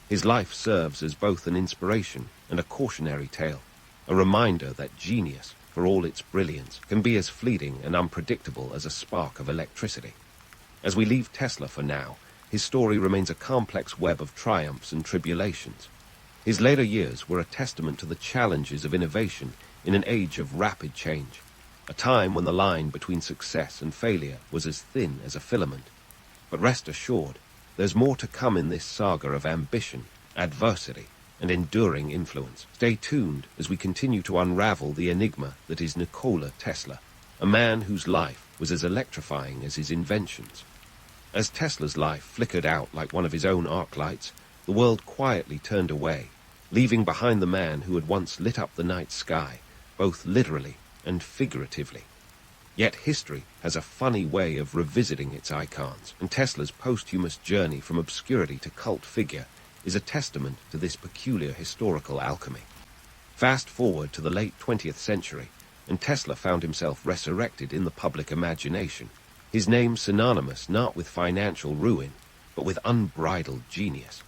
His life serves as both an inspiration and a cautionary tale, a reminder that genius, for all its brilliance, can be as fleeting and unpredictable as a spark of electricity. As we leave Tesla for now, his story remains a complex web of triumphs and tribulations. His later years were a testament to the challenges of innovation in an age of rapid change, a time when the line between success and failure was as thin as a filament. But rest assured, there's more to come in this saga of ambition, adversity, and enduring influence. Stay tuned as we continue to unravel the enigma that is Nikola Tesla, a man whose life was as electrifying as his inventions. As Tesla's life flickered out like one of his own arc lights, the world quietly turned away, leaving behind the man who had once lit up the night sky, both literally and figuratively. Yet history has a funny way of revisiting its icons, and Tesla's posthumous journey from obscurity to cult figure is a testament to this peculiar historical alchemy. Fast forward to the late 20th century, and Tesla found himself resurrected in the public imagination, his name synonymous not with financial ruin, but with unbridled genius.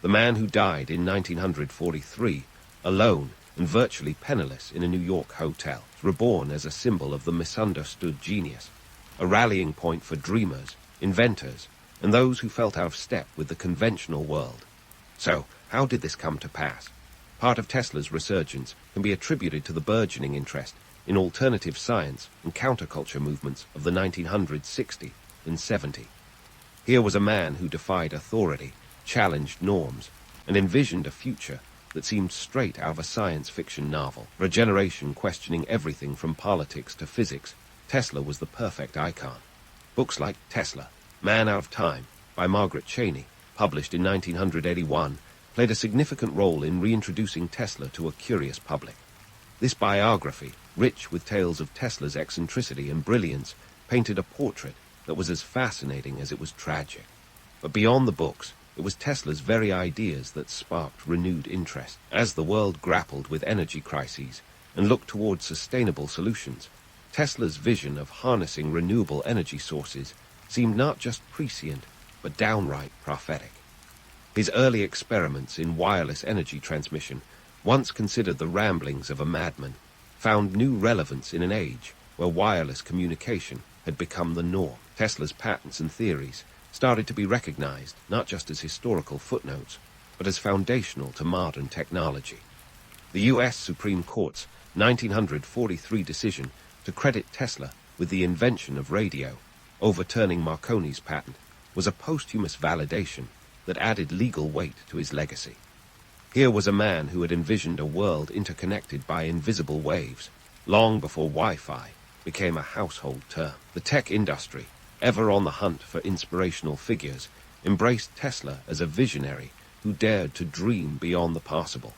The man who died in 1943, alone and virtually penniless in a New York hotel, reborn as a symbol of the misunderstood genius, a rallying point for dreamers, inventors, and those who felt out of step with the conventional world. So, how did this come to pass? Part of Tesla's resurgence can be attributed to the burgeoning interest in alternative science and counterculture movements of the 1900s, 60s, and 70s. Here was a man who defied authority, challenged norms, and envisioned a future that seemed straight out of a science fiction novel. For a generation questioning everything from politics to physics, Tesla was the perfect icon. Books like Tesla, Man Out of Time, by Margaret Cheney, published in 1981, played a significant role in reintroducing Tesla to a curious public. This biography, rich with tales of Tesla's eccentricity and brilliance, painted a portrait that was as fascinating as it was tragic. But beyond the books, it was Tesla's very ideas that sparked renewed interest. As the world grappled with energy crises and looked towards sustainable solutions, Tesla's vision of harnessing renewable energy sources seemed not just prescient, but downright prophetic. His early experiments in wireless energy transmission, once considered the ramblings of a madman, found new relevance in an age where wireless communication had become the norm. Tesla's patents and theories started to be recognized not just as historical footnotes, but as foundational to modern technology. The U.S. Supreme Court's 1943 decision to credit Tesla with the invention of radio, overturning Marconi's patent, was a posthumous validation that added legal weight to his legacy. Here was a man who had envisioned a world interconnected by invisible waves, long before Wi-Fi became a household term. The tech industry, ever on the hunt for inspirational figures, embraced Tesla as a visionary who dared to dream beyond the possible.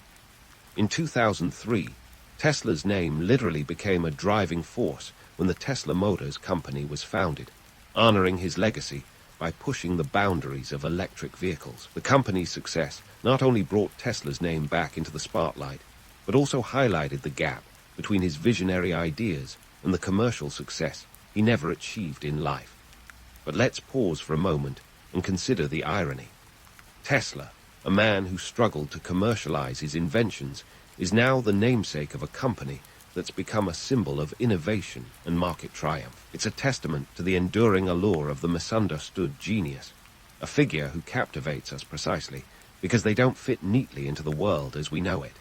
In 2003, Tesla's name literally became a driving force when the Tesla Motors company was founded, honoring his legacy by pushing the boundaries of electric vehicles. The company's success not only brought Tesla's name back into the spotlight, but also highlighted the gap between his visionary ideas and the commercial success he never achieved in life. But let's pause for a moment and consider the irony. Tesla, a man who struggled to commercialize his inventions, is now the namesake of a company that's become a symbol of innovation and market triumph. It's a testament to the enduring allure of the misunderstood genius, a figure who captivates us precisely because they don't fit neatly into the world as we know it.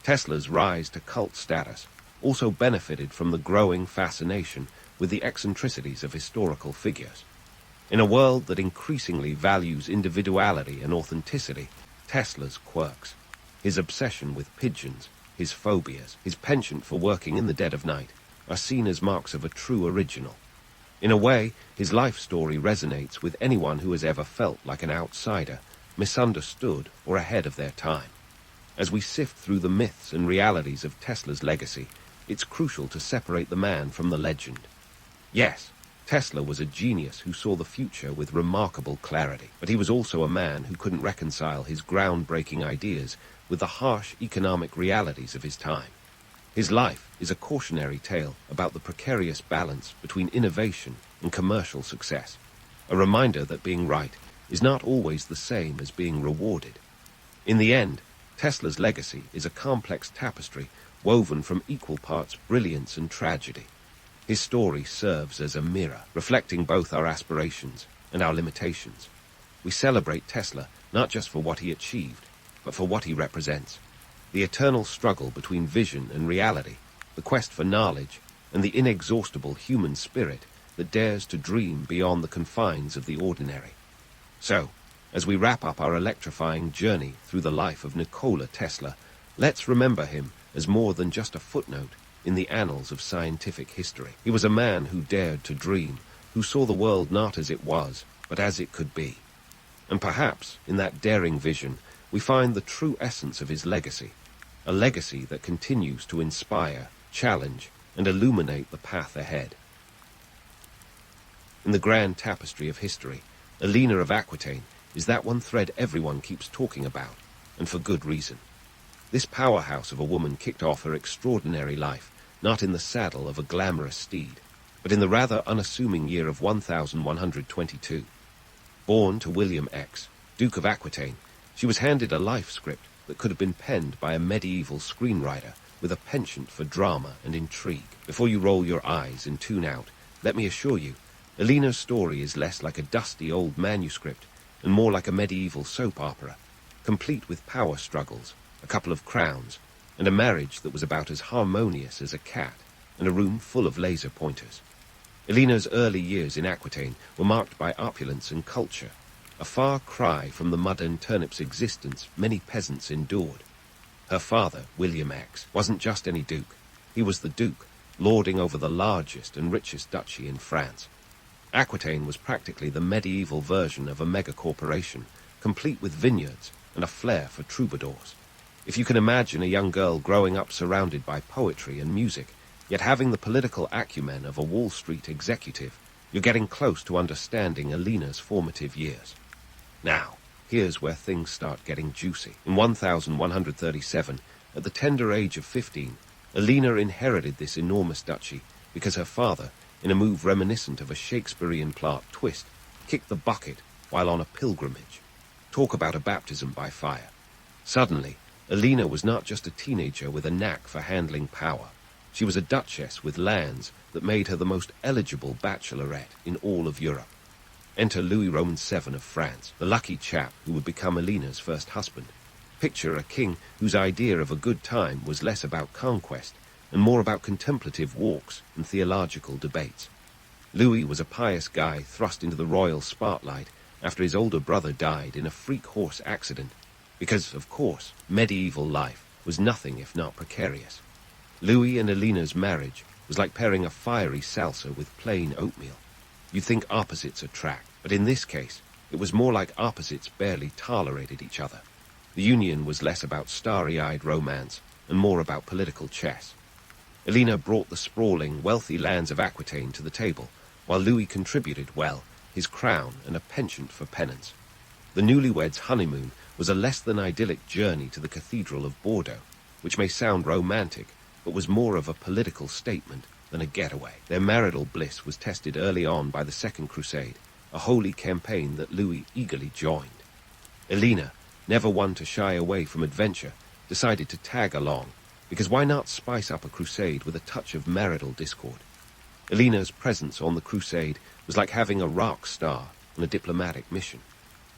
Tesla's rise to cult status also benefited from the growing fascination with the eccentricities of historical figures. In a world that increasingly values individuality and authenticity, Tesla's quirks, his obsession with pigeons, his phobias, his penchant for working in the dead of night, are seen as marks of a true original. In a way, his life story resonates with anyone who has ever felt like an outsider, misunderstood, or ahead of their time. As we sift through the myths and realities of Tesla's legacy, it's crucial to separate the man from the legend. Yes, Tesla was a genius who saw the future with remarkable clarity, but he was also a man who couldn't reconcile his groundbreaking ideas with the harsh economic realities of his time. His life is a cautionary tale about the precarious balance between innovation and commercial success, a reminder that being right is not always the same as being rewarded. In the end, Tesla's legacy is a complex tapestry woven from equal parts brilliance and tragedy. His story serves as a mirror, reflecting both our aspirations and our limitations. We celebrate Tesla not just for what he achieved, but for what he represents. The eternal struggle between vision and reality, the quest for knowledge, and the inexhaustible human spirit that dares to dream beyond the confines of the ordinary. So, as we wrap up our electrifying journey through the life of Nikola Tesla, let's remember him as more than just a footnote in the annals of scientific history. He was a man who dared to dream, who saw the world not as it was, but as it could be. And perhaps, in that daring vision, we find the true essence of his legacy, a legacy that continues to inspire, challenge, and illuminate the path ahead. In the grand tapestry of history, Eleanor of Aquitaine is that one thread everyone keeps talking about, and for good reason. This powerhouse of a woman kicked off her extraordinary life not in the saddle of a glamorous steed, but in the rather unassuming year of 1122. Born to William X, Duke of Aquitaine, she was handed a life script that could have been penned by a medieval screenwriter with a penchant for drama and intrigue. Before you roll your eyes and tune out, let me assure you, Eleanor's story is less like a dusty old manuscript and more like a medieval soap opera, complete with power struggles, a couple of crowns, and a marriage that was about as harmonious as a cat, and a room full of laser pointers. Eleanor's early years in Aquitaine were marked by opulence and culture, a far cry from the mud and turnips existence many peasants endured. Her father, William X, wasn't just any duke. He was the duke, lording over the largest and richest duchy in France. Aquitaine was practically the medieval version of a mega-corporation, complete with vineyards and a flair for troubadours. If you can imagine a young girl growing up surrounded by poetry and music, yet having the political acumen of a Wall Street executive, you're getting close to understanding Eleanor's formative years. Now, here's where things start getting juicy. In 1137, at the tender age of 15, Eleanor inherited this enormous duchy because her father, in a move reminiscent of a Shakespearean plot twist, kicked the bucket while on a pilgrimage. Talk about a baptism by fire. Suddenly, Eleanor was not just a teenager with a knack for handling power. She was a duchess with lands that made her the most eligible bachelorette in all of Europe. Enter Louis Roman VII of France, the lucky chap who would become Eleanor's first husband. Picture a king whose idea of a good time was less about conquest and more about contemplative walks and theological debates. Louis was a pious guy thrust into the royal spotlight after his older brother died in a freak horse accident, because, of course, medieval life was nothing if not precarious. Louis and Eleanor's marriage was like pairing a fiery salsa with plain oatmeal. You'd think opposites attract, but in this case, it was more like opposites barely tolerated each other. The union was less about starry-eyed romance and more about political chess. Eleanor brought the sprawling, wealthy lands of Aquitaine to the table, while Louis contributed, well, his crown and a penchant for penance. The newlyweds' honeymoon was a less-than-idyllic journey to the Cathedral of Bordeaux, which may sound romantic, but was more of a political statement than a getaway. Their marital bliss was tested early on by the Second Crusade, a holy campaign that Louis eagerly joined. Eleanor, never one to shy away from adventure, decided to tag along, because why not spice up a crusade with a touch of marital discord? Eleanor's presence on the crusade was like having a rock star on a diplomatic mission.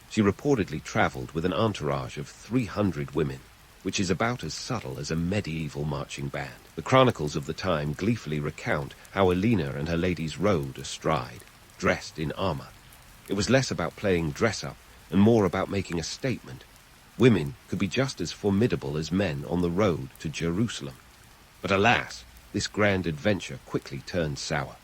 She reportedly traveled with an entourage of 300 women, which is about as subtle as a medieval marching band. The chronicles of the time gleefully recount how Eleanor and her ladies rode astride, dressed in armor. It was less about playing dress-up and more about making a statement. Women could be just as formidable as men on the road to Jerusalem. But alas, this grand adventure quickly turned sour.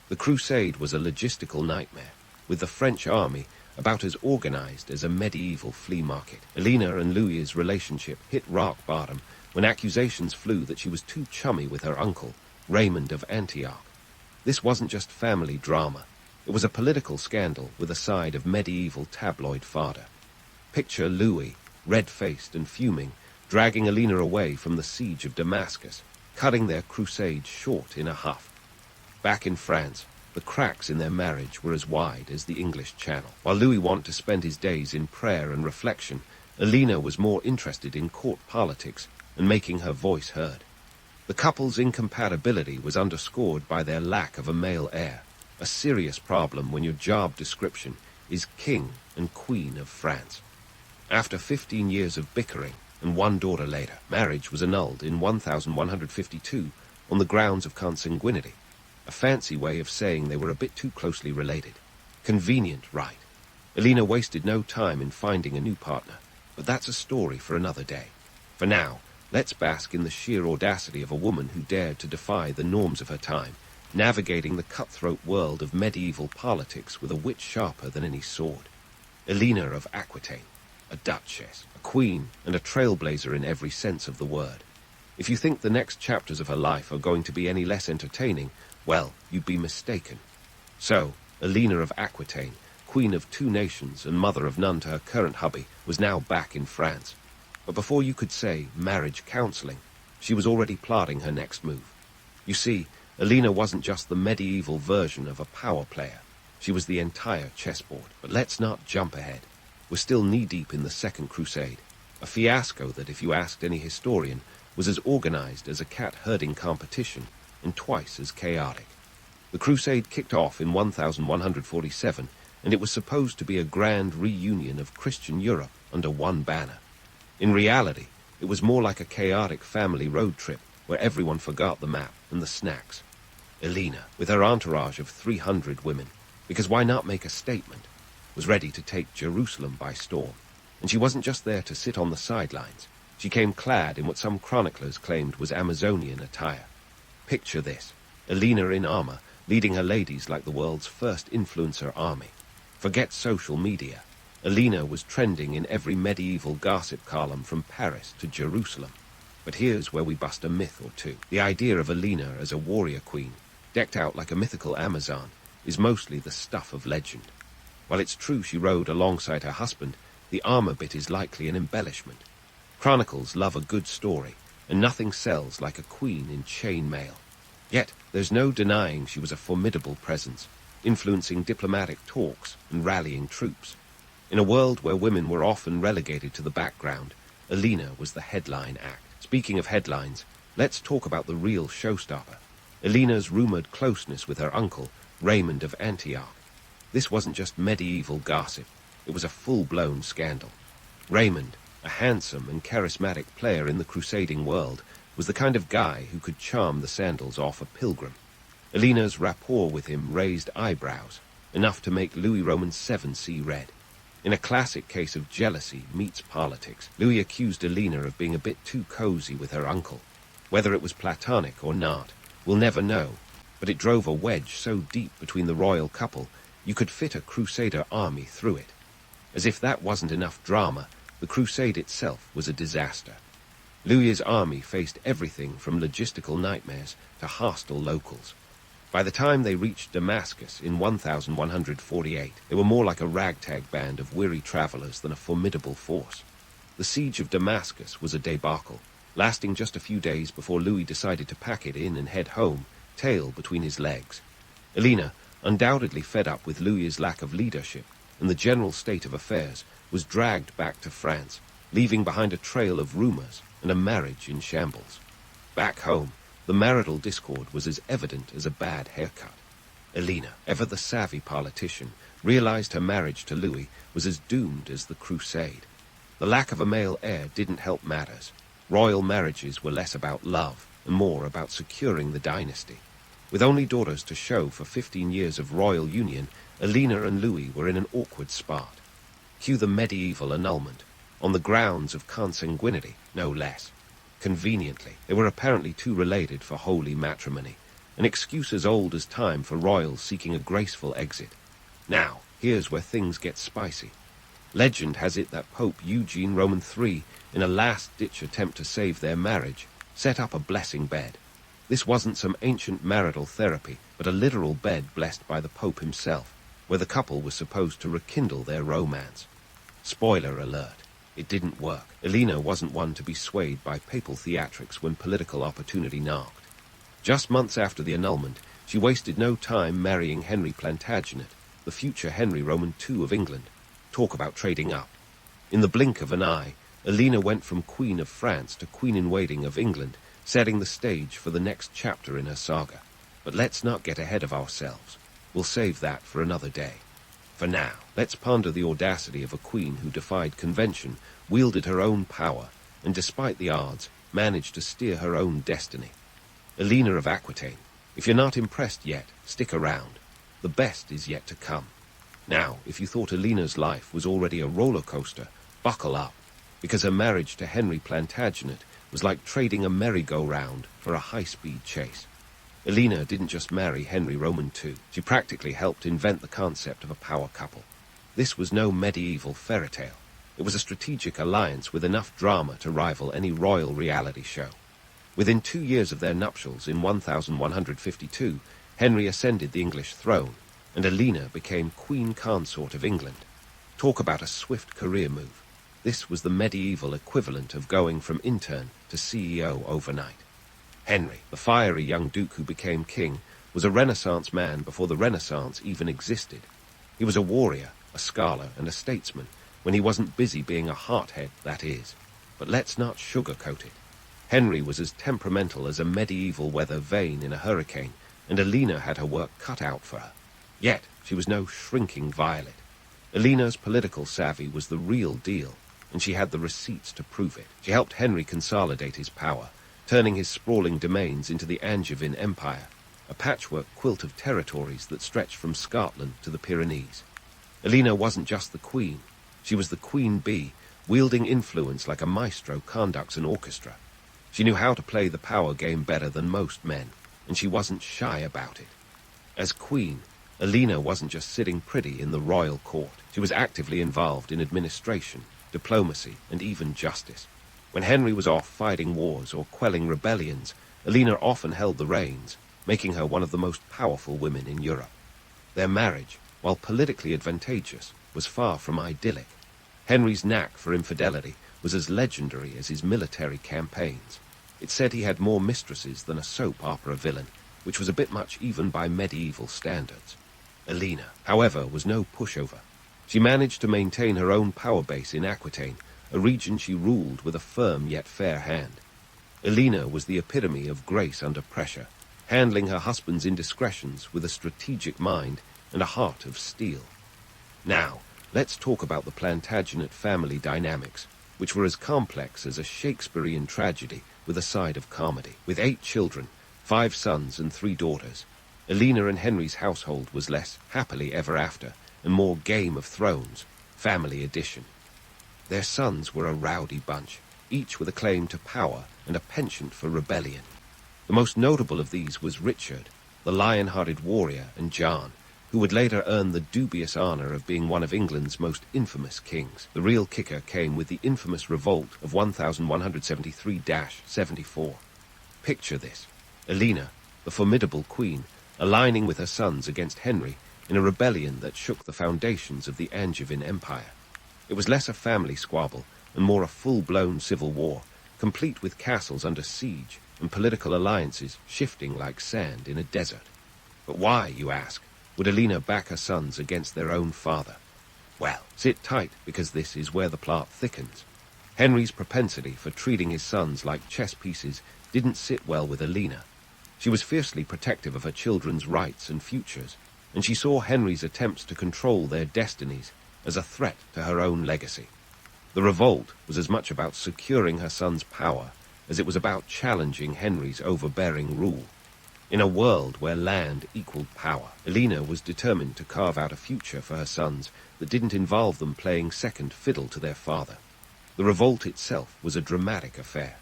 The crusade was a logistical nightmare, with the French army about as organized as a medieval flea market. Eleanor and Louis's relationship hit rock bottom when accusations flew that she was too chummy with her uncle, Raymond of Antioch. This wasn't just family drama. It was a political scandal with a side of medieval tabloid fodder. Picture Louis, red-faced and fuming, dragging Eleanor away from the siege of Damascus, cutting their crusade short in a huff. Back in France, the cracks in their marriage were as wide as the English Channel. While Louis wanted to spend his days in prayer and reflection, Eleanor was more interested in court politics and making her voice heard. The couple's incompatibility was underscored by their lack of a male heir, a serious problem when your job description is King and Queen of France. After 15 years of bickering and one daughter later, marriage was annulled in 1152 on the grounds of consanguinity, a fancy way of saying they were a bit too closely related. Convenient, right? Eleanor wasted no time in finding a new partner, but that's a story for another day. For now, let's bask in the sheer audacity of a woman who dared to defy the norms of her time, navigating the cutthroat world of medieval politics with a wit sharper than any sword. Eleanor of Aquitaine, a duchess, a queen, and a trailblazer in every sense of the word. If you think the next chapters of her life are going to be any less entertaining, well, you'd be mistaken. So, Eleanor of Aquitaine, queen of 2 nations and mother of none to her current hubby, was now back in France. But before you could say marriage counseling, she was already plotting her next move. You see, Eleanor wasn't just the medieval version of a power player. She was the entire chessboard. But let's not jump ahead. We're still knee-deep in the Second Crusade, a fiasco that, if you asked any historian, was as organized as a cat-herding competition and twice as chaotic. The crusade kicked off in 1147, and it was supposed to be a grand reunion of Christian Europe under one banner. In reality, it was more like a chaotic family road trip where everyone forgot the map and the snacks. Eleanor, with her entourage of 300 women, because why not make a statement, was ready to take Jerusalem by storm. And she wasn't just there to sit on the sidelines. She came clad in what some chroniclers claimed was Amazonian attire. Picture this, Eleanor in armor, leading her ladies like the world's first influencer army. Forget social media. Eleanor was trending in every medieval gossip column from Paris to Jerusalem. But here's where we bust a myth or two. The idea of Eleanor as a warrior queen, decked out like a mythical Amazon, is mostly the stuff of legend. While it's true she rode alongside her husband, the armor bit is likely an embellishment. Chronicles love a good story, and nothing sells like a queen in chain mail. Yet, there's no denying she was a formidable presence, influencing diplomatic talks and rallying troops. In a world where women were often relegated to the background, Eleanor was the headline act. Speaking of headlines, let's talk about the real showstopper, Eleanor's rumored closeness with her uncle, Raymond of Antioch. This wasn't just medieval gossip, it was a full-blown scandal. Raymond, a handsome and charismatic player in the crusading world, was the kind of guy who could charm the sandals off a pilgrim. Eleanor's rapport with him raised eyebrows, enough to make Louis Roman VII see red. In a classic case of jealousy meets politics, Louis accused Eleanor of being a bit too cozy with her uncle. Whether it was platonic or not, we'll never know, but it drove a wedge so deep between the royal couple you could fit a crusader army through it. As if that wasn't enough drama, the crusade itself was a disaster. Louis's army faced everything from logistical nightmares to hostile locals. By the time they reached Damascus in 1148, they were more like a ragtag band of weary travelers than a formidable force. The siege of Damascus was a debacle, lasting just a few days before Louis decided to pack it in and head home, tail between his legs. Eleanor, undoubtedly fed up with Louis's lack of leadership and the general state of affairs, was dragged back to France, leaving behind a trail of rumors and a marriage in shambles. Back home, the marital discord was as evident as a bad haircut. Eleanor, ever the savvy politician, realized her marriage to Louis was as doomed as the crusade. The lack of a male heir didn't help matters. Royal marriages were less about love and more about securing the dynasty. With only daughters to show for 15 years of royal union, Eleanor and Louis were in an awkward spot. Cue the medieval annulment, on the grounds of consanguinity, no less. Conveniently, they were apparently too related for holy matrimony, an excuse as old as time for royals seeking a graceful exit. Now, here's where things get spicy. Legend has it that Pope Eugene Roman III, in a last-ditch attempt to save their marriage, set up a blessing bed. This wasn't some ancient marital therapy, but a literal bed blessed by the Pope himself, where the couple was supposed to rekindle their romance. Spoiler alert. It didn't work. Eleanor wasn't one to be swayed by papal theatrics when political opportunity knocked. Just months after the annulment, she wasted no time marrying Henry Plantagenet, the future Henry Roman II of England. Talk about trading up. In the blink of an eye, Eleanor went from Queen of France to Queen-in-Waiting of England, setting the stage for the next chapter in her saga. But let's not get ahead of ourselves. We'll save that for another day. For now, let's ponder the audacity of a queen who defied convention, wielded her own power, and despite the odds, managed to steer her own destiny. Eleanor of Aquitaine. If you're not impressed yet, stick around. The best is yet to come. Now, if you thought Eleanor's life was already a roller coaster, buckle up, because her marriage to Henry Plantagenet was like trading a merry-go-round for a high-speed chase. Eleanor didn't just marry Henry Roman II. She practically helped invent the concept of a power couple. This was no medieval fairy tale. It was a strategic alliance with enough drama to rival any royal reality show. Within 2 years of their nuptials in 1152, Henry ascended the English throne, and Eleanor became Queen Consort of England. Talk about a swift career move. This was the medieval equivalent of going from intern to CEO overnight. Henry, the fiery young duke who became king, was a Renaissance man before the Renaissance even existed. He was a warrior, a scholar, and a statesman, when he wasn't busy being a hothead, that is. But let's not sugarcoat it. Henry was as temperamental as a medieval weather vane in a hurricane, and Eleanor had her work cut out for her. Yet, she was no shrinking violet. Eleanor's political savvy was the real deal, and she had the receipts to prove it. She helped Henry consolidate his power, turning his sprawling domains into the Angevin Empire, a patchwork quilt of territories that stretched from Scotland to the Pyrenees. Eleanor wasn't just the queen. She was the queen bee, wielding influence like a maestro conducts an orchestra. She knew how to play the power game better than most men, and she wasn't shy about it. As queen, Eleanor wasn't just sitting pretty in the royal court. She was actively involved in administration, diplomacy, and even justice. When Henry was off fighting wars or quelling rebellions, Eleanor often held the reins, making her one of the most powerful women in Europe. Their marriage, while politically advantageous, was far from idyllic. Henry's knack for infidelity was as legendary as his military campaigns. It said he had more mistresses than a soap opera villain, which was a bit much even by medieval standards. Eleanor, however, was no pushover. She managed to maintain her own power base in Aquitaine, a region she ruled with a firm yet fair hand. Eleanor was the epitome of grace under pressure, handling her husband's indiscretions with a strategic mind and a heart of steel. Now, let's talk about the Plantagenet family dynamics, which were as complex as a Shakespearean tragedy with a side of comedy. With 8 children, 5 sons and 3 daughters, Eleanor and Henry's household was less happily ever after and more Game of Thrones, family edition. Their sons were a rowdy bunch, each with a claim to power and a penchant for rebellion. The most notable of these was Richard, the lion-hearted warrior and Jan, who would later earn the dubious honor of being one of England's most infamous kings. The real kicker came with the infamous revolt of 1173-74. Picture this: Eleanor, the formidable queen, aligning with her sons against Henry in a rebellion that shook the foundations of the Angevin Empire. It was less a family squabble and more a full-blown civil war, complete with castles under siege and political alliances shifting like sand in a desert. But why, you ask, would Eleanor back her sons against their own father? Well, sit tight, because this is where the plot thickens. Henry's propensity for treating his sons like chess pieces didn't sit well with Eleanor. She was fiercely protective of her children's rights and futures, and she saw Henry's attempts to control their destinies as a threat to her own legacy. The revolt was as much about securing her son's power as it was about challenging Henry's overbearing rule. In a world where land equaled power, Eleanor was determined to carve out a future for her sons that didn't involve them playing second fiddle to their father. The revolt itself was a dramatic affair.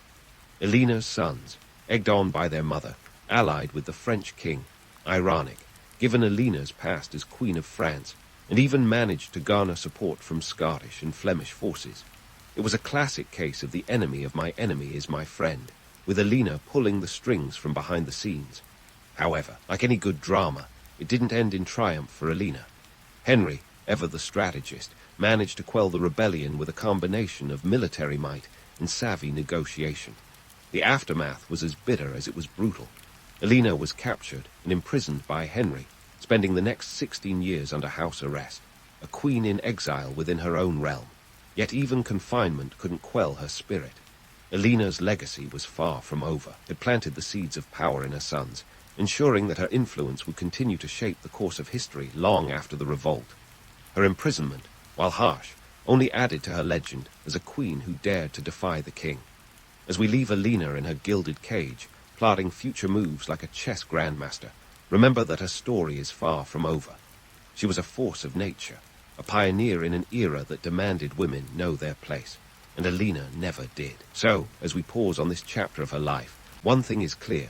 Eleanor's sons, egged on by their mother, allied with the French king, ironic, given Eleanor's past as Queen of France, and even managed to garner support from Scottish and Flemish forces. It was a classic case of the enemy of my enemy is my friend, with Eleanor pulling the strings from behind the scenes. However, like any good drama, it didn't end in triumph for Eleanor. Henry, ever the strategist, managed to quell the rebellion with a combination of military might and savvy negotiation. The aftermath was as bitter as it was brutal. Eleanor was captured and imprisoned by Henry, spending the next 16 years under house arrest, a queen in exile within her own realm. Yet even confinement couldn't quell her spirit. Eleanor's legacy was far from over. It planted the seeds of power in her sons, ensuring that her influence would continue to shape the course of history long after the revolt. Her imprisonment, while harsh, only added to her legend as a queen who dared to defy the king. As we leave Eleanor in her gilded cage, plotting future moves like a chess grandmaster, remember that her story is far from over. She was a force of nature, a pioneer in an era that demanded women know their place, and Eleanor never did. So, as we pause on this chapter of her life, one thing is clear.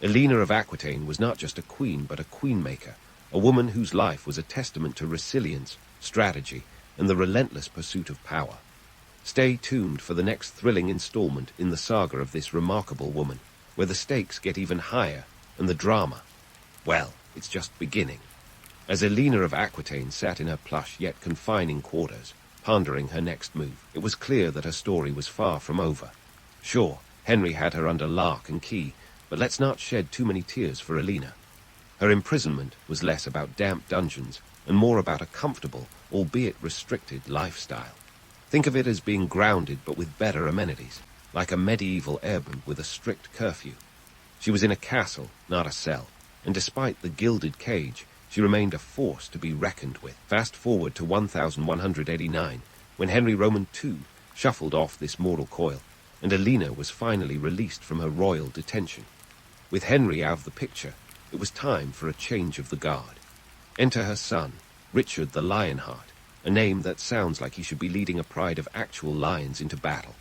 Eleanor of Aquitaine was not just a queen, but a queen-maker, a woman whose life was a testament to resilience, strategy, and the relentless pursuit of power. Stay tuned for the next thrilling installment in the saga of this remarkable woman, where the stakes get even higher, and the drama, well, it's just beginning. As Eleanor of Aquitaine sat in her plush yet confining quarters, pondering her next move, it was clear that her story was far from over. Sure, Henry had her under lock and key, but let's not shed too many tears for Eleanor. Her imprisonment was less about damp dungeons and more about a comfortable, albeit restricted, lifestyle. Think of it as being grounded but with better amenities, like a medieval airman with a strict curfew. She was in a castle, not a cell, and despite the gilded cage, she remained a force to be reckoned with. Fast forward to 1189, when Henry Roman II shuffled off this mortal coil, and Eleanor was finally released from her royal detention. With Henry out of the picture, it was time for a change of the guard. Enter her son, Richard the Lionheart, a name that sounds like he should be leading a pride of actual lions into battle.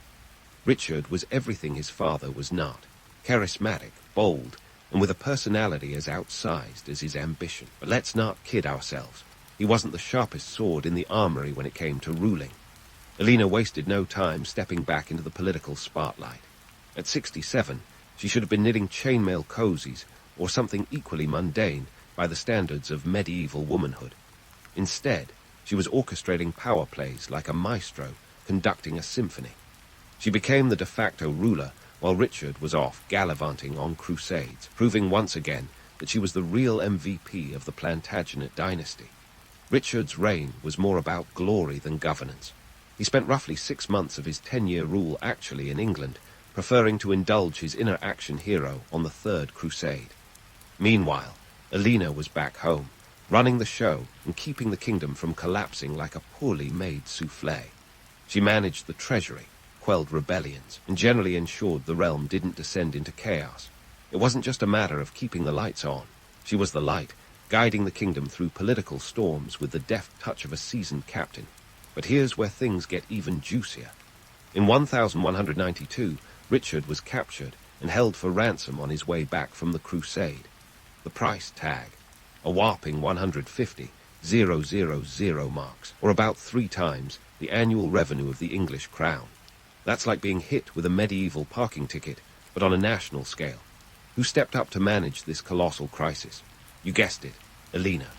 Richard was everything his father was not: charismatic, bold, and with a personality as outsized as his ambition. But let's not kid ourselves. He wasn't the sharpest sword in the armory when it came to ruling. Eleanor wasted no time stepping back into the political spotlight. At 67, she should have been knitting chainmail cozies or something equally mundane by the standards of medieval womanhood. Instead, she was orchestrating power plays like a maestro conducting a symphony. She became the de facto ruler while Richard was off gallivanting on crusades, proving once again that she was the real MVP of the Plantagenet dynasty. Richard's reign was more about glory than governance. He spent roughly 6 months of his 10-year rule actually in England, preferring to indulge his inner action hero on the Third Crusade. Meanwhile, Eleanor was back home, running the show and keeping the kingdom from collapsing like a poorly made soufflé. She managed the treasury, quelled rebellions, and generally ensured the realm didn't descend into chaos. It wasn't just a matter of keeping the lights on. She was the light, guiding the kingdom through political storms with the deft touch of a seasoned captain. But here's where things get even juicier. In 1192, Richard was captured and held for ransom on his way back from the crusade. The price tag, a whopping 150,000 marks, or about 3 times the annual revenue of the English crown. That's like being hit with a medieval parking ticket, but on a national scale. Who stepped up to manage this colossal crisis? You guessed it, Eleanor.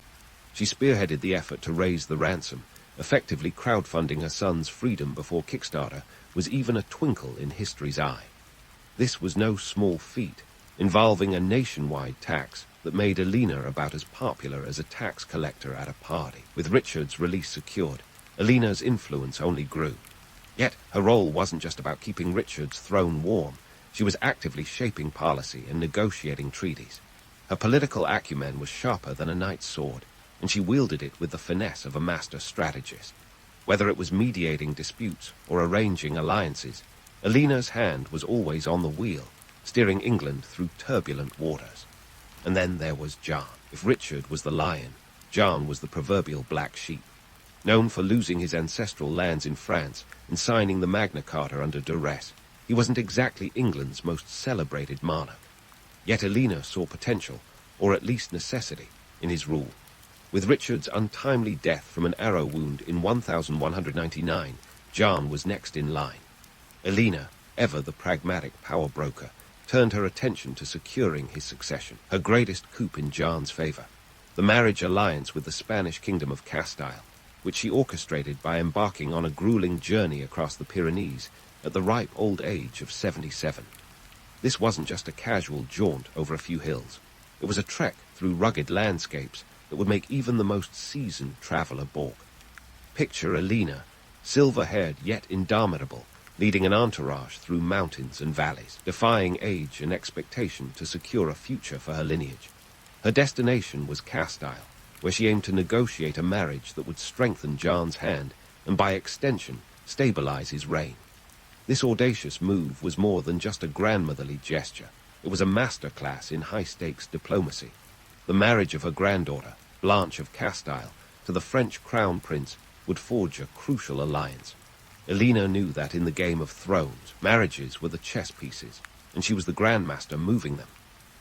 She spearheaded the effort to raise the ransom, effectively crowdfunding her son's freedom before Kickstarter was even a twinkle in history's eye. This was no small feat, involving a nationwide tax that made Eleanor about as popular as a tax collector at a party. With Richard's release secured, Eleanor's influence only grew. Yet her role wasn't just about keeping Richard's throne warm. She was actively shaping policy and negotiating treaties. Her political acumen was sharper than a knight's sword, and she wielded it with the finesse of a master strategist. Whether it was mediating disputes or arranging alliances, Eleanor's hand was always on the wheel, steering England through turbulent waters. And then there was John. If Richard was the lion, John was the proverbial black sheep. Known for losing his ancestral lands in France and signing the Magna Carta under duress, he wasn't exactly England's most celebrated monarch. Yet Eleanor saw potential, or at least necessity, in his rule. With Richard's untimely death from an arrow wound in 1199, John was next in line. Eleanor, ever the pragmatic power broker, turned her attention to securing his succession, her greatest coup in John's favor, the marriage alliance with the Spanish kingdom of Castile, which she orchestrated by embarking on a grueling journey across the Pyrenees at the ripe old age of 77. This wasn't just a casual jaunt over a few hills. It was a trek through rugged landscapes that would make even the most seasoned traveler balk. Picture Eleanor, silver-haired yet indomitable, leading an entourage through mountains and valleys, defying age and expectation to secure a future for her lineage. Her destination was Castile, where she aimed to negotiate a marriage that would strengthen John's hand and, by extension, stabilize his reign. This audacious move was more than just a grandmotherly gesture. It was a masterclass in high-stakes diplomacy. The marriage of her granddaughter, Blanche of Castile, to the French crown prince would forge a crucial alliance. Eleanor knew that in the game of thrones, marriages were the chess pieces, and she was the grandmaster moving them.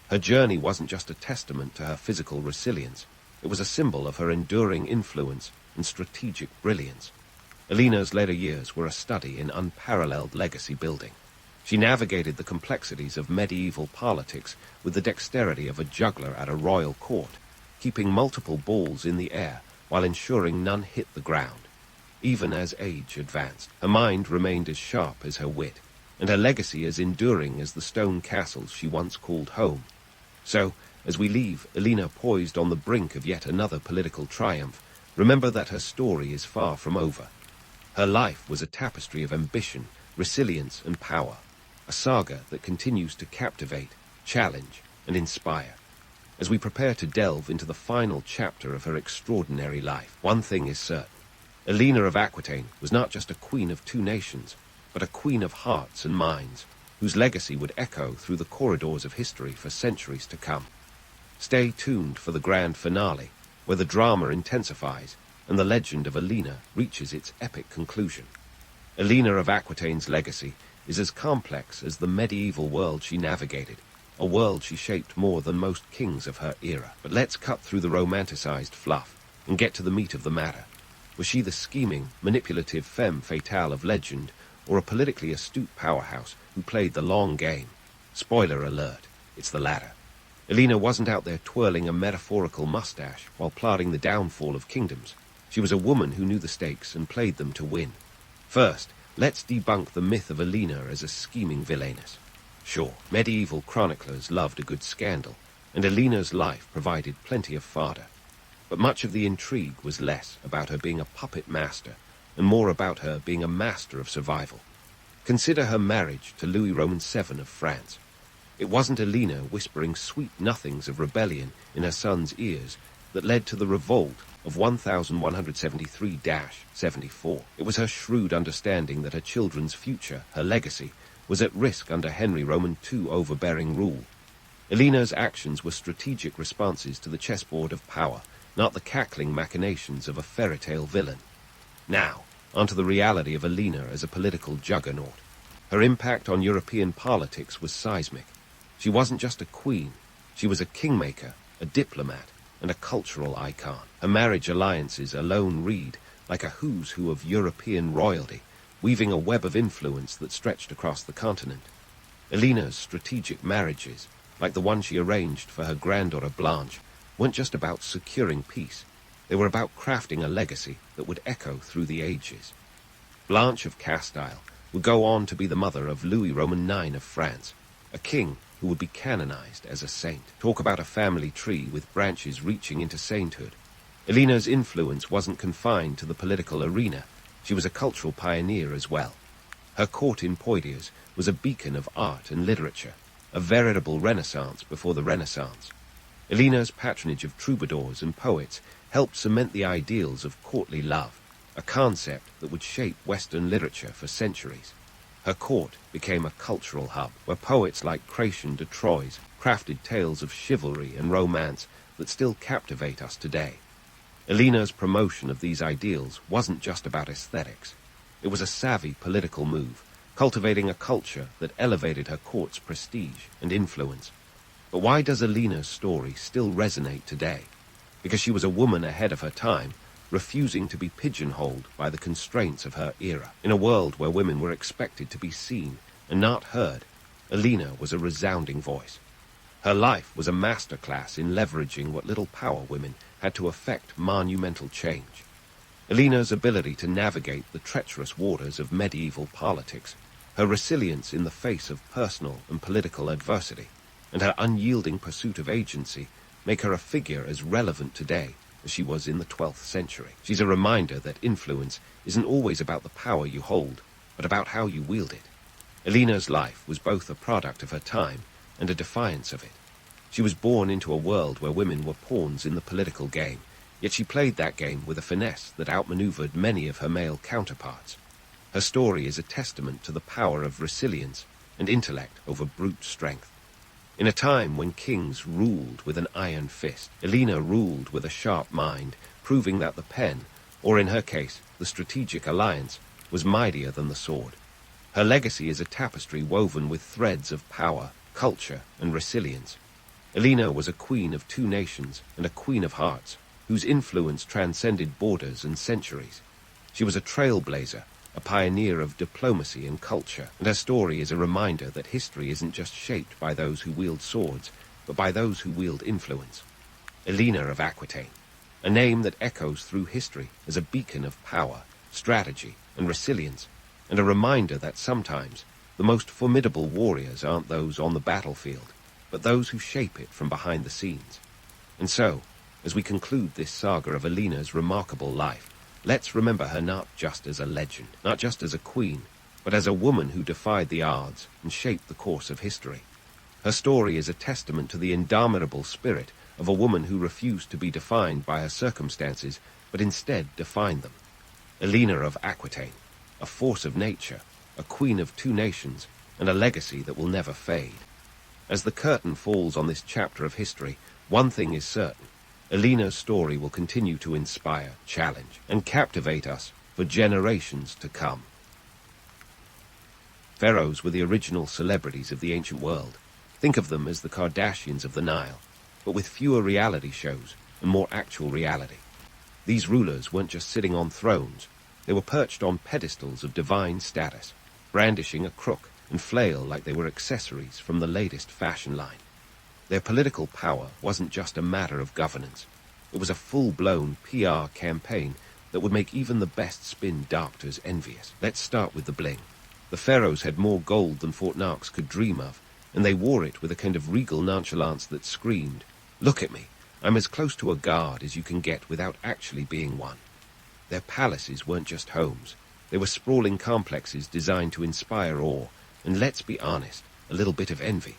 Her journey wasn't just a testament to her physical resilience. It was a symbol of her enduring influence and strategic brilliance. Eleanor's later years were a study in unparalleled legacy building. She navigated the complexities of medieval politics with the dexterity of a juggler at a royal court, keeping multiple balls in the air while ensuring none hit the ground. Even as age advanced, her mind remained as sharp as her wit, and her legacy as enduring as the stone castles she once called home. So, as we leave Eleanor poised on the brink of yet another political triumph, remember that her story is far from over. Her life was a tapestry of ambition, resilience, and power, a saga that continues to captivate, challenge, and inspire. As we prepare to delve into the final chapter of her extraordinary life, one thing is certain. Eleanor of Aquitaine was not just a queen of 2 nations, but a queen of hearts and minds, whose legacy would echo through the corridors of history for centuries to come. Stay tuned for the grand finale, where the drama intensifies and the legend of Eleanor reaches its epic conclusion. Eleanor of Aquitaine's legacy is as complex as the medieval world she navigated, a world she shaped more than most kings of her era. But let's cut through the romanticized fluff and get to the meat of the matter. Was she the scheming, manipulative femme fatale of legend, or a politically astute powerhouse who played the long game? Spoiler alert, it's the latter. Eleanor wasn't out there twirling a metaphorical mustache while plotting the downfall of kingdoms. She was a woman who knew the stakes and played them to win. First, let's debunk the myth of Eleanor as a scheming villainess. Sure, medieval chroniclers loved a good scandal, and Eleanor's life provided plenty of fodder. But much of the intrigue was less about her being a puppet master and more about her being a master of survival. Consider her marriage to Louis Roman VII of France. It wasn't Eleanor whispering sweet nothings of rebellion in her son's ears that led to the revolt of 1173-74. It was her shrewd understanding that her children's future, her legacy, was at risk under Henry Roman II's overbearing rule. Eleanor's actions were strategic responses to the chessboard of power, not the cackling machinations of a fairy tale villain. Now, onto the reality of Eleanor as a political juggernaut. Her impact on European politics was seismic. She wasn't just a queen, she was a kingmaker, a diplomat, and a cultural icon. Her marriage alliances alone read like a who's who of European royalty, weaving a web of influence that stretched across the continent. Eleanor's strategic marriages, like the one she arranged for her granddaughter Blanche, weren't just about securing peace. They were about crafting a legacy that would echo through the ages. Blanche of Castile would go on to be the mother of Louis Roman IX of France, a king who would be canonized as a saint. Talk about a family tree with branches reaching into sainthood. Eleanor's influence wasn't confined to the political arena. She was a cultural pioneer as well. Her court in Poitiers was a beacon of art and literature, a veritable renaissance before the Renaissance. Eleanor's patronage of troubadours and poets helped cement the ideals of courtly love, a concept that would shape Western literature for centuries. Her court became a cultural hub, where poets like Crétion de Troyes crafted tales of chivalry and romance that still captivate us today. Eleanor's promotion of these ideals wasn't just about aesthetics. It was a savvy political move, cultivating a culture that elevated her court's prestige and influence. But why does Eleanor's story still resonate today? Because she was a woman ahead of her time, refusing to be pigeonholed by the constraints of her era. In a world where women were expected to be seen and not heard, Eleanor was a resounding voice. Her life was a masterclass in leveraging what little power women had to effect monumental change. Eleanor's ability to navigate the treacherous waters of medieval politics, her resilience in the face of personal and political adversity, and her unyielding pursuit of agency make her a figure as relevant today as she was in the 12th century. She's a reminder that influence isn't always about the power you hold, but about how you wield it. Eleanor's life was both a product of her time and a defiance of it. She was born into a world where women were pawns in the political game, yet she played that game with a finesse that outmaneuvered many of her male counterparts. Her story is a testament to the power of resilience and intellect over brute strength. In a time when kings ruled with an iron fist, Eleanor ruled with a sharp mind, proving that the pen, or in her case, the strategic alliance, was mightier than the sword. Her legacy is a tapestry woven with threads of power, culture, and resilience. Eleanor was a queen of two nations and a queen of hearts, whose influence transcended borders and centuries. She was a trailblazer, a pioneer of diplomacy and culture, and her story is a reminder that history isn't just shaped by those who wield swords, but by those who wield influence. Eleanor of Aquitaine, a name that echoes through history as a beacon of power, strategy, and resilience, and a reminder that sometimes the most formidable warriors aren't those on the battlefield, but those who shape it from behind the scenes. And so, as we conclude this saga of Eleanor's remarkable life, let's remember her not just as a legend, not just as a queen, but as a woman who defied the odds and shaped the course of history. Her story is a testament to the indomitable spirit of a woman who refused to be defined by her circumstances, but instead defined them. Eleanor of Aquitaine, a force of nature, a queen of two nations, and a legacy that will never fade. As the curtain falls on this chapter of history, one thing is certain. Eleanor's story will continue to inspire, challenge, and captivate us for generations to come. Pharaohs were the original celebrities of the ancient world. Think of them as the Kardashians of the Nile, but with fewer reality shows and more actual reality. These rulers weren't just sitting on thrones, they were perched on pedestals of divine status, brandishing a crook and flail like they were accessories from the latest fashion line. Their political power wasn't just a matter of governance. It was a full-blown PR campaign that would make even the best spin doctors envious. Let's start with the bling. The pharaohs had more gold than Fort Knox could dream of, and they wore it with a kind of regal nonchalance that screamed, "Look at me, I'm as close to a god as you can get without actually being one." Their palaces weren't just homes. They were sprawling complexes designed to inspire awe, and let's be honest, a little bit of envy.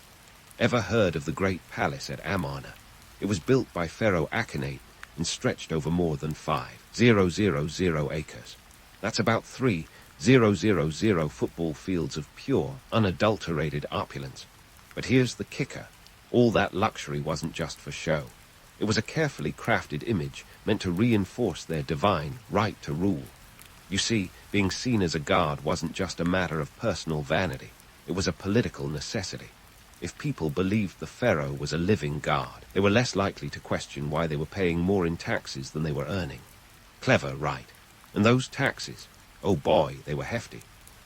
Ever heard of the Great Palace at Amarna? It was built by Pharaoh Aquitaine and stretched over more than 5,000 acres. That's about 3,000 football fields of pure, unadulterated opulence. But here's the kicker. All that luxury wasn't just for show. It was a carefully crafted image meant to reinforce their divine right to rule. You see, being seen as a god wasn't just a matter of personal vanity. It was a political necessity. If people believed the pharaoh was a living god, they were less likely to question why they were paying more in taxes than they were earning. Clever, right? And those taxes, oh boy, they were hefty.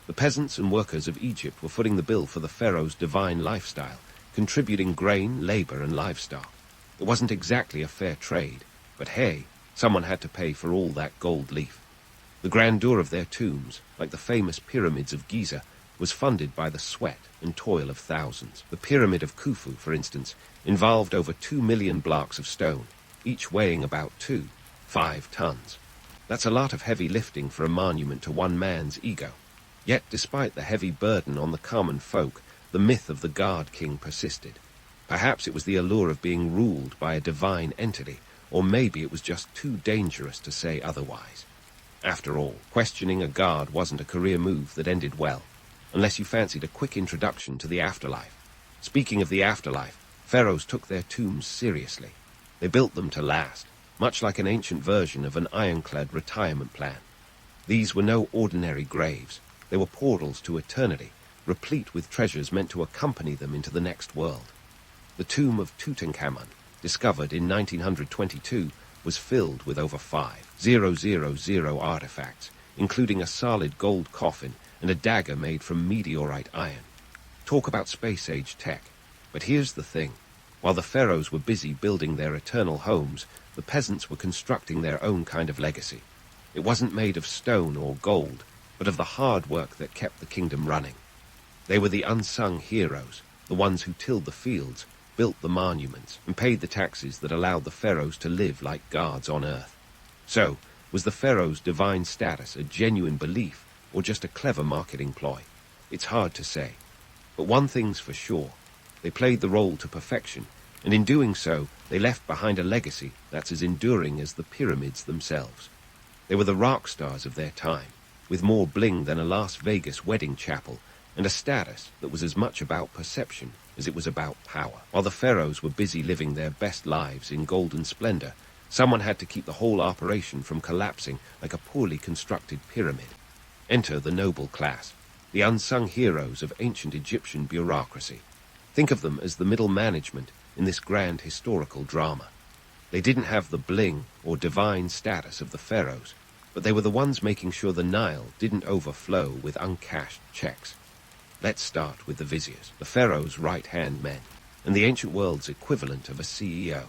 The peasants and workers of Egypt were footing the bill for the pharaoh's divine lifestyle, contributing grain, labor, and livestock. It wasn't exactly a fair trade, but hey, someone had to pay for all that gold leaf. The grandeur of their tombs, like the famous pyramids of Giza, was funded by the sweat and toil of thousands. The Pyramid of Khufu, for instance, involved over 2 million blocks of stone, each weighing about 5 tons. That's a lot of heavy lifting for a monument to one man's ego. Yet, despite the heavy burden on the common folk, the myth of the god king persisted. Perhaps it was the allure of being ruled by a divine entity, or maybe it was just too dangerous to say otherwise. After all, questioning a god wasn't a career move that ended well, unless you fancied a quick introduction to the afterlife. Speaking of the afterlife, pharaohs took their tombs seriously. They built them to last, much like an ancient version of an ironclad retirement plan. These were no ordinary graves. They were portals to eternity, replete with treasures meant to accompany them into the next world. The tomb of Tutankhamun, discovered in 1922, was filled with over 5,000 artifacts, including a solid gold coffin and a dagger made from meteorite iron. Talk about space-age tech. But here's the thing. While the pharaohs were busy building their eternal homes, the peasants were constructing their own kind of legacy. It wasn't made of stone or gold, but of the hard work that kept the kingdom running. They were the unsung heroes, the ones who tilled the fields, built the monuments, and paid the taxes that allowed the pharaohs to live like gods on earth. So, was the pharaoh's divine status a genuine belief, or just a clever marketing ploy? It's hard to say. But one thing's for sure. They played the role to perfection, and in doing so, they left behind a legacy that's as enduring as the pyramids themselves. They were the rock stars of their time, with more bling than a Las Vegas wedding chapel, and a status that was as much about perception as it was about power. While the pharaohs were busy living their best lives in golden splendor, someone had to keep the whole operation from collapsing like a poorly constructed pyramid. Enter the noble class, the unsung heroes of ancient Egyptian bureaucracy. Think of them as the middle management in this grand historical drama. They didn't have the bling or divine status of the pharaohs, but they were the ones making sure the Nile didn't overflow with uncashed checks. Let's start with the viziers, the pharaoh's right-hand men, and the ancient world's equivalent of a CEO.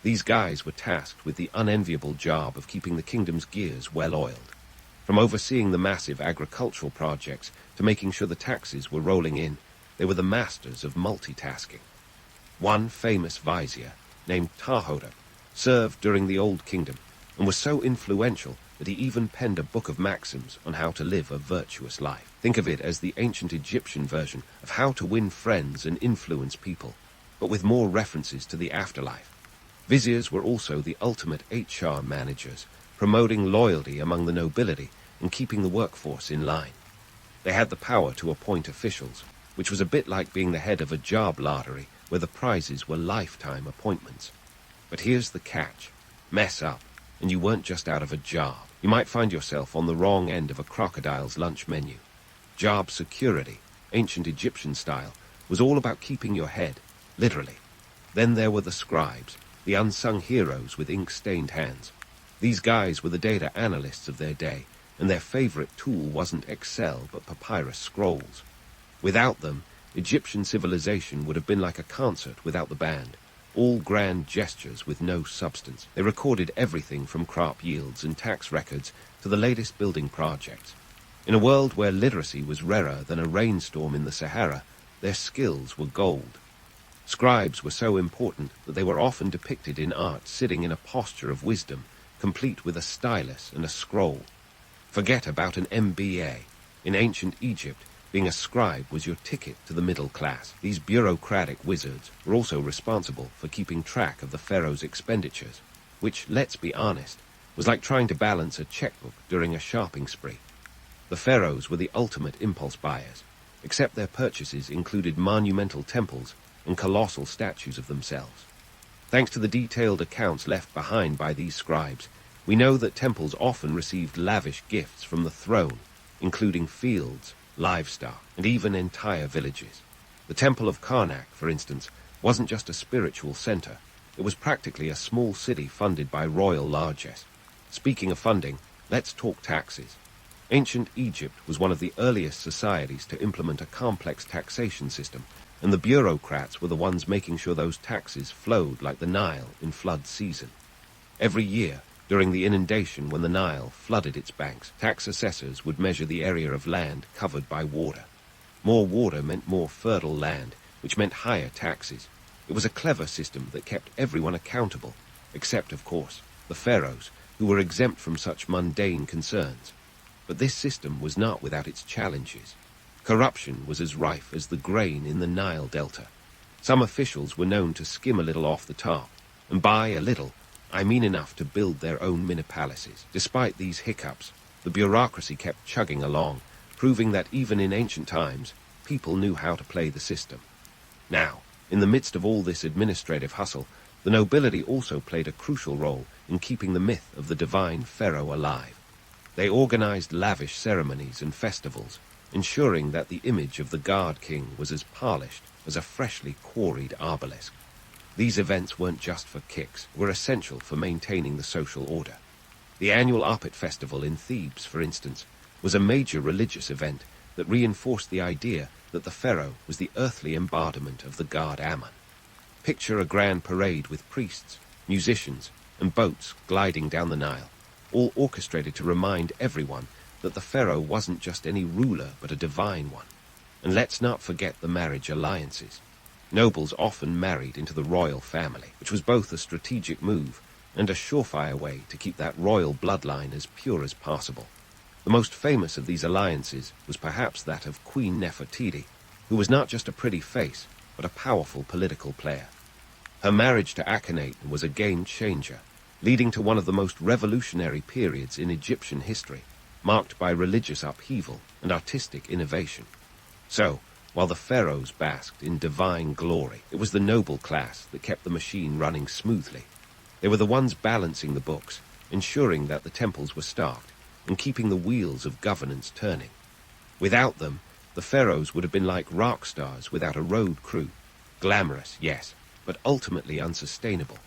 These guys were tasked with the unenviable job of keeping the kingdom's gears well-oiled. From overseeing the massive agricultural projects to making sure the taxes were rolling in, they were the masters of multitasking. One famous vizier, named Tahodot, served during the Old Kingdom and was so influential that he even penned a book of maxims on how to live a virtuous life. Think of it as the ancient Egyptian version of how to win friends and influence people, but with more references to the afterlife. Viziers were also the ultimate HR managers, promoting loyalty among the nobility and keeping the workforce in line. They had the power to appoint officials, which was a bit like being the head of a job lottery where the prizes were lifetime appointments. But here's the catch. Mess up, and you weren't just out of a job. You might find yourself on the wrong end of a crocodile's lunch menu. Job security, ancient Egyptian style, was all about keeping your head, literally. Then there were the scribes, the unsung heroes with ink-stained hands. These guys were the data analysts of their day, and their favorite tool wasn't Excel but papyrus scrolls. Without them, Egyptian civilization would have been like a concert without the band, all grand gestures with no substance. They recorded everything from crop yields and tax records to the latest building projects. In a world where literacy was rarer than a rainstorm in the Sahara, their skills were gold. Scribes were so important that they were often depicted in art sitting in a posture of wisdom, complete with a stylus and a scroll. Forget about an MBA. In ancient Egypt, being a scribe was your ticket to the middle class. These bureaucratic wizards were also responsible for keeping track of the pharaoh's expenditures, which, let's be honest, was like trying to balance a checkbook during a shopping spree. The pharaohs were the ultimate impulse buyers, except their purchases included monumental temples and colossal statues of themselves. Thanks to the detailed accounts left behind by these scribes, we know that temples often received lavish gifts from the throne, including fields, livestock, and even entire villages. The Temple of Karnak, for instance, wasn't just a spiritual center. It was practically a small city funded by royal largesse. Speaking of funding, let's talk taxes. Ancient Egypt was one of the earliest societies to implement a complex taxation system, and the bureaucrats were the ones making sure those taxes flowed like the Nile in flood season. Every year, during the inundation when the Nile flooded its banks, tax assessors would measure the area of land covered by water. More water meant more fertile land, which meant higher taxes. It was a clever system that kept everyone accountable, except, of course, the pharaohs, who were exempt from such mundane concerns. But this system was not without its challenges. Corruption was as rife as the grain in the Nile Delta. Some officials were known to skim a little off the top, and by a little, I mean enough to build their own mini-palaces. Despite these hiccups, the bureaucracy kept chugging along, proving that even in ancient times, people knew how to play the system. Now, in the midst of all this administrative hustle, the nobility also played a crucial role in keeping the myth of the divine pharaoh alive. They organized lavish ceremonies and festivals, ensuring that the image of the god king was as polished as a freshly quarried obelisk. These events weren't just for kicks, were essential for maintaining the social order. The annual Apit festival in Thebes, for instance, was a major religious event that reinforced the idea that the pharaoh was the earthly embodiment of the god Ammon. Picture a grand parade with priests, musicians, and boats gliding down the Nile, all orchestrated to remind everyone that the pharaoh wasn't just any ruler but a divine one. And let's not forget the marriage alliances. Nobles often married into the royal family, which was both a strategic move and a surefire way to keep that royal bloodline as pure as possible. The most famous of these alliances was perhaps that of Queen Nefertiti, who was not just a pretty face, but a powerful political player. Her marriage to Aquitaine was a game-changer, leading to one of the most revolutionary periods in Egyptian history, marked by religious upheaval and artistic innovation. So, while the pharaohs basked in divine glory, it was the noble class that kept the machine running smoothly. They were the ones balancing the books, ensuring that the temples were stocked, and keeping the wheels of governance turning. Without them, the pharaohs would have been like rock stars without a road crew. Glamorous, yes, but ultimately unsustainable.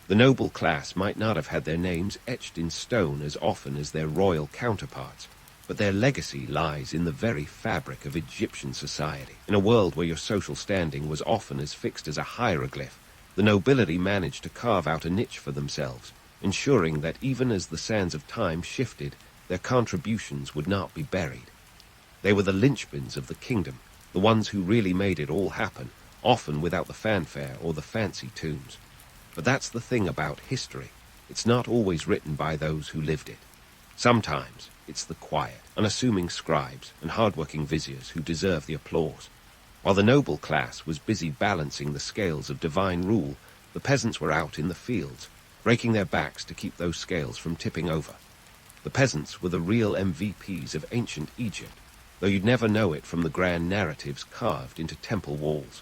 The noble class might not have had their names etched in stone as often as their royal counterparts, but their legacy lies in the very fabric of Egyptian society. In a world where your social standing was often as fixed as a hieroglyph, the nobility managed to carve out a niche for themselves, ensuring that even as the sands of time shifted, their contributions would not be buried. They were the linchpins of the kingdom, the ones who really made it all happen, often without the fanfare or the fancy tombs. But that's the thing about history. It's not always written by those who lived it. Sometimes it's the quiet, unassuming scribes and hard-working viziers who deserve the applause. While the noble class was busy balancing the scales of divine rule, the peasants were out in the fields, breaking their backs to keep those scales from tipping over. The peasants were the real MVPs of ancient Egypt, though you'd never know it from the grand narratives carved into temple walls.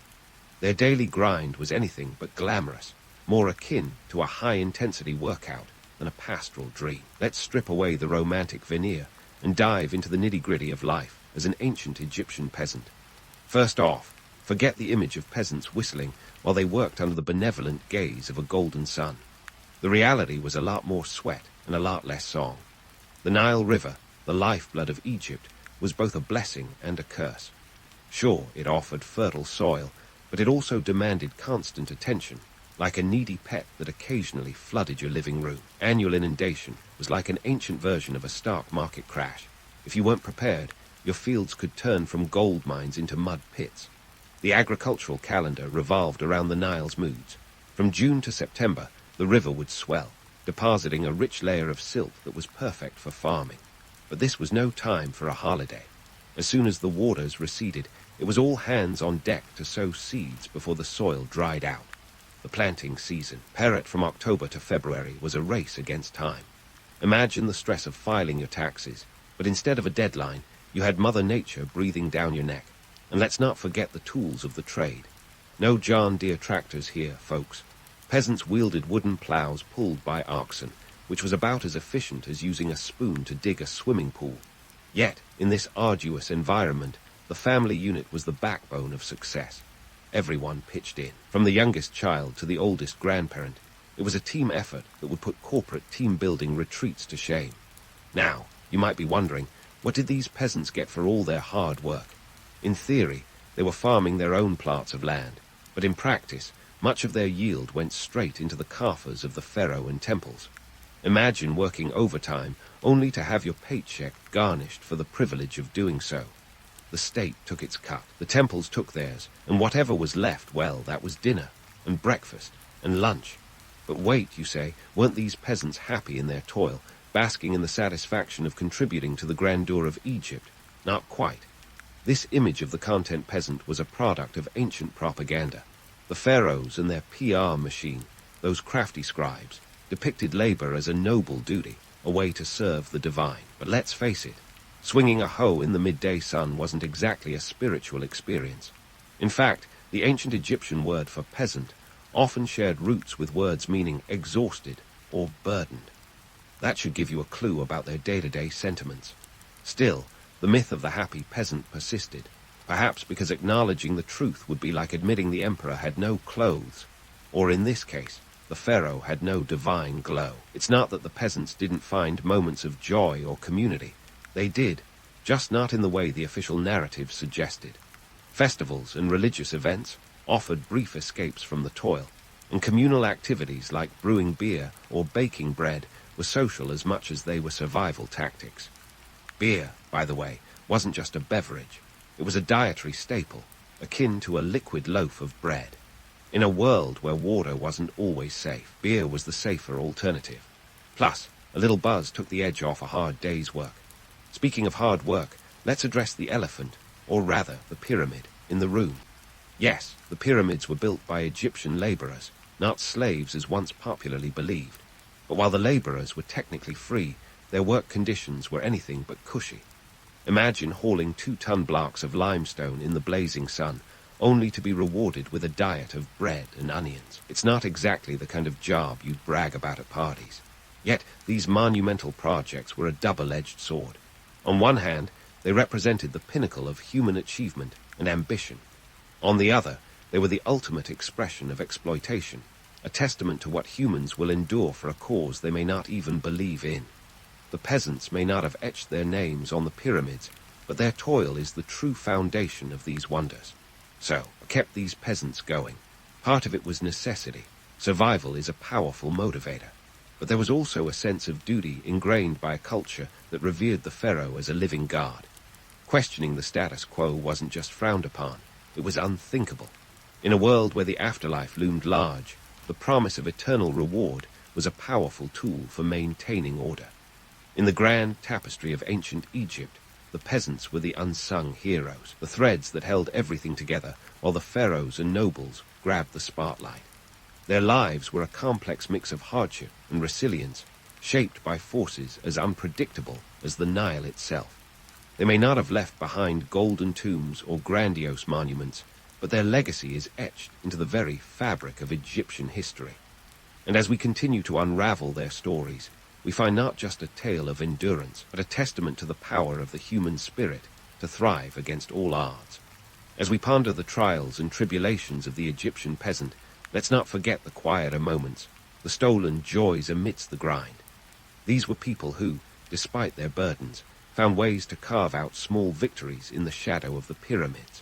Their daily grind was anything but glamorous, more akin to a high-intensity workout than a pastoral dream. Let's strip away the romantic veneer and dive into the nitty-gritty of life as an ancient Egyptian peasant. First off, forget the image of peasants whistling while they worked under the benevolent gaze of a golden sun. The reality was a lot more sweat and a lot less song. The Nile River, the lifeblood of Egypt, was both a blessing and a curse. Sure, it offered fertile soil, but it also demanded constant attention, like a needy pet that occasionally flooded your living room. Annual inundation was like an ancient version of a stock market crash. If you weren't prepared, your fields could turn from gold mines into mud pits. The agricultural calendar revolved around the Nile's moods. From June to September, the river would swell, depositing a rich layer of silt that was perfect for farming. But this was no time for a holiday. As soon as the waters receded, it was all hands on deck to sow seeds before the soil dried out. The planting season, parrot from October to February, was a race against time. Imagine the stress of filing your taxes, but instead of a deadline, you had Mother Nature breathing down your neck. And let's not forget the tools of the trade. No John Deere tractors here, folks. Peasants wielded wooden plows pulled by oxen, which was about as efficient as using a spoon to dig a swimming pool. Yet, in this arduous environment, the family unit was the backbone of success. Everyone pitched in, from the youngest child to the oldest grandparent. It was a team effort that would put corporate team-building retreats to shame. Now, you might be wondering, what did these peasants get for all their hard work? In theory, they were farming their own plots of land, but in practice, much of their yield went straight into the coffers of the pharaoh and temples. Imagine working overtime only to have your paycheck garnished for the privilege of doing so. The state took its cut, the temples took theirs, and whatever was left, well, that was dinner, and breakfast, and lunch. But wait, you say, weren't these peasants happy in their toil, basking in the satisfaction of contributing to the grandeur of Egypt? Not quite. This image of the content peasant was a product of ancient propaganda. The pharaohs and their PR machine, those crafty scribes, depicted labor as a noble duty, a way to serve the divine. But let's face it, swinging a hoe in the midday sun wasn't exactly a spiritual experience. In fact, the ancient Egyptian word for peasant often shared roots with words meaning exhausted or burdened. That should give you a clue about their day-to-day sentiments. Still, the myth of the happy peasant persisted, perhaps because acknowledging the truth would be like admitting the emperor had no clothes, or in this case, the pharaoh had no divine glow. It's not that the peasants didn't find moments of joy or community. They did, just not in the way the official narrative suggested. Festivals and religious events offered brief escapes from the toil, and communal activities like brewing beer or baking bread were social as much as they were survival tactics. Beer, by the way, wasn't just a beverage. It was a dietary staple, akin to a liquid loaf of bread. In a world where water wasn't always safe, beer was the safer alternative. Plus, a little buzz took the edge off a hard day's work. Speaking of hard work, let's address the elephant, or rather, the pyramid, in the room. Yes, the pyramids were built by Egyptian laborers, not slaves as once popularly believed. But while the laborers were technically free, their work conditions were anything but cushy. Imagine hauling 2-ton blocks of limestone in the blazing sun, only to be rewarded with a diet of bread and onions. It's not exactly the kind of job you'd brag about at parties. Yet these monumental projects were a double-edged sword. On one hand, they represented the pinnacle of human achievement and ambition. On the other, they were the ultimate expression of exploitation, a testament to what humans will endure for a cause they may not even believe in. The peasants may not have etched their names on the pyramids, but their toil is the true foundation of these wonders. So, what kept these peasants going? Part of it was necessity. Survival is a powerful motivator. But there was also a sense of duty ingrained by a culture that revered the pharaoh as a living god. Questioning the status quo wasn't just frowned upon, it was unthinkable. In a world where the afterlife loomed large, the promise of eternal reward was a powerful tool for maintaining order. In the grand tapestry of ancient Egypt, the peasants were the unsung heroes, the threads that held everything together while the pharaohs and nobles grabbed the spotlight. Their lives were a complex mix of hardship and resilience, shaped by forces as unpredictable as the Nile itself. They may not have left behind golden tombs or grandiose monuments, but their legacy is etched into the very fabric of Egyptian history. And as we continue to unravel their stories, we find not just a tale of endurance, but a testament to the power of the human spirit to thrive against all odds. As we ponder the trials and tribulations of the Egyptian peasant, let's not forget the quieter moments, the stolen joys amidst the grind. These were people who, despite their burdens, found ways to carve out small victories in the shadow of the pyramids.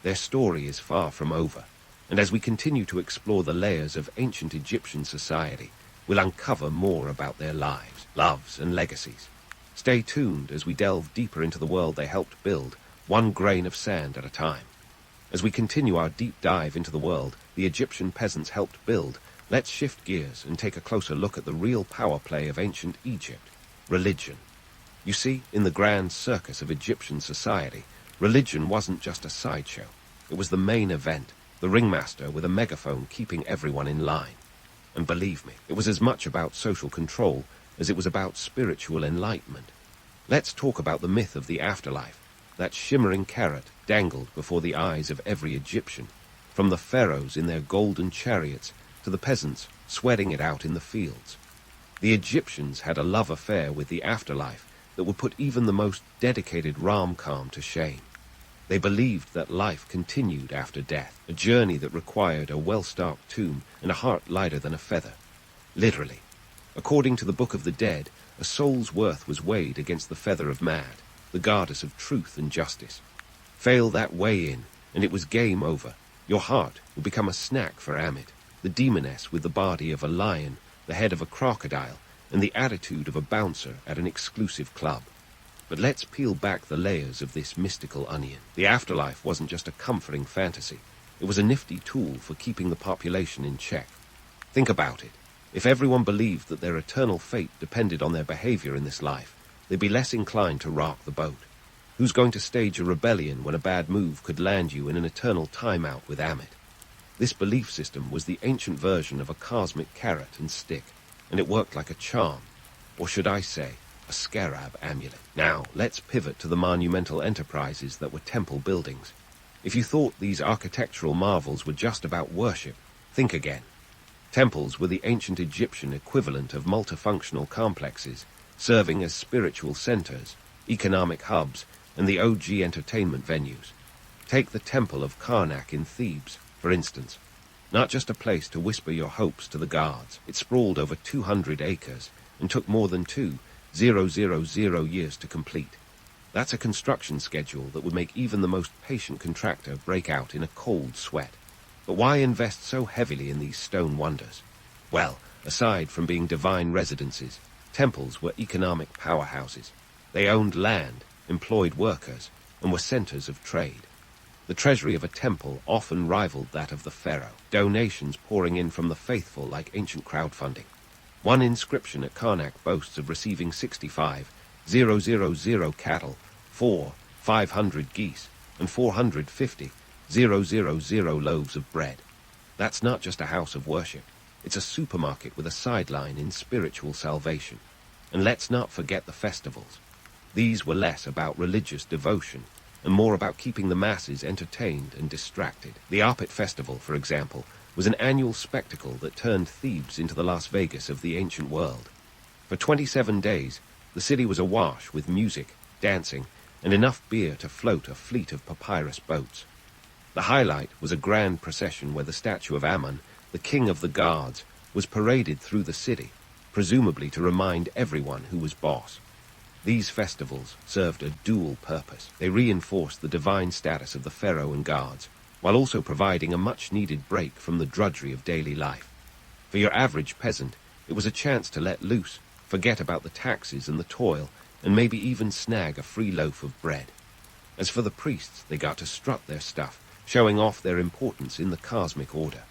Their story is far from over, and as we continue to explore the layers of ancient Egyptian society, we'll uncover more about their lives, loves, and legacies. Stay tuned as we delve deeper into the world they helped build, one grain of sand at a time. As we continue our deep dive into the world the Egyptian peasants helped build, let's shift gears and take a closer look at the real power play of ancient Egypt, religion. You see, in the grand circus of Egyptian society, religion wasn't just a sideshow. It was the main event, the ringmaster with a megaphone keeping everyone in line. And believe me, it was as much about social control as it was about spiritual enlightenment. Let's talk about the myth of the afterlife, that shimmering carrot dangled before the eyes of every Egyptian, from the pharaohs in their golden chariots to the peasants sweating it out in the fields. The Egyptians had a love affair with the afterlife that would put even the most dedicated rom-com to shame. They believed that life continued after death, a journey that required a well-stocked tomb and a heart lighter than a feather. Literally. According to the Book of the Dead, a soul's worth was weighed against the feather of Mad, the goddess of truth and justice. Fail that weigh-in, and it was game over. Your heart would become a snack for Amit, the demoness with the body of a lion, the head of a crocodile, and the attitude of a bouncer at an exclusive club. But let's peel back the layers of this mystical onion. The afterlife wasn't just a comforting fantasy. It was a nifty tool for keeping the population in check. Think about it. If everyone believed that their eternal fate depended on their behavior in this life, they'd be less inclined to rock the boat. Who's going to stage a rebellion when a bad move could land you in an eternal timeout with Amit? This belief system was the ancient version of a cosmic carrot and stick, and it worked like a charm, or should I say, a scarab amulet. Now, let's pivot to the monumental enterprises that were temple buildings. If you thought these architectural marvels were just about worship, think again. Temples were the ancient Egyptian equivalent of multifunctional complexes, serving as spiritual centers, economic hubs, and the OG entertainment venues. Take the Temple of Karnak in Thebes, for instance. Not just a place to whisper your hopes to the gods. It sprawled over 200 acres and took more than 2,000 years to complete. That's a construction schedule that would make even the most patient contractor break out in a cold sweat. But why invest so heavily in these stone wonders? Well, aside from being divine residences, temples were economic powerhouses. They owned land, employed workers, and were centers of trade. The treasury of a temple often rivaled that of the pharaoh, donations pouring in from the faithful like ancient crowdfunding. One inscription at Karnak boasts of receiving 65,000 cattle, 500 geese, and 450,000 loaves of bread. That's not just a house of worship. It's a supermarket with a sideline in spiritual salvation. And let's not forget the festivals. These were less about religious devotion and more about keeping the masses entertained and distracted. The Apit Festival, for example, was an annual spectacle that turned Thebes into the Las Vegas of the ancient world. For 27 days, the city was awash with music, dancing, and enough beer to float a fleet of papyrus boats. The highlight was a grand procession where the statue of Ammon, the king of the gods, was paraded through the city, presumably to remind everyone who was boss. These festivals served a dual purpose. They reinforced the divine status of the pharaoh and guards, while also providing a much-needed break from the drudgery of daily life. For your average peasant, it was a chance to let loose, forget about the taxes and the toil, and maybe even snag a free loaf of bread. As for the priests, they got to strut their stuff, showing off their importance in the cosmic order.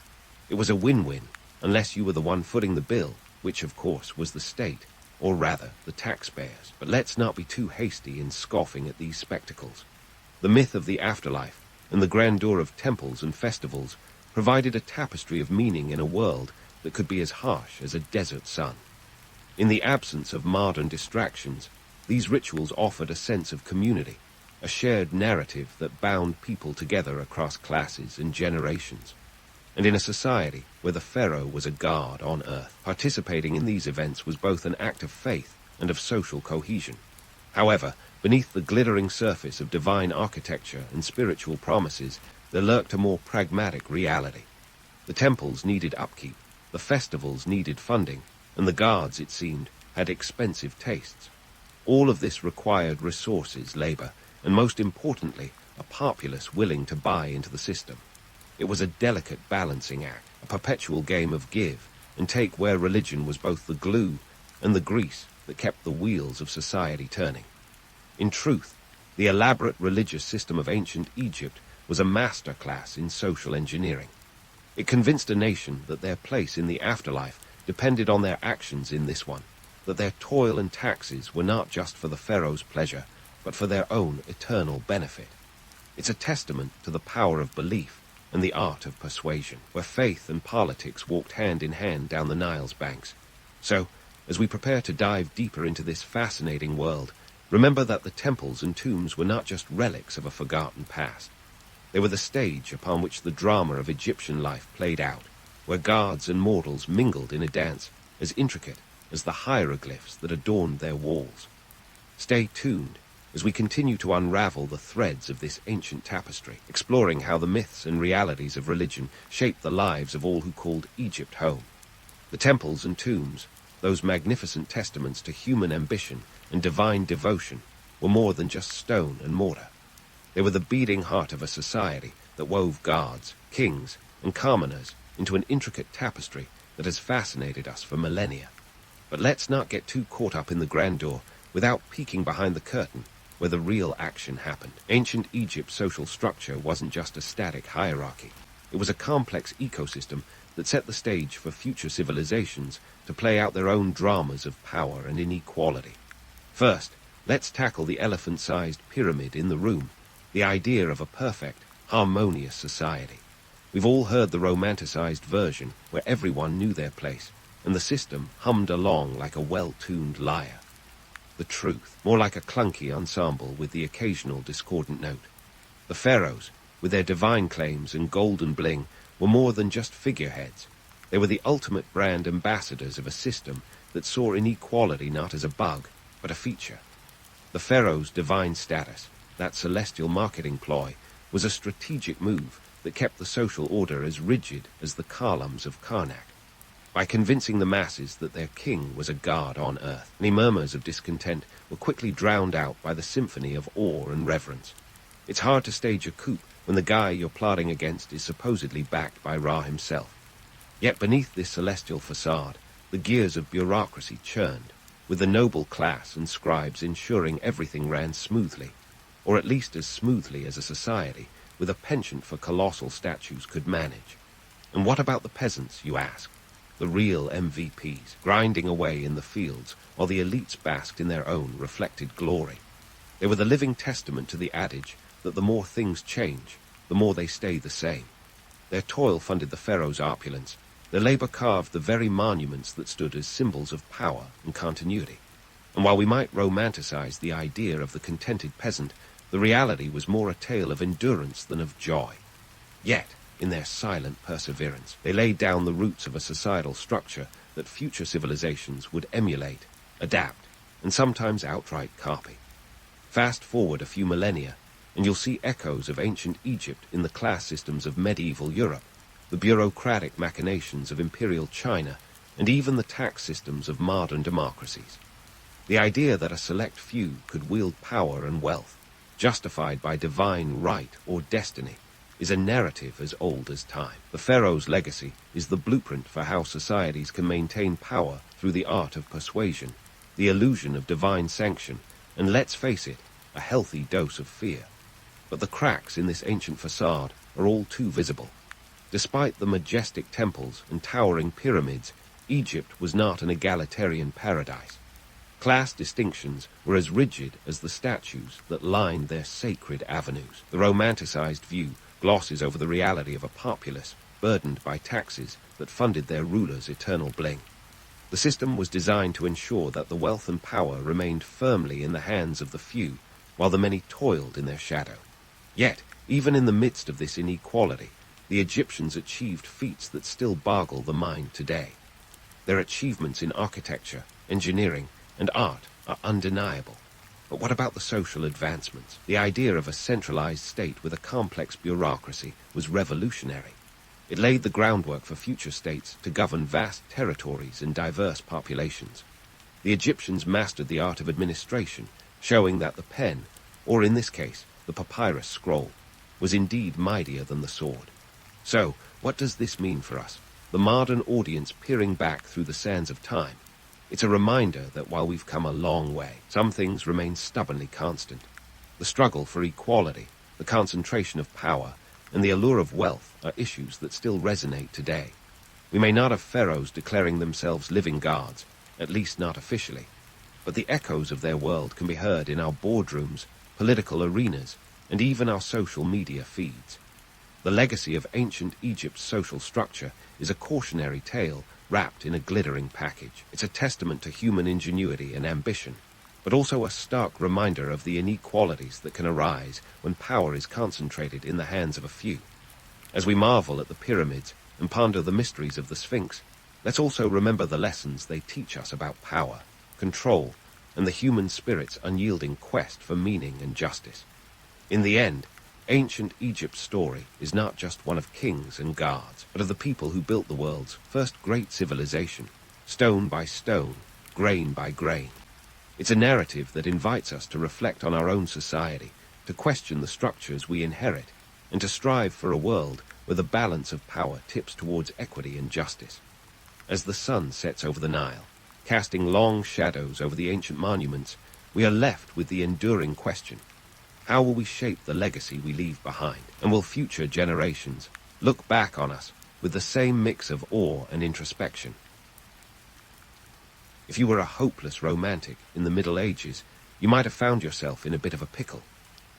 It was a win-win, unless you were the one footing the bill, which of course was the state, or rather, the taxpayers. But let's not be too hasty in scoffing at these spectacles. The myth of the afterlife and the grandeur of temples and festivals provided a tapestry of meaning in a world that could be as harsh as a desert sun. In the absence of modern distractions, these rituals offered a sense of community, a shared narrative that bound people together across classes and generations. And in a society where the pharaoh was a god on earth, participating in these events was both an act of faith and of social cohesion. However, beneath the glittering surface of divine architecture and spiritual promises, there lurked a more pragmatic reality. The temples needed upkeep, the festivals needed funding, and the gods, it seemed, had expensive tastes. All of this required resources, labor, and most importantly, a populace willing to buy into the system. It was a delicate balancing act, a perpetual game of give and take where religion was both the glue and the grease that kept the wheels of society turning. In truth, the elaborate religious system of ancient Egypt was a masterclass in social engineering. It convinced a nation that their place in the afterlife depended on their actions in this one, that their toil and taxes were not just for the pharaoh's pleasure, but for their own eternal benefit. It's a testament to the power of belief and the art of persuasion, where faith and politics walked hand in hand down the Nile's banks. So, as we prepare to dive deeper into this fascinating world, remember that the temples and tombs were not just relics of a forgotten past. They were the stage upon which the drama of Egyptian life played out, where gods and mortals mingled in a dance as intricate as the hieroglyphs that adorned their walls. Stay tuned, as we continue to unravel the threads of this ancient tapestry, exploring how the myths and realities of religion shaped the lives of all who called Egypt home. The temples and tombs, those magnificent testaments to human ambition and divine devotion, were more than just stone and mortar. They were the beating heart of a society that wove gods, kings, and commoners into an intricate tapestry that has fascinated us for millennia. But let's not get too caught up in the grandeur without peeking behind the curtain where the real action happened. Ancient Egypt's social structure wasn't just a static hierarchy. It was a complex ecosystem that set the stage for future civilizations to play out their own dramas of power and inequality. First, let's tackle the elephant-sized pyramid in the room, the idea of a perfect, harmonious society. We've all heard the romanticized version where everyone knew their place, and the system hummed along like a well-tuned lyre. The truth, more like a clunky ensemble with the occasional discordant note. The pharaohs, with their divine claims and golden bling, were more than just figureheads. They were the ultimate brand ambassadors of a system that saw inequality not as a bug, but a feature. The pharaoh's divine status, that celestial marketing ploy, was a strategic move that kept the social order as rigid as the columns of Karnak. By convincing the masses that their king was a god on earth, any murmurs of discontent were quickly drowned out by the symphony of awe and reverence. It's hard to stage a coup when the guy you're plotting against is supposedly backed by Ra himself. Yet beneath this celestial facade, the gears of bureaucracy churned, with the noble class and scribes ensuring everything ran smoothly, or at least as smoothly as a society with a penchant for colossal statues could manage. And what about the peasants, you ask? The real MVPs, grinding away in the fields while the elites basked in their own reflected glory. They were the living testament to the adage that the more things change, the more they stay the same. Their toil funded the pharaoh's opulence. Their labor carved the very monuments that stood as symbols of power and continuity. And while we might romanticize the idea of the contented peasant, the reality was more a tale of endurance than of joy. Yet, in their silent perseverance, they laid down the roots of a societal structure that future civilizations would emulate, adapt, and sometimes outright copy. Fast forward a few millennia, and you'll see echoes of ancient Egypt in the class systems of medieval Europe, the bureaucratic machinations of imperial China, and even the tax systems of modern democracies. The idea that a select few could wield power and wealth, justified by divine right or destiny, is a narrative as old as time. The pharaoh's legacy is the blueprint for how societies can maintain power through the art of persuasion, the illusion of divine sanction, and let's face it, a healthy dose of fear. But the cracks in this ancient facade are all too visible. Despite the majestic temples and towering pyramids, Egypt was not an egalitarian paradise. Class distinctions were as rigid as the statues that lined their sacred avenues. The romanticized view glosses over the reality of a populace burdened by taxes that funded their rulers' eternal bling. The system was designed to ensure that the wealth and power remained firmly in the hands of the few, while the many toiled in their shadow. Yet, even in the midst of this inequality, the Egyptians achieved feats that still boggle the mind today. Their achievements in architecture, engineering, and art are undeniable. But what about the social advancements? The idea of a centralized state with a complex bureaucracy was revolutionary. It laid the groundwork for future states to govern vast territories and diverse populations. The Egyptians mastered the art of administration, showing that the pen, or in this case, the papyrus scroll, was indeed mightier than the sword. So, what does this mean for us? The modern audience peering back through the sands of time. It's a reminder that while we've come a long way, some things remain stubbornly constant. The struggle for equality, the concentration of power, and the allure of wealth are issues that still resonate today. We may not have pharaohs declaring themselves living gods, at least not officially, but the echoes of their world can be heard in our boardrooms, political arenas, and even our social media feeds. The legacy of ancient Egypt's social structure is a cautionary tale wrapped in a glittering package. It's a testament to human ingenuity and ambition, but also a stark reminder of the inequalities that can arise when power is concentrated in the hands of a few. As we marvel at the pyramids and ponder the mysteries of the Sphinx, let's also remember the lessons they teach us about power, control, and the human spirit's unyielding quest for meaning and justice. In the end, ancient Egypt's story is not just one of kings and gods, but of the people who built the world's first great civilization, stone by stone, grain by grain. It's a narrative that invites us to reflect on our own society, to question the structures we inherit, and to strive for a world where the balance of power tips towards equity and justice. As the sun sets over the Nile, casting long shadows over the ancient monuments, we are left with the enduring question: how will we shape the legacy we leave behind? And will future generations look back on us with the same mix of awe and introspection? If you were a hopeless romantic in the Middle Ages, you might have found yourself in a bit of a pickle.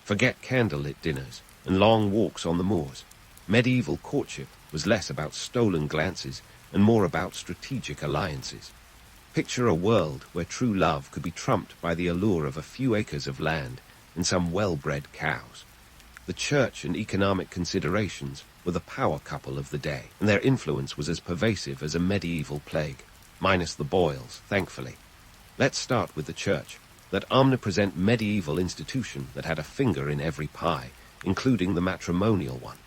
Forget candlelit dinners and long walks on the moors. Medieval courtship was less about stolen glances and more about strategic alliances. Picture a world where true love could be trumped by the allure of a few acres of land and some well-bred cows. The church and economic considerations were the power couple of the day, and their influence was as pervasive as a medieval plague, minus the boils, thankfully. Let's start with the church, that omnipresent medieval institution that had a finger in every pie, including the matrimonial one.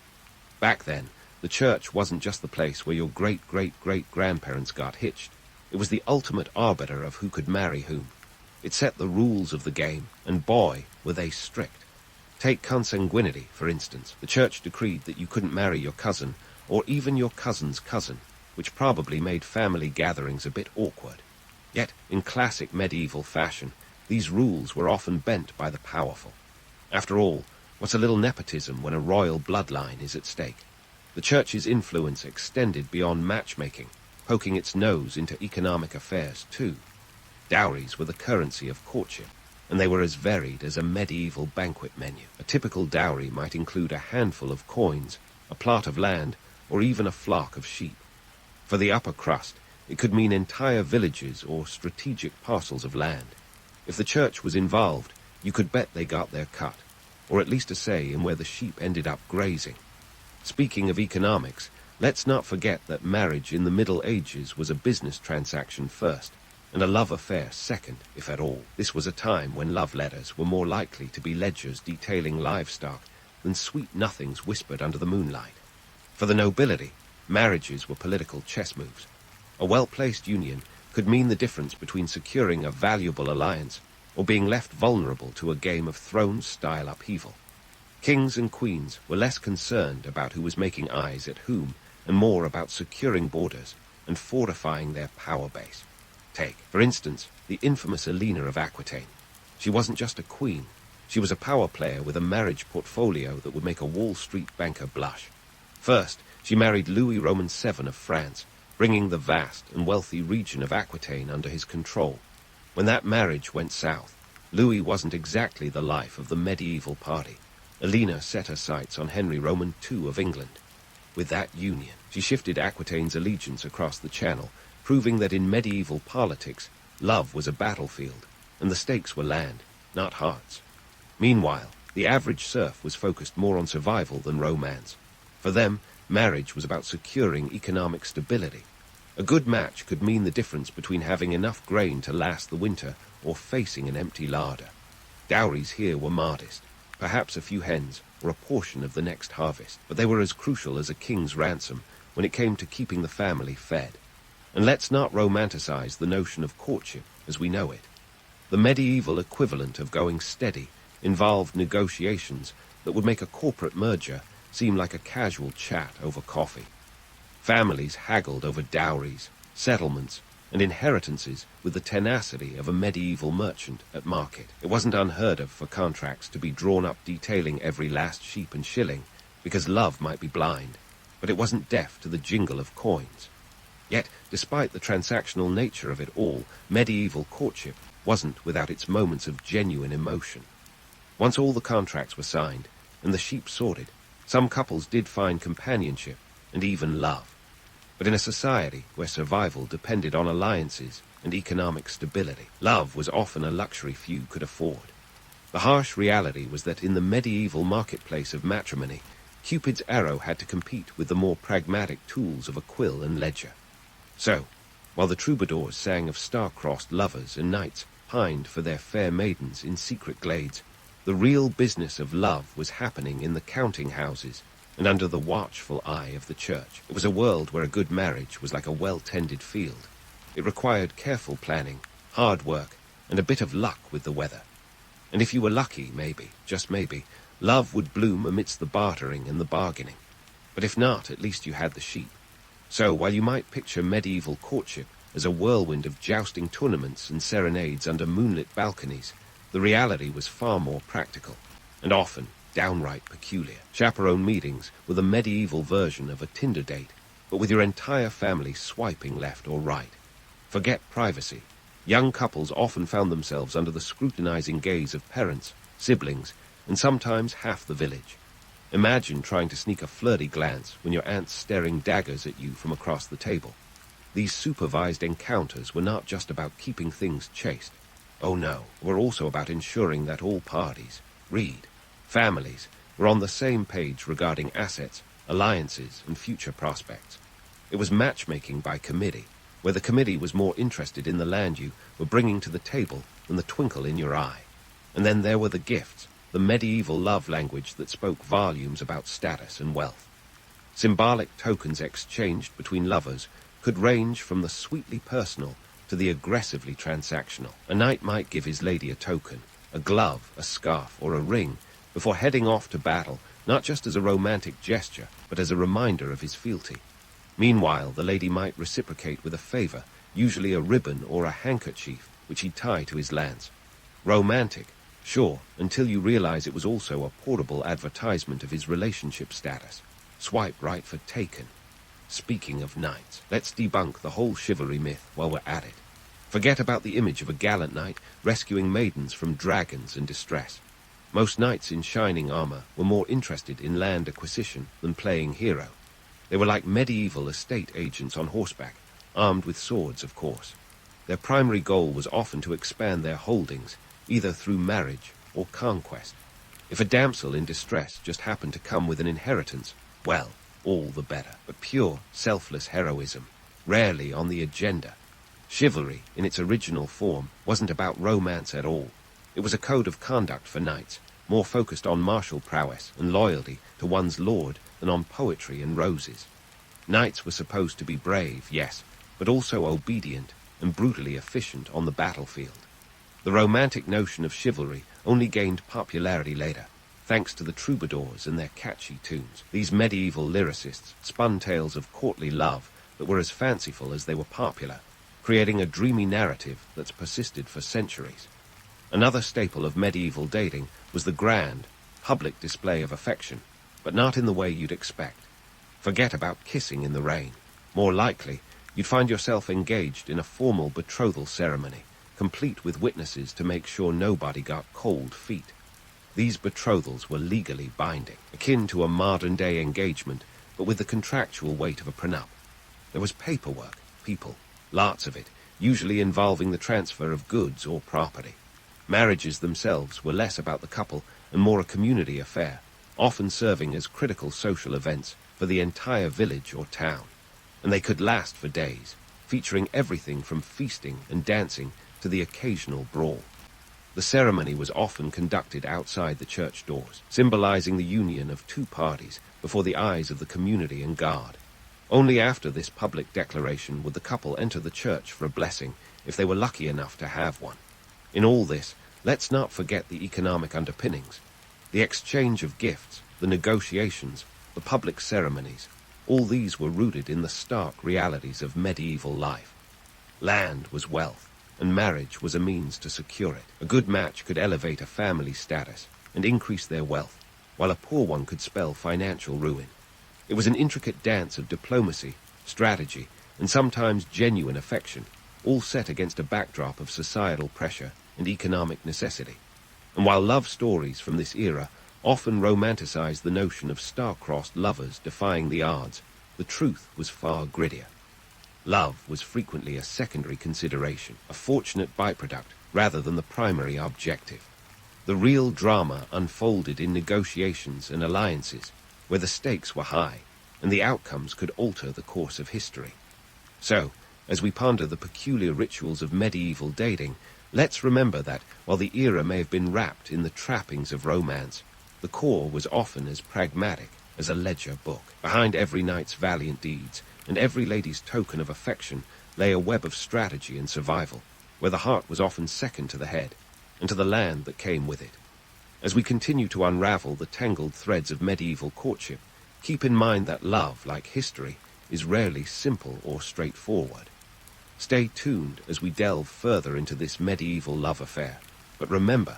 Back then, the church wasn't just the place where your great-great-great-grandparents got hitched. It was the ultimate arbiter of who could marry whom. It set the rules of the game, and boy, were they strict. Take consanguinity, for instance. The church decreed that you couldn't marry your cousin, or even your cousin's cousin, which probably made family gatherings a bit awkward. Yet, in classic medieval fashion, these rules were often bent by the powerful. After all, what's a little nepotism when a royal bloodline is at stake? The church's influence extended beyond matchmaking, poking its nose into economic affairs too. Dowries were the currency of courtship, and they were as varied as a medieval banquet menu. A typical dowry might include a handful of coins, a plot of land, or even a flock of sheep. For the upper crust, it could mean entire villages or strategic parcels of land. If the church was involved, you could bet they got their cut, or at least a say in where the sheep ended up grazing. Speaking of economics, let's not forget that marriage in the Middle Ages was a business transaction first, and a love affair second, if at all. This was a time when love letters were more likely to be ledgers detailing livestock than sweet nothings whispered under the moonlight. For the nobility, marriages were political chess moves. A well-placed union could mean the difference between securing a valuable alliance or being left vulnerable to a Game of Thrones-style upheaval. Kings and queens were less concerned about who was making eyes at whom and more about securing borders and fortifying their power base. Take, for instance, the infamous Eleanor of Aquitaine. She wasn't just a queen. She was a power player with a marriage portfolio that would make a Wall Street banker blush. First, she married Louis Roman VII of France, bringing the vast and wealthy region of Aquitaine under his control. When that marriage went south, Louis wasn't exactly the life of the medieval party. Eleanor set her sights on Henry Roman II of England. With that union, she shifted Aquitaine's allegiance across the Channel, proving that in medieval politics, love was a battlefield, and the stakes were land, not hearts. Meanwhile, the average serf was focused more on survival than romance. For them, marriage was about securing economic stability. A good match could mean the difference between having enough grain to last the winter or facing an empty larder. Dowries here were modest, perhaps a few hens or a portion of the next harvest, but they were as crucial as a king's ransom when it came to keeping the family fed. And let's not romanticize the notion of courtship as we know it. The medieval equivalent of going steady involved negotiations that would make a corporate merger seem like a casual chat over coffee. Families haggled over dowries, settlements, and inheritances with the tenacity of a medieval merchant at market. It wasn't unheard of for contracts to be drawn up detailing every last sheep and shilling, because love might be blind, but it wasn't deaf to the jingle of coins. Yet, despite the transactional nature of it all, medieval courtship wasn't without its moments of genuine emotion. Once all the contracts were signed and the sheep sorted, some couples did find companionship and even love. But in a society where survival depended on alliances and economic stability, love was often a luxury few could afford. The harsh reality was that in the medieval marketplace of matrimony, Cupid's arrow had to compete with the more pragmatic tools of a quill and ledger. So, while the troubadours sang of star-crossed lovers and knights, pined for their fair maidens in secret glades, the real business of love was happening in the counting houses and under the watchful eye of the church. It was a world where a good marriage was like a well-tended field. It required careful planning, hard work, and a bit of luck with the weather. And if you were lucky, maybe, just maybe, love would bloom amidst the bartering and the bargaining. But if not, at least you had the sheep. So, while you might picture medieval courtship as a whirlwind of jousting tournaments and serenades under moonlit balconies, the reality was far more practical, and often downright peculiar. Chaperone meetings were the medieval version of a Tinder date, but with your entire family swiping left or right. Forget privacy. Young couples often found themselves under the scrutinizing gaze of parents, siblings, and sometimes half the village. Imagine trying to sneak a flirty glance when your aunt's staring daggers at you from across the table. These supervised encounters were not just about keeping things chaste. Oh no, were also about ensuring that all parties, read, families, were on the same page regarding assets, alliances, and future prospects. It was matchmaking by committee, where the committee was more interested in the land you were bringing to the table than the twinkle in your eye. And then there were the gifts, the medieval love language that spoke volumes about status and wealth. Symbolic tokens exchanged between lovers could range from the sweetly personal to the aggressively transactional. A knight might give his lady a token, a glove, a scarf, or a ring, before heading off to battle, not just as a romantic gesture, but as a reminder of his fealty. Meanwhile, the lady might reciprocate with a favor, usually a ribbon or a handkerchief, which he'd tie to his lance. Romantic, sure, until you realize it was also a portable advertisement of his relationship status. Swipe right for taken. Speaking of knights, let's debunk the whole chivalry myth while we're at it. Forget about the image of a gallant knight rescuing maidens from dragons in distress. Most knights in shining armor were more interested in land acquisition than playing hero. They were like medieval estate agents on horseback, armed with swords, of course. Their primary goal was often to expand their holdings, either through marriage or conquest. If a damsel in distress just happened to come with an inheritance, well, all the better. But pure, selfless heroism, rarely on the agenda. Chivalry, in its original form, wasn't about romance at all. It was a code of conduct for knights, more focused on martial prowess and loyalty to one's lord than on poetry and roses. Knights were supposed to be brave, yes, but also obedient and brutally efficient on the battlefield. The romantic notion of chivalry only gained popularity later, thanks to the troubadours and their catchy tunes. These medieval lyricists spun tales of courtly love that were as fanciful as they were popular, creating a dreamy narrative that's persisted for centuries. Another staple of medieval dating was the grand, public display of affection, but not in the way you'd expect. Forget about kissing in the rain. More likely, you'd find yourself engaged in a formal betrothal ceremony, complete with witnesses to make sure nobody got cold feet. These betrothals were legally binding, akin to a modern-day engagement, but with the contractual weight of a prenup. There was paperwork, people, lots of it, usually involving the transfer of goods or property. Marriages themselves were less about the couple and more a community affair, often serving as critical social events for the entire village or town. And they could last for days, featuring everything from feasting and dancing to the occasional brawl. The ceremony was often conducted outside the church doors, symbolizing the union of two parties before the eyes of the community and guard. Only after this public declaration would the couple enter the church for a blessing, if they were lucky enough to have one. In all this, let's not forget the economic underpinnings. The exchange of gifts, the negotiations, the public ceremonies, all these were rooted in the stark realities of medieval life. Land was wealth, and marriage was a means to secure it. A good match could elevate a family's status and increase their wealth, while a poor one could spell financial ruin. It was an intricate dance of diplomacy, strategy, and sometimes genuine affection, all set against a backdrop of societal pressure and economic necessity. And while love stories from this era often romanticized the notion of star-crossed lovers defying the odds, the truth was far grittier. Love was frequently a secondary consideration, a fortunate byproduct rather than the primary objective. The real drama unfolded in negotiations and alliances, where the stakes were high and the outcomes could alter the course of history. So, as we ponder the peculiar rituals of medieval dating, Let's remember that, while the era may have been wrapped in the trappings of romance, the core was often as pragmatic as a ledger book. Behind every knight's valiant deeds and every lady's token of affection lay a web of strategy and survival, where the heart was often second to the head, and to the land that came with it. As we continue to unravel the tangled threads of medieval courtship, keep in mind that love, like history, is rarely simple or straightforward. Stay tuned as we delve further into this medieval love affair. But remember,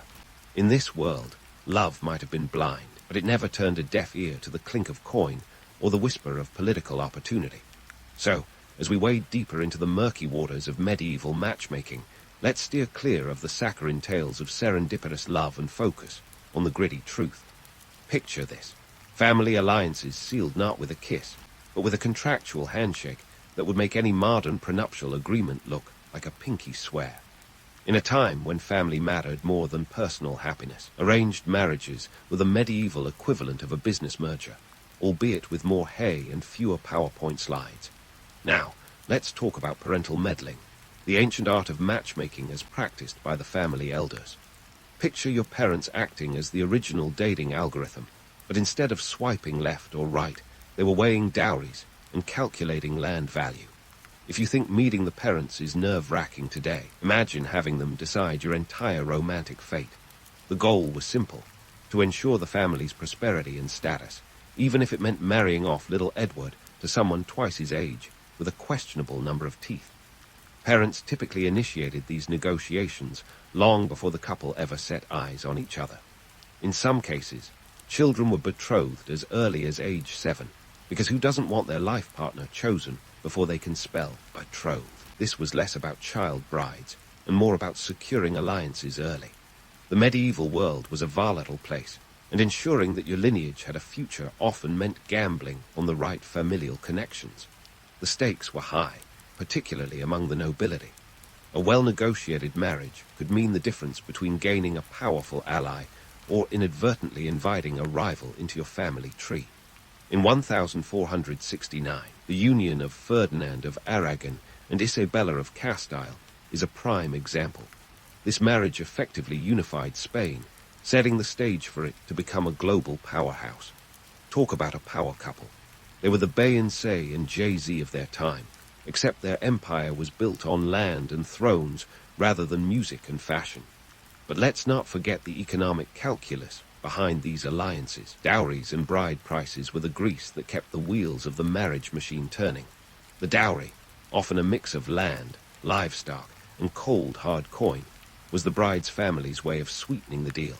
in this world, love might have been blind, but it never turned a deaf ear to the clink of coin or the whisper of political opportunity. So, as we wade deeper into the murky waters of medieval matchmaking, let's steer clear of the saccharine tales of serendipitous love and focus on the gritty truth. Picture this: family alliances sealed not with a kiss, but with a contractual handshake that would make any modern prenuptial agreement look like a pinky swear. In a time when family mattered more than personal happiness, arranged marriages were the medieval equivalent of a business merger, albeit with more hay and fewer PowerPoint slides. Now, let's talk about parental meddling, the ancient art of matchmaking as practiced by the family elders. Picture your parents acting as the original dating algorithm, but instead of swiping left or right, they were weighing dowries and calculating land value. If you think meeting the parents is nerve-wracking today, imagine having them decide your entire romantic fate. The goal was simple: to ensure the family's prosperity and status, even if it meant marrying off little Edward to someone twice his age with a questionable number of teeth. Parents typically initiated these negotiations long before the couple ever set eyes on each other. In some cases, children were betrothed as early as age 7, because who doesn't want their life partner chosen before they can spell betrothed? This was less about child brides and more about securing alliances early. The medieval world was a volatile place, and ensuring that your lineage had a future often meant gambling on the right familial connections. The stakes were high, particularly among the nobility. A well-negotiated marriage could mean the difference between gaining a powerful ally or inadvertently inviting a rival into your family tree. In 1469, the union of Ferdinand of Aragon and Isabella of Castile is a prime example. This marriage effectively unified Spain, setting the stage for it to become a global powerhouse. Talk about a power couple. They were the Beyoncé and Jay-Z of their time, except their empire was built on land and thrones rather than music and fashion. But let's not forget the economic calculus behind these alliances. Dowries and bride prices were the grease that kept the wheels of the marriage machine turning. The dowry, often a mix of land, livestock, and cold, hard coin, was the bride's family's way of sweetening the deal.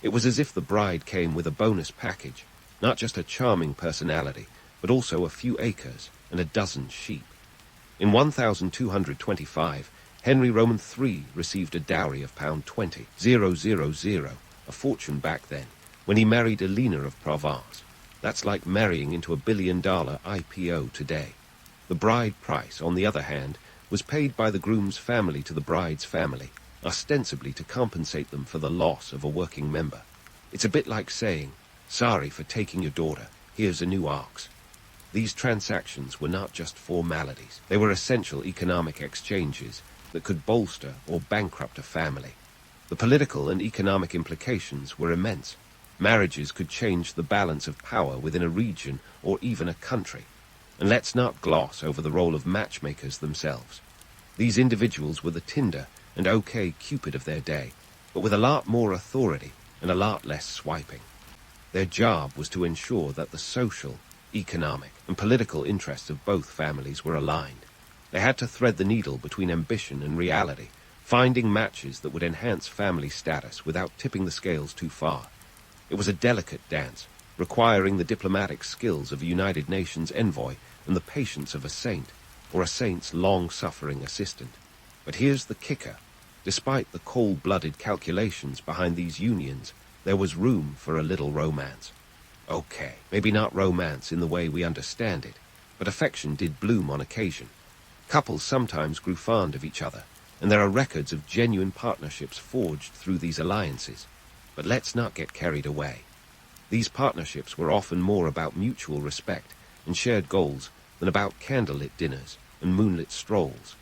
It was as if the bride came with a bonus package, not just a charming personality, but also a few acres and a dozen sheep. In 1225, Henry Roman III received a dowry of £20,000, a fortune back then, when he married Eleanor of Provence. That's like marrying into a billion-dollar IPO today. The bride price, on the other hand, was paid by the groom's family to the bride's family, ostensibly to compensate them for the loss of a working member. It's a bit like saying, "Sorry for taking your daughter, here's a new ox." These transactions were not just formalities. They were essential economic exchanges that could bolster or bankrupt a family. The political and economic implications were immense. Marriages could change the balance of power within a region or even a country. And let's not gloss over the role of matchmakers themselves. These individuals were the Tinder and OK Cupid of their day, but with a lot more authority and a lot less swiping. Their job was to ensure that the social, economic, and political interests of both families were aligned. They had to thread the needle between ambition and reality, finding matches that would enhance family status without tipping the scales too far. It was a delicate dance, requiring the diplomatic skills of a United Nations envoy and the patience of a saint, or a saint's long-suffering assistant. But here's the kicker. Despite the cold-blooded calculations behind these unions, there was room for a little romance. Okay, maybe not romance in the way we understand it, but affection did bloom on occasion. Couples sometimes grew fond of each other, and there are records of genuine partnerships forged through these alliances. But let's not get carried away. These partnerships were often more about mutual respect and shared goals than about candlelit dinners and moonlit strolls.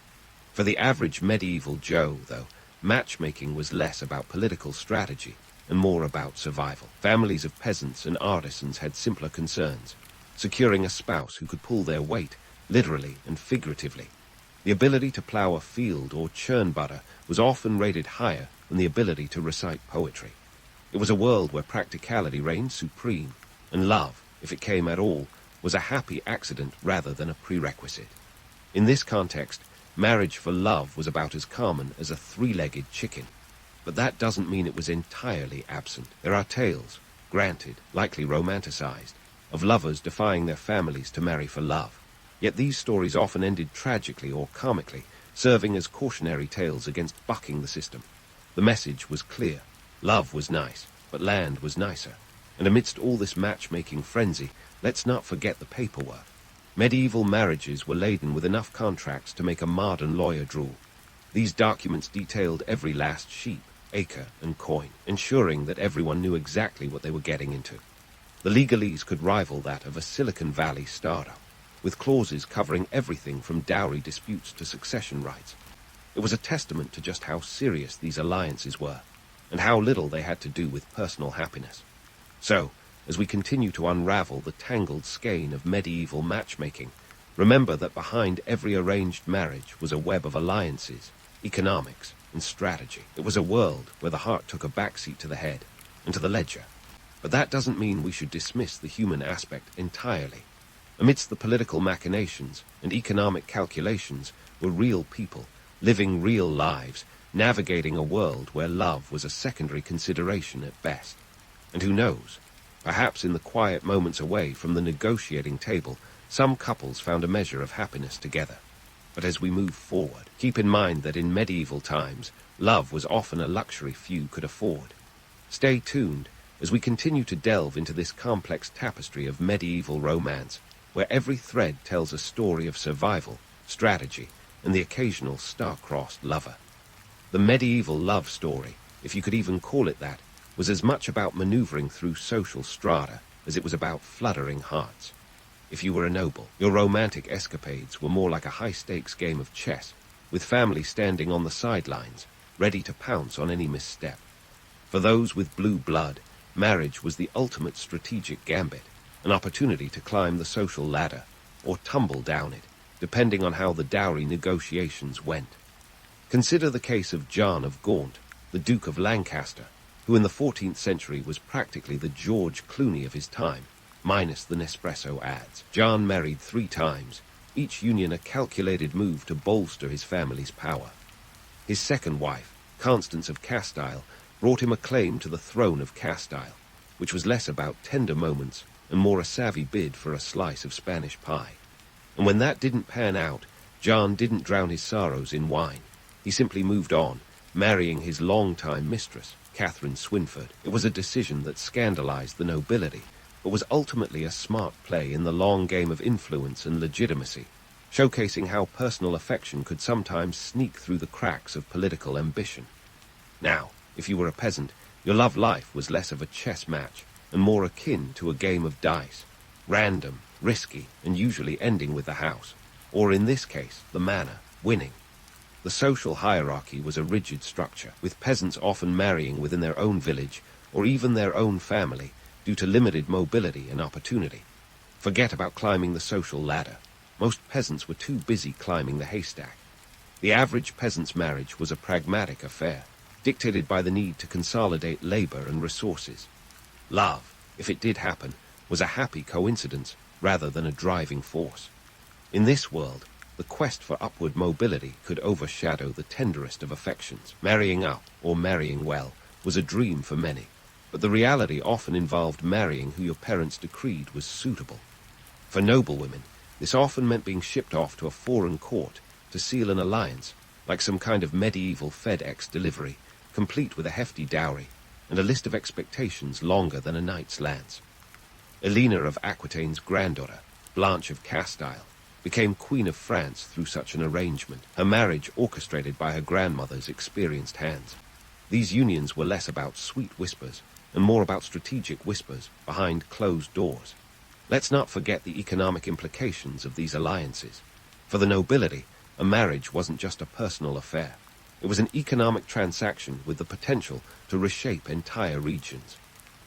For the average medieval Joe, though, matchmaking was less about political strategy and more about survival. Families of peasants and artisans had simpler concerns, securing a spouse who could pull their weight, literally and figuratively. The ability to plow a field or churn butter was often rated higher than the ability to recite poetry. It was a world where practicality reigned supreme, and love, if it came at all, was a happy accident rather than a prerequisite. In this context, marriage for love was about as common as a three-legged chicken. But that doesn't mean it was entirely absent. There are tales, granted, likely romanticized, of lovers defying their families to marry for love. Yet these stories often ended tragically or comically, serving as cautionary tales against bucking the system. The message was clear. Love was nice, but land was nicer. And amidst all this matchmaking frenzy, let's not forget the paperwork. Medieval marriages were laden with enough contracts to make a modern lawyer drool. These documents detailed every last sheep, acre, and coin, ensuring that everyone knew exactly what they were getting into. The legalese could rival that of a Silicon Valley startup, with clauses covering everything from dowry disputes to succession rights. It was a testament to just how serious these alliances were, and how little they had to do with personal happiness. So, as we continue to unravel the tangled skein of medieval matchmaking, remember that behind every arranged marriage was a web of alliances, economics, and strategy. It was a world where the heart took a backseat to the head and to the ledger. But that doesn't mean we should dismiss the human aspect entirely. Amidst the political machinations and economic calculations were real people, living real lives, navigating a world where love was a secondary consideration at best. And who knows, perhaps in the quiet moments away from the negotiating table, some couples found a measure of happiness together. But as we move forward, keep in mind that in medieval times, love was often a luxury few could afford. Stay tuned as we continue to delve into this complex tapestry of medieval romance, where every thread tells a story of survival, strategy, and the occasional star-crossed lover. The medieval love story, if you could even call it that, was as much about maneuvering through social strata as it was about fluttering hearts. If you were a noble, your romantic escapades were more like a high-stakes game of chess, with family standing on the sidelines, ready to pounce on any misstep. For those with blue blood, marriage was the ultimate strategic gambit, an opportunity to climb the social ladder, or tumble down it, depending on how the dowry negotiations went. Consider the case of John of Gaunt, the Duke of Lancaster, who in the 14th century was practically the George Clooney of his time, minus the Nespresso ads. John married 3 times, each union a calculated move to bolster his family's power. His second wife, Constance of Castile, brought him a claim to the throne of Castile, which was less about tender moments and more a savvy bid for a slice of Spanish pie. And when that didn't pan out, John didn't drown his sorrows in wine. He simply moved on, marrying his longtime mistress, Catherine Swynford. It was a decision that scandalized the nobility, but was ultimately a smart play in the long game of influence and legitimacy, showcasing how personal affection could sometimes sneak through the cracks of political ambition. Now, if you were a peasant, your love life was less of a chess match and more akin to a game of dice, random, risky, and usually ending with the house, or in this case, the manor, winning. The social hierarchy was a rigid structure, with peasants often marrying within their own village or even their own family due to limited mobility and opportunity. Forget about climbing the social ladder. Most peasants were too busy climbing the haystack. The average peasant's marriage was a pragmatic affair, dictated by the need to consolidate labor and resources. Love, if it did happen, was a happy coincidence rather than a driving force. In this world, the quest for upward mobility could overshadow the tenderest of affections. Marrying up, or marrying well, was a dream for many, but the reality often involved marrying who your parents decreed was suitable. For noblewomen, this often meant being shipped off to a foreign court to seal an alliance, like some kind of medieval FedEx delivery, complete with a hefty dowry and a list of expectations longer than a knight's lance. Eleanor of Aquitaine's granddaughter, Blanche of Castile, became Queen of France through such an arrangement, her marriage orchestrated by her grandmother's experienced hands. These unions were less about sweet whispers and more about strategic whispers behind closed doors. Let's not forget the economic implications of these alliances. For the nobility, a marriage wasn't just a personal affair. It was an economic transaction with the potential to reshape entire regions.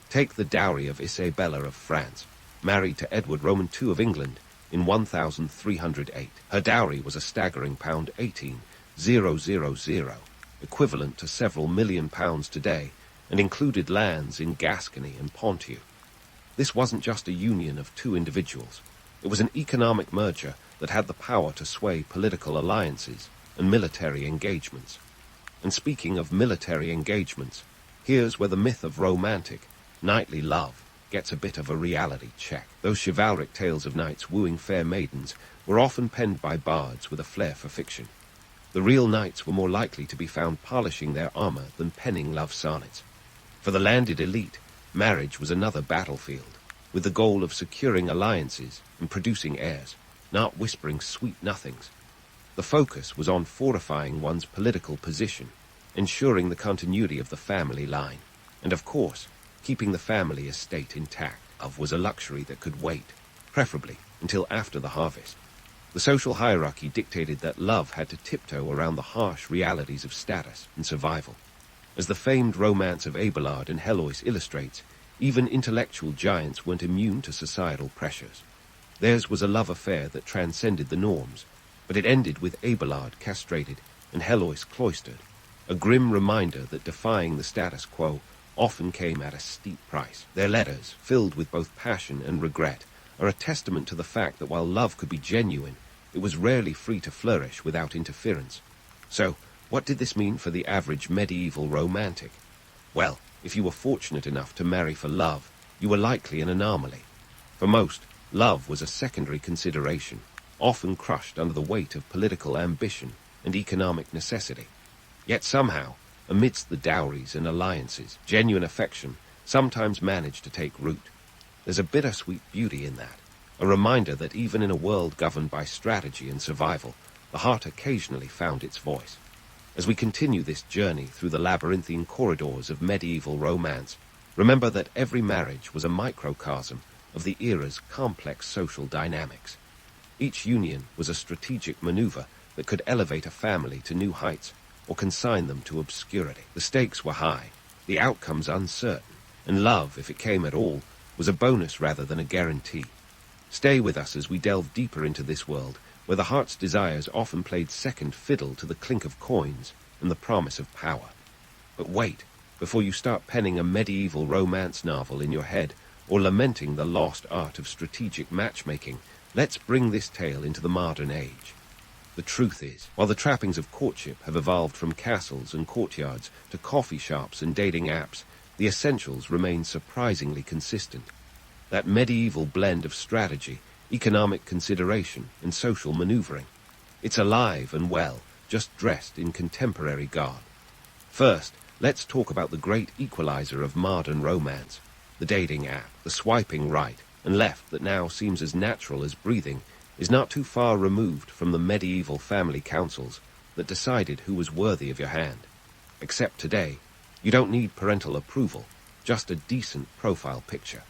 Take the dowry of Isabella of France, married to Edward Roman II of England in 1308. Her dowry was a staggering £18,000, equivalent to several £1,000,000 today, and included lands in Gascony and Ponthieu. This wasn't just a union of two individuals. It was an economic merger that had the power to sway political alliances and military engagements. And speaking of military engagements, here's where the myth of romantic, knightly love gets a bit of a reality check. Those chivalric tales of knights wooing fair maidens were often penned by bards with a flair for fiction. The real knights were more likely to be found polishing their armor than penning love sonnets. For the landed elite, marriage was another battlefield, with the goal of securing alliances and producing heirs, not whispering sweet nothings. The focus was on fortifying one's political position, ensuring the continuity of the family line, and of course, keeping the family estate intact. Love was a luxury that could wait, preferably until after the harvest. The social hierarchy dictated that love had to tiptoe around the harsh realities of status and survival. As the famed romance of Abelard and Heloise illustrates, even intellectual giants weren't immune to societal pressures. Theirs was a love affair that transcended the norms, but it ended with Abelard castrated and Heloise cloistered, a grim reminder that defying the status quo often came at a steep price. Their letters, filled with both passion and regret, are a testament to the fact that while love could be genuine, it was rarely free to flourish without interference. So, what did this mean for the average medieval romantic? Well, if you were fortunate enough to marry for love, you were likely an anomaly. For most, love was a secondary consideration, often crushed under the weight of political ambition and economic necessity. Yet somehow, amidst the dowries and alliances, genuine affection sometimes managed to take root. There's a bittersweet beauty in that, a reminder that even in a world governed by strategy and survival, the heart occasionally found its voice. As we continue this journey through the labyrinthine corridors of medieval romance, remember that every marriage was a microcosm of the era's complex social dynamics. Each union was a strategic maneuver that could elevate a family to new heights or consign them to obscurity. The stakes were high, the outcomes uncertain, and love, if it came at all, was a bonus rather than a guarantee. Stay with us as we delve deeper into this world, where the heart's desires often played second fiddle to the clink of coins and the promise of power. But wait, before you start penning a medieval romance novel in your head or lamenting the lost art of strategic matchmaking, let's bring this tale into the modern age. The truth is, while the trappings of courtship have evolved from castles and courtyards to coffee shops and dating apps, the essentials remain surprisingly consistent. That medieval blend of strategy, economic consideration, and social maneuvering. It's alive and well, just dressed in contemporary garb. First, let's talk about the great equalizer of modern romance, the dating app. The swiping right and left that now seems as natural as breathing is not too far removed from the medieval family councils that decided who was worthy of your hand. Except today, you don't need parental approval, just a decent profile picture.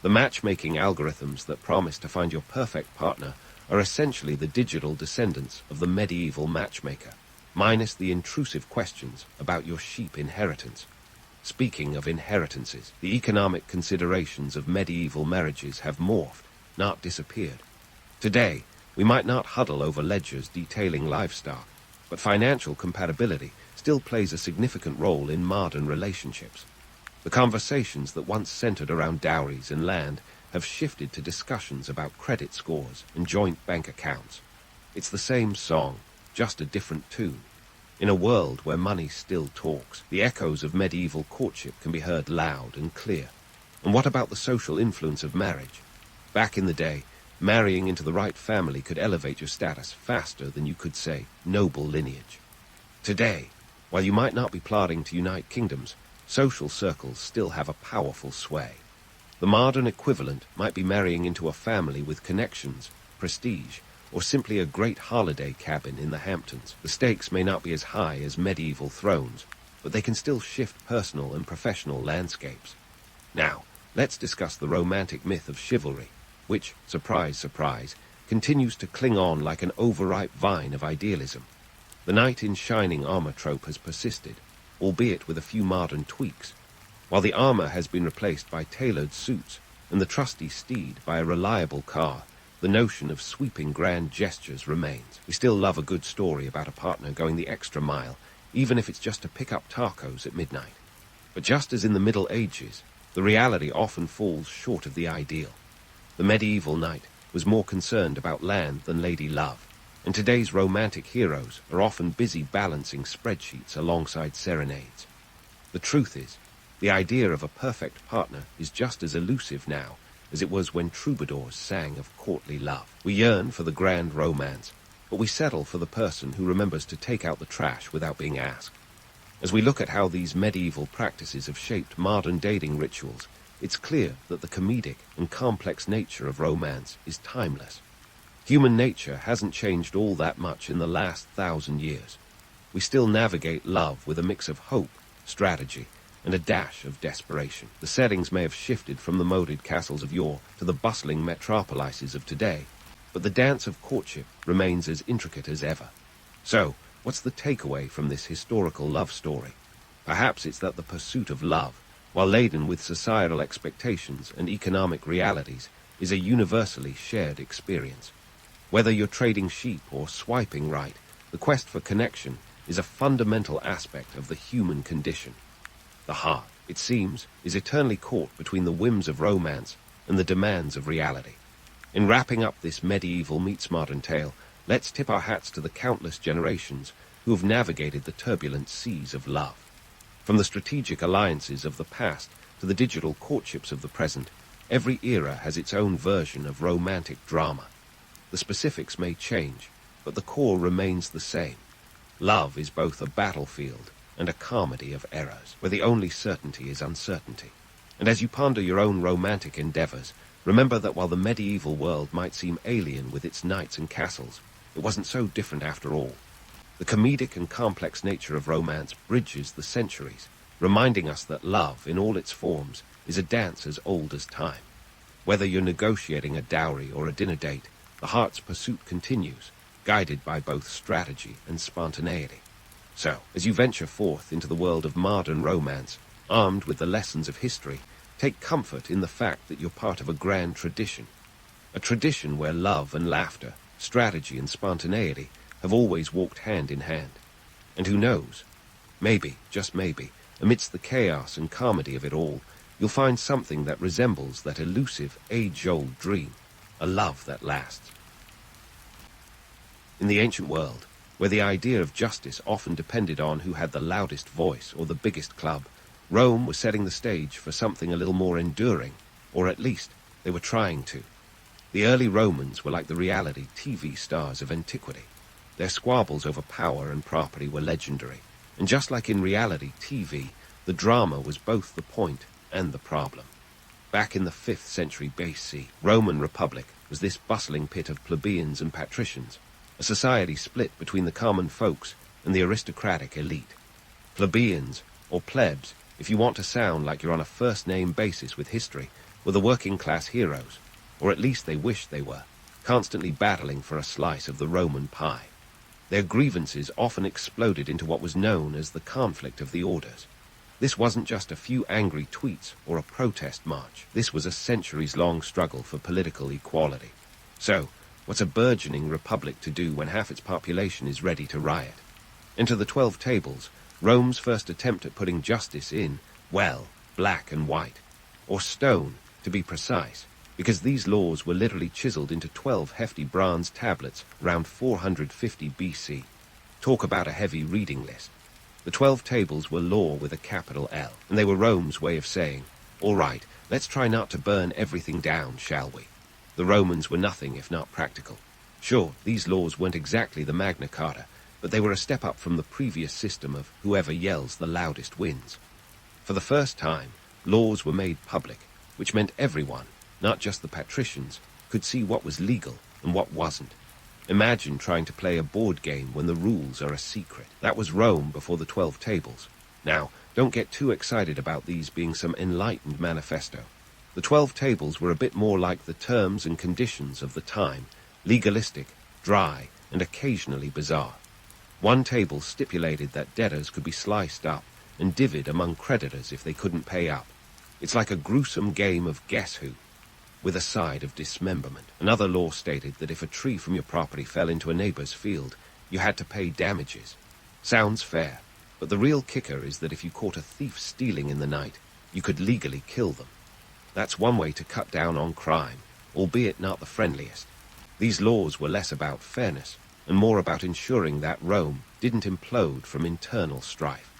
The matchmaking algorithms that promise to find your perfect partner are essentially the digital descendants of the medieval matchmaker, minus the intrusive questions about your sheep inheritance. Speaking of inheritances, the economic considerations of medieval marriages have morphed, not disappeared. Today, we might not huddle over ledgers detailing livestock, but financial compatibility still plays a significant role in modern relationships. The conversations that once centered around dowries and land have shifted to discussions about credit scores and joint bank accounts. It's the same song, just a different tune. In a world where money still talks, the echoes of medieval courtship can be heard loud and clear. And what about the social influence of marriage? Back in the day, marrying into the right family could elevate your status faster than you could, say, noble lineage. Today, while you might not be plotting to unite kingdoms, social circles still have a powerful sway. The modern equivalent might be marrying into a family with connections, prestige, or simply a great holiday cabin in the Hamptons. The stakes may not be as high as medieval thrones, but they can still shift personal and professional landscapes. Now, let's discuss the romantic myth of chivalry, which, surprise, surprise, continues to cling on like an overripe vine of idealism. The knight in shining armor trope has persisted, albeit with a few modern tweaks. While the armor has been replaced by tailored suits and the trusty steed by a reliable car, the notion of sweeping grand gestures remains. We still love a good story about a partner going the extra mile, even if it's just to pick up tacos at midnight. But just as in the Middle Ages, the reality often falls short of the ideal. The medieval knight was more concerned about land than lady love, and today's romantic heroes are often busy balancing spreadsheets alongside serenades. The truth is, the idea of a perfect partner is just as elusive now as it was when troubadours sang of courtly love. We yearn for the grand romance, but we settle for the person who remembers to take out the trash without being asked. As we look at how these medieval practices have shaped modern dating rituals, it's clear that the comedic and complex nature of romance is timeless. Human nature hasn't changed all that much in the last 1,000 years. We still navigate love with a mix of hope, strategy, and a dash of desperation. The settings may have shifted from the moated castles of yore to the bustling metropolises of today, but the dance of courtship remains as intricate as ever. So, what's the takeaway from this historical love story? Perhaps it's that the pursuit of love, while laden with societal expectations and economic realities, is a universally shared experience. Whether you're trading sheep or swiping right, the quest for connection is a fundamental aspect of the human condition. The heart, it seems, is eternally caught between the whims of romance and the demands of reality. In wrapping up this medieval meets modern tale, let's tip our hats to the countless generations who have navigated the turbulent seas of love. From the strategic alliances of the past to the digital courtships of the present, every era has its own version of romantic drama. The specifics may change, but the core remains the same. Love is both a battlefield and a comedy of errors, where the only certainty is uncertainty. And as you ponder your own romantic endeavors, remember that while the medieval world might seem alien with its knights and castles, it wasn't so different after all. The comedic and complex nature of romance bridges the centuries, reminding us that love, in all its forms, is a dance as old as time. Whether you're negotiating a dowry or a dinner date, the heart's pursuit continues, guided by both strategy and spontaneity. So, as you venture forth into the world of modern romance, armed with the lessons of history, take comfort in the fact that you're part of a grand tradition. A tradition where love and laughter, strategy and spontaneity have always walked hand in hand. And who knows, maybe, just maybe, amidst the chaos and comedy of it all, you'll find something that resembles that elusive, age-old dream, a love that lasts. In the ancient world, where the idea of justice often depended on who had the loudest voice or the biggest club, Rome was setting the stage for something a little more enduring, or at least they were trying to. The early Romans were like the reality TV stars of antiquity. Their squabbles over power and property were legendary, and just like in reality TV, the drama was both the point and the problem. Back in the 5th century BC, Roman Republic was this bustling pit of plebeians and patricians, a society split between the common folks and the aristocratic elite. Plebeians, or plebs, if you want to sound like you're on a first-name basis with history, were the working-class heroes, or at least they wished they were, constantly battling for a slice of the Roman pie. Their grievances often exploded into what was known as the conflict of the orders. This wasn't just a few angry tweets or a protest march. This was a centuries-long struggle for political equality. So, what's a burgeoning republic to do when half its population is ready to riot? Enter the 12 Tables, Rome's first attempt at putting justice in, well, black and white, or stone, to be precise, because these laws were literally chiseled into 12 hefty bronze tablets around 450 BC. Talk about a heavy reading list. The 12 Tables were law with a capital L, and they were Rome's way of saying, all right, let's try not to burn everything down, shall we? The Romans were nothing if not practical. Sure, these laws weren't exactly the Magna Carta, but they were a step up from the previous system of whoever yells the loudest wins. For the first time, laws were made public, which meant everyone, not just the patricians, could see what was legal and what wasn't. Imagine trying to play a board game when the rules are a secret. That was Rome before the 12 Tables. Now, don't get too excited about these being some enlightened manifesto. The 12 Tables were a bit more like the terms and conditions of the time, legalistic, dry, and occasionally bizarre. One table stipulated that debtors could be sliced up and divvied among creditors if they couldn't pay up. It's like a gruesome game of guess who, with a side of dismemberment. Another law stated that if a tree from your property fell into a neighbor's field, you had to pay damages. Sounds fair, but the real kicker is that if you caught a thief stealing in the night, you could legally kill them. That's one way to cut down on crime, albeit not the friendliest. These laws were less about fairness and more about ensuring that Rome didn't implode from internal strife.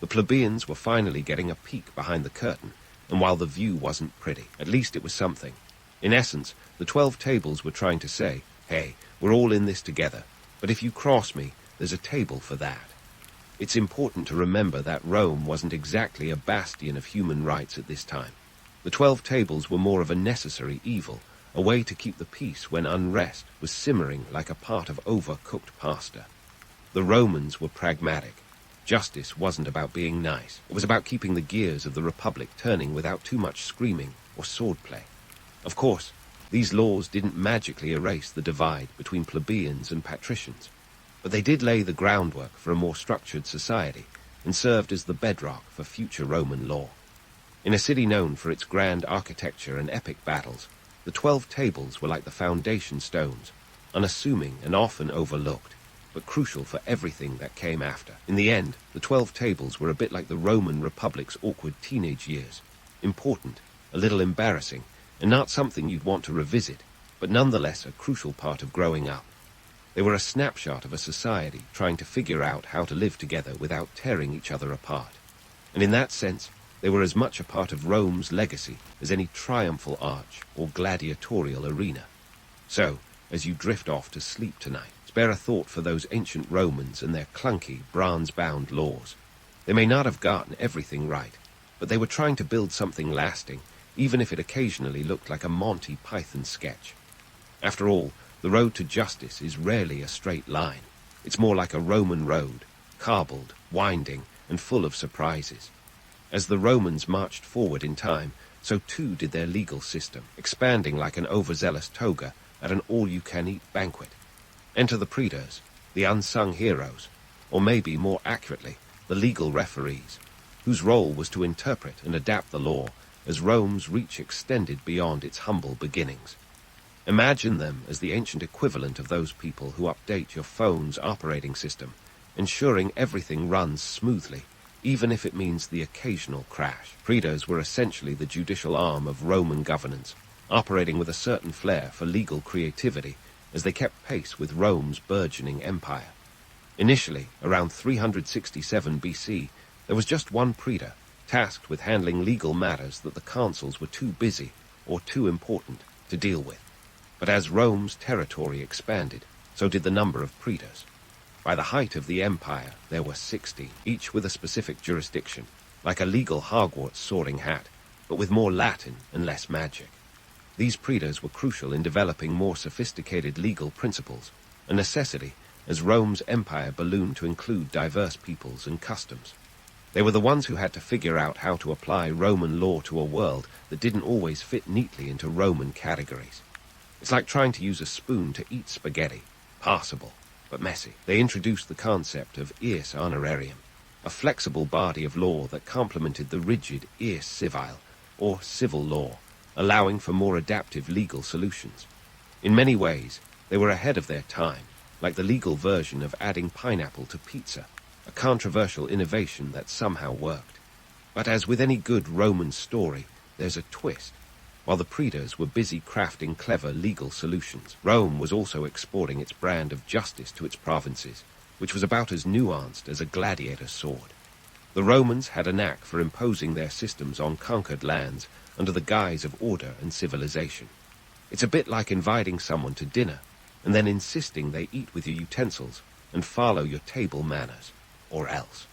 The plebeians were finally getting a peek behind the curtain, and while the view wasn't pretty, at least it was something. In essence, the 12 tables were trying to say, hey, we're all in this together, but if you cross me, there's a table for that. It's important to remember that Rome wasn't exactly a bastion of human rights at this time. The 12 tables were more of a necessary evil, a way to keep the peace when unrest was simmering like a pot of overcooked pasta. The Romans were pragmatic. Justice wasn't about being nice. It was about keeping the gears of the Republic turning without too much screaming or swordplay. Of course, these laws didn't magically erase the divide between plebeians and patricians, but they did lay the groundwork for a more structured society and served as the bedrock for future Roman law. In a city known for its grand architecture and epic battles, the 12 tables were like the foundation stones, unassuming and often overlooked, but crucial for everything that came after. In the end, the 12 tables were a bit like the Roman Republic's awkward teenage years. Important, a little embarrassing, and not something you'd want to revisit, but nonetheless a crucial part of growing up. They were a snapshot of a society trying to figure out how to live together without tearing each other apart. And in that sense, they were as much a part of Rome's legacy as any triumphal arch or gladiatorial arena. So, as you drift off to sleep tonight, spare a thought for those ancient Romans and their clunky, bronze-bound laws. They may not have gotten everything right, but they were trying to build something lasting, even if it occasionally looked like a Monty Python sketch. After all, the road to justice is rarely a straight line. It's more like a Roman road, cobbled, winding, and full of surprises. As the Romans marched forward in time, so too did their legal system, expanding like an overzealous toga at an all-you-can-eat banquet. Enter the praetors, the unsung heroes, or maybe more accurately, the legal referees, whose role was to interpret and adapt the law as Rome's reach extended beyond its humble beginnings. Imagine them as the ancient equivalent of those people who update your phone's operating system, ensuring everything runs smoothly, even if it means the occasional crash. Praetors were essentially the judicial arm of Roman governance, operating with a certain flair for legal creativity as they kept pace with Rome's burgeoning empire. Initially, around 367 BC, there was just one praetor, tasked with handling legal matters that the consuls were too busy or too important to deal with. But as Rome's territory expanded, so did the number of praetors. By the height of the empire, there were 60, each with a specific jurisdiction, like a legal Hogwarts sorting hat, but with more Latin and less magic. These praetors were crucial in developing more sophisticated legal principles, a necessity as Rome's empire ballooned to include diverse peoples and customs. They were the ones who had to figure out how to apply Roman law to a world that didn't always fit neatly into Roman categories. It's like trying to use a spoon to eat spaghetti. Passable, but messy. They introduced the concept of ius honorarium, a flexible body of law that complemented the rigid ius civile, or civil law, allowing for more adaptive legal solutions. In many ways, they were ahead of their time, like the legal version of adding pineapple to pizza, a controversial innovation that somehow worked. But as with any good Roman story, there's a twist. While the praetors were busy crafting clever legal solutions, Rome was also exporting its brand of justice to its provinces, which was about as nuanced as a gladiator's sword. The Romans had a knack for imposing their systems on conquered lands under the guise of order and civilization. It's a bit like inviting someone to dinner and then insisting they eat with your utensils and follow your table manners, or else.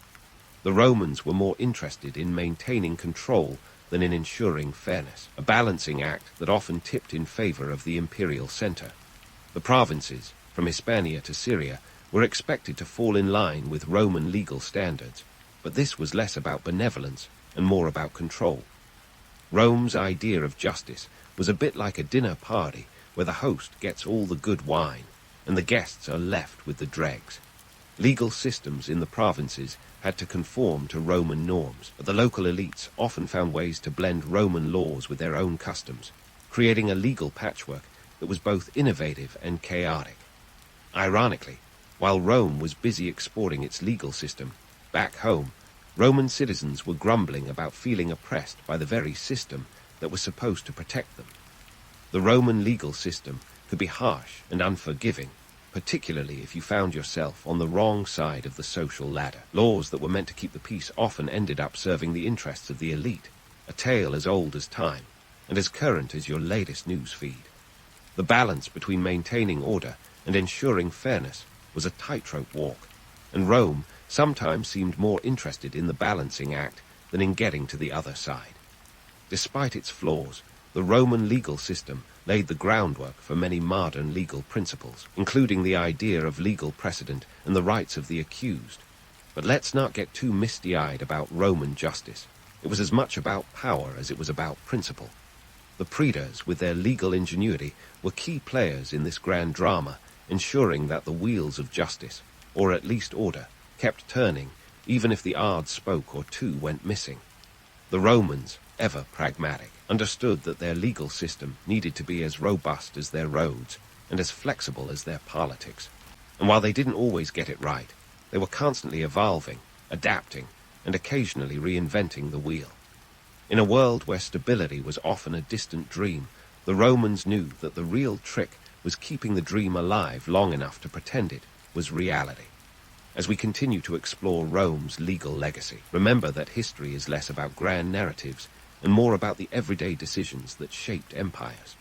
The Romans were more interested in maintaining control than in ensuring fairness, a balancing act that often tipped in favor of the imperial center. The provinces, from Hispania to Syria, were expected to fall in line with Roman legal standards, but this was less about benevolence and more about control. Rome's idea of justice was a bit like a dinner party where the host gets all the good wine and the guests are left with the dregs. Legal systems in the provinces had to conform to Roman norms, but the local elites often found ways to blend Roman laws with their own customs, creating a legal patchwork that was both innovative and chaotic. Ironically, while Rome was busy exporting its legal system, back home, Roman citizens were grumbling about feeling oppressed by the very system that was supposed to protect them. The Roman legal system could be harsh and unforgiving, particularly if you found yourself on the wrong side of the social ladder. Laws that were meant to keep the peace often ended up serving the interests of the elite, a tale as old as time, and as current as your latest news feed. The balance between maintaining order and ensuring fairness was a tightrope walk, and Rome sometimes seemed more interested in the balancing act than in getting to the other side. Despite its flaws, the Roman legal system laid the groundwork for many modern legal principles, including the idea of legal precedent and the rights of the accused. But let's not get too misty-eyed about Roman justice. It was as much about power as it was about principle. The praetors, with their legal ingenuity, were key players in this grand drama, ensuring that the wheels of justice, or at least order, kept turning, even if the odd spoke or two went missing. The Romans, ever pragmatic, understood that their legal system needed to be as robust as their roads and as flexible as their politics. And while they didn't always get it right, they were constantly evolving, adapting, and occasionally reinventing the wheel. In a world where stability was often a distant dream, the Romans knew that the real trick was keeping the dream alive long enough to pretend it was reality. As we continue to explore Rome's legal legacy, remember that history is less about grand narratives and more about the everyday decisions that shaped empires.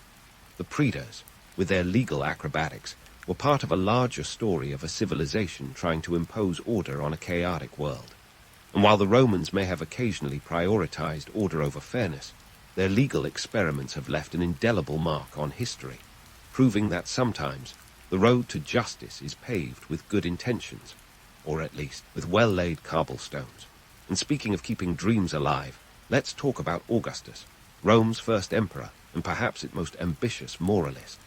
The praetors, with their legal acrobatics, were part of a larger story of a civilization trying to impose order on a chaotic world. And while the Romans may have occasionally prioritized order over fairness, their legal experiments have left an indelible mark on history, proving that sometimes the road to justice is paved with good intentions, or at least with well-laid cobblestones. And speaking of keeping dreams alive, let's talk about Augustus, Rome's first emperor and perhaps its most ambitious moralist.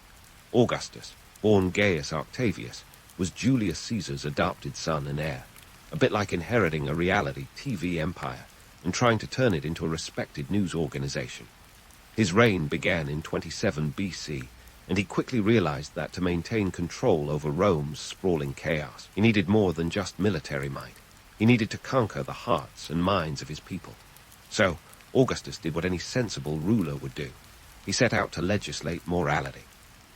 Augustus, born Gaius Octavius, was Julius Caesar's adopted son and heir, a bit like inheriting a reality TV empire and trying to turn it into a respected news organization. His reign began in 27 BC, and he quickly realized that to maintain control over Rome's sprawling chaos, he needed more than just military might. He needed to conquer the hearts and minds of his people. So, Augustus did what any sensible ruler would do. He set out to legislate morality.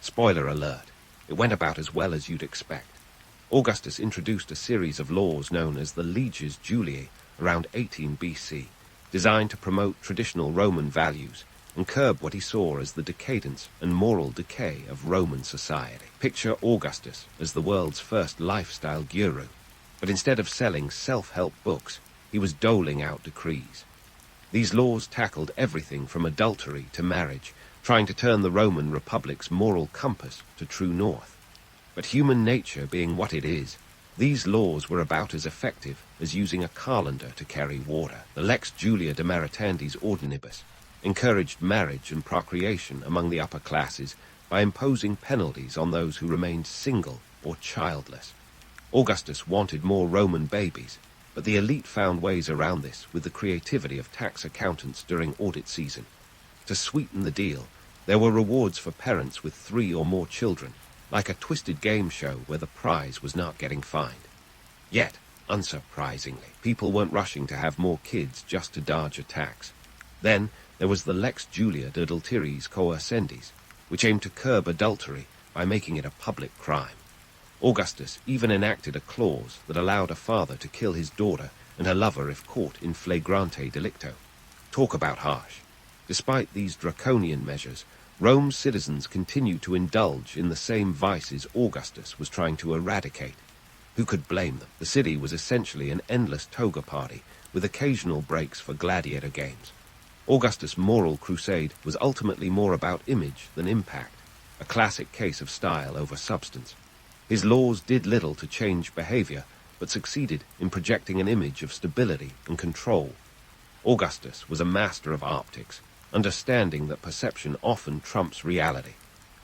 Spoiler alert, it went about as well as you'd expect. Augustus introduced a series of laws known as the Leges Juliae around 18 BC, designed to promote traditional Roman values and curb what he saw as the decadence and moral decay of Roman society. Picture Augustus as the world's first lifestyle guru, but instead of selling self-help books, he was doling out decrees. These laws tackled everything from adultery to marriage, trying to turn the Roman Republic's moral compass to true north. But human nature being what it is, these laws were about as effective as using a colander to carry water. The Lex Julia de Maritandis Ordinibus encouraged marriage and procreation among the upper classes by imposing penalties on those who remained single or childless. Augustus wanted more Roman babies, but the elite found ways around this with the creativity of tax accountants during audit season. To sweeten the deal, there were rewards for parents with 3 or more children, like a twisted game show where the prize was not getting fined. Yet, unsurprisingly, people weren't rushing to have more kids just to dodge a tax. Then there was the Lex Julia de Adulteriis Coercendis, which aimed to curb adultery by making it a public crime. Augustus even enacted a clause that allowed a father to kill his daughter and her lover if caught in flagrante delicto. Talk about harsh. Despite these draconian measures, Rome's citizens continued to indulge in the same vices Augustus was trying to eradicate. Who could blame them? The city was essentially an endless toga party, with occasional breaks for gladiator games. Augustus' moral crusade was ultimately more about image than impact, a classic case of style over substance. His laws did little to change behavior, but succeeded in projecting an image of stability and control. Augustus was a master of optics, understanding that perception often trumps reality.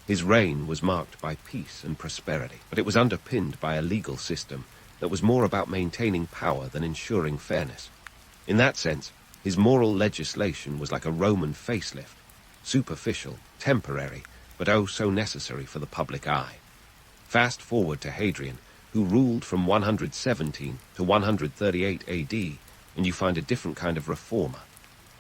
His reign was marked by peace and prosperity, but it was underpinned by a legal system that was more about maintaining power than ensuring fairness. In that sense, his moral legislation was like a Roman facelift, superficial, temporary, but oh so necessary for the public eye. Fast forward to Hadrian, who ruled from 117 to 138 AD, and you find a different kind of reformer.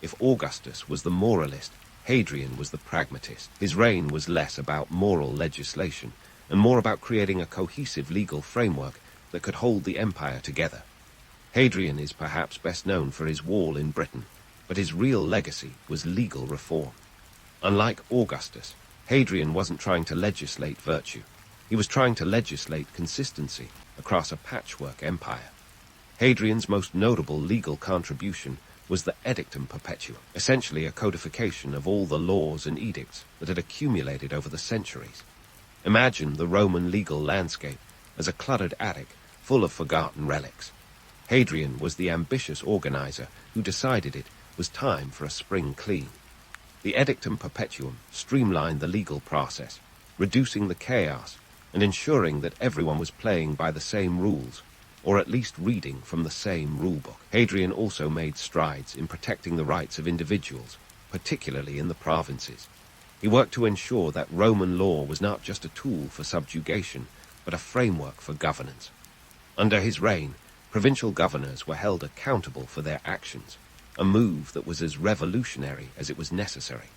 If Augustus was the moralist, Hadrian was the pragmatist. His reign was less about moral legislation and more about creating a cohesive legal framework that could hold the empire together. Hadrian is perhaps best known for his wall in Britain, but his real legacy was legal reform. Unlike Augustus, Hadrian wasn't trying to legislate virtue. He was trying to legislate consistency across a patchwork empire. Hadrian's most notable legal contribution was the Edictum Perpetuum, essentially a codification of all the laws and edicts that had accumulated over the centuries. Imagine the Roman legal landscape as a cluttered attic full of forgotten relics. Hadrian was the ambitious organizer who decided it was time for a spring clean. The Edictum Perpetuum streamlined the legal process, reducing the chaos and ensuring that everyone was playing by the same rules, or at least reading from the same rulebook. Hadrian also made strides in protecting the rights of individuals, particularly in the provinces. He worked to ensure that Roman law was not just a tool for subjugation, but a framework for governance. Under his reign, provincial governors were held accountable for their actions, a move that was as revolutionary as it was necessary.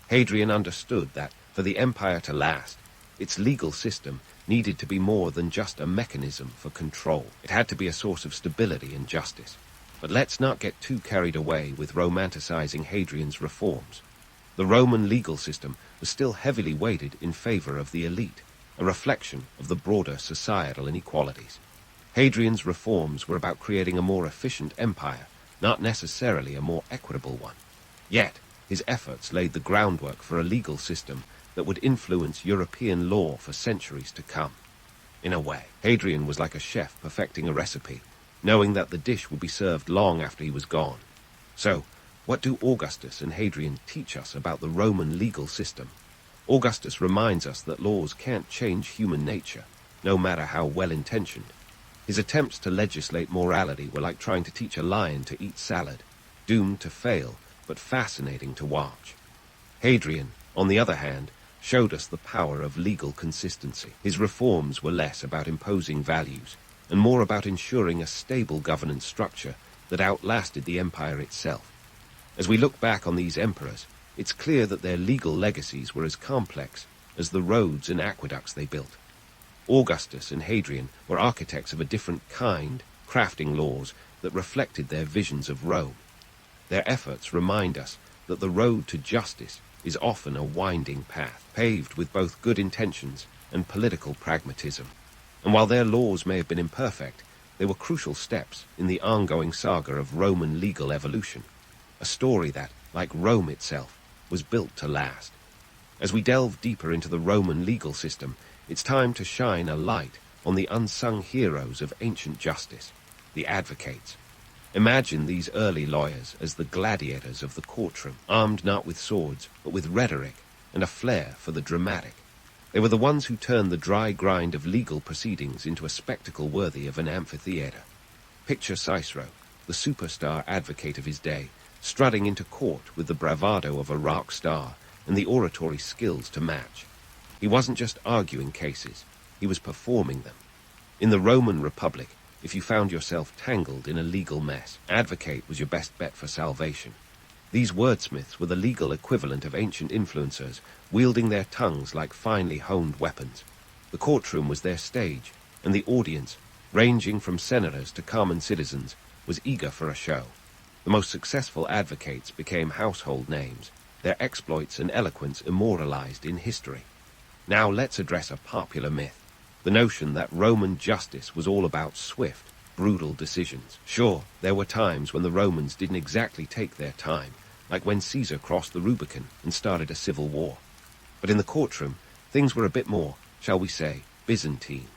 Hadrian understood that, for the empire to last, its legal system needed to be more than just a mechanism for control. It had to be a source of stability and justice. But let's not get too carried away with romanticizing Hadrian's reforms. The Roman legal system was still heavily weighted in favor of the elite, a reflection of the broader societal inequalities. Hadrian's reforms were about creating a more efficient empire, not necessarily a more equitable one. Yet, his efforts laid the groundwork for a legal system that would influence European law for centuries to come. In a way, Hadrian was like a chef perfecting a recipe, knowing that the dish would be served long after he was gone. So, what do Augustus and Hadrian teach us about the Roman legal system? Augustus reminds us that laws can't change human nature, no matter how well-intentioned. His attempts to legislate morality were like trying to teach a lion to eat salad, doomed to fail, but fascinating to watch. Hadrian, on the other hand, showed us the power of legal consistency. His reforms were less about imposing values, and more about ensuring a stable governance structure that outlasted the empire itself. As we look back on these emperors, it's clear that their legal legacies were as complex as the roads and aqueducts they built. Augustus and Hadrian were architects of a different kind, crafting laws that reflected their visions of Rome. Their efforts remind us that the road to justice is often a winding path, paved with both good intentions and political pragmatism. And while their laws may have been imperfect, they were crucial steps in the ongoing saga of Roman legal evolution, a story that, like Rome itself, was built to last. As we delve deeper into the Roman legal system, it's time to shine a light on the unsung heroes of ancient justice, the advocates. Imagine these early lawyers as the gladiators of the courtroom, armed not with swords, but with rhetoric and a flair for the dramatic. They were the ones who turned the dry grind of legal proceedings into a spectacle worthy of an amphitheater. Picture Cicero, the superstar advocate of his day, strutting into court with the bravado of a rock star and the oratory skills to match. He wasn't just arguing cases, he was performing them. In the Roman Republic, if you found yourself tangled in a legal mess, advocate was your best bet for salvation. These wordsmiths were the legal equivalent of ancient influencers, wielding their tongues like finely honed weapons. The courtroom was their stage, and the audience, ranging from senators to common citizens, was eager for a show. The most successful advocates became household names, their exploits and eloquence immortalized in history. Now let's address a popular myth, the notion that Roman justice was all about swift, brutal decisions. Sure, there were times when the Romans didn't exactly take their time, like when Caesar crossed the Rubicon and started a civil war. But in the courtroom, things were a bit more, shall we say, Byzantine.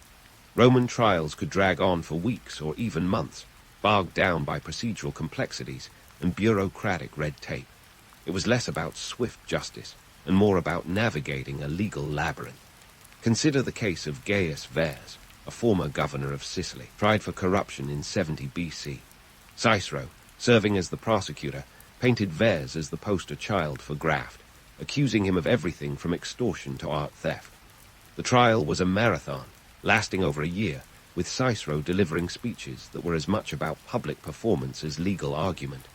Roman trials could drag on for weeks or even months, bogged down by procedural complexities and bureaucratic red tape. It was less about swift justice and more about navigating a legal labyrinth. Consider the case of Gaius Verres, a former governor of Sicily, tried for corruption in 70 BC. Cicero, serving as the prosecutor, painted Vers as the poster child for graft, accusing him of everything from extortion to art theft. The trial was a marathon, lasting over a year, with Cicero delivering speeches that were as much about public performance as legal argument.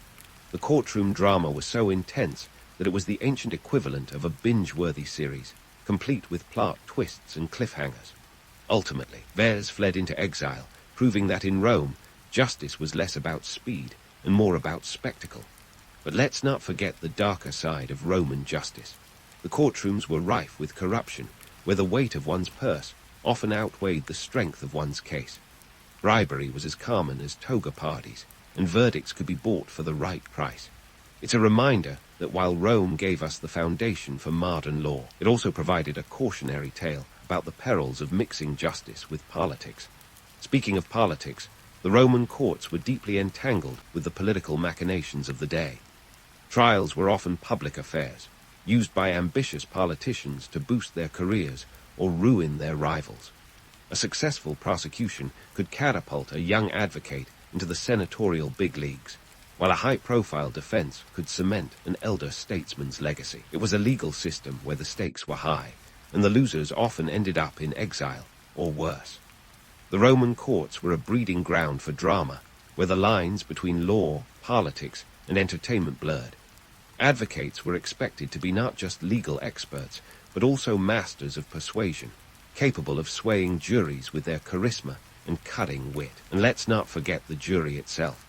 The courtroom drama was so intense that it was the ancient equivalent of a binge-worthy series, complete with plot twists and cliffhangers. Ultimately, Vers fled into exile, proving that in Rome, justice was less about speed and more about spectacle. But let's not forget the darker side of Roman justice. The courtrooms were rife with corruption, where the weight of one's purse often outweighed the strength of one's case. Bribery was as common as toga parties, and verdicts could be bought for the right price. It's a reminder that while Rome gave us the foundation for modern law, it also provided a cautionary tale about the perils of mixing justice with politics. Speaking of politics, the Roman courts were deeply entangled with the political machinations of the day. Trials were often public affairs, used by ambitious politicians to boost their careers or ruin their rivals. A successful prosecution could catapult a young advocate into the senatorial big leagues, while a high-profile defense could cement an elder statesman's legacy. It was a legal system where the stakes were high, and the losers often ended up in exile, or worse. The Roman courts were a breeding ground for drama, where the lines between law, politics, and entertainment blurred. Advocates were expected to be not just legal experts, but also masters of persuasion, capable of swaying juries with their charisma and cutting wit. And let's not forget the jury itself,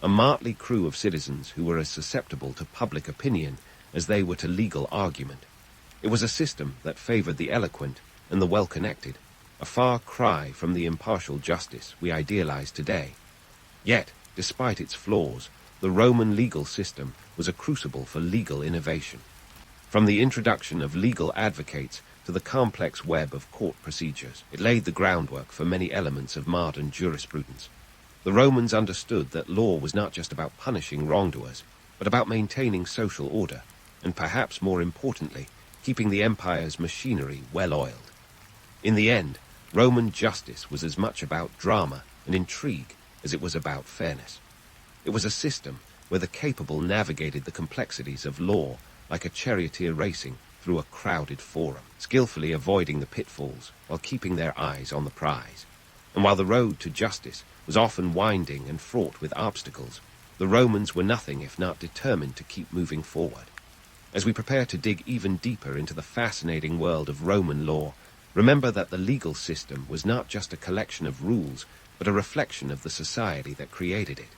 a motley crew of citizens who were as susceptible to public opinion as they were to legal argument. It was a system that favored the eloquent and the well-connected, a far cry from the impartial justice we idealize today. Yet, despite its flaws, the Roman legal system was a crucible for legal innovation. From the introduction of legal advocates to the complex web of court procedures, it laid the groundwork for many elements of modern jurisprudence. The Romans understood that law was not just about punishing wrongdoers, but about maintaining social order, and perhaps more importantly, keeping the empire's machinery well-oiled. In the end, Roman justice was as much about drama and intrigue as it was about fairness. It was a system where the capable navigated the complexities of law like a charioteer racing through a crowded forum, skillfully avoiding the pitfalls while keeping their eyes on the prize. And while the road to justice was often winding and fraught with obstacles, the Romans were nothing if not determined to keep moving forward. As we prepare to dig even deeper into the fascinating world of Roman law, remember that the legal system was not just a collection of rules, but a reflection of the society that created it.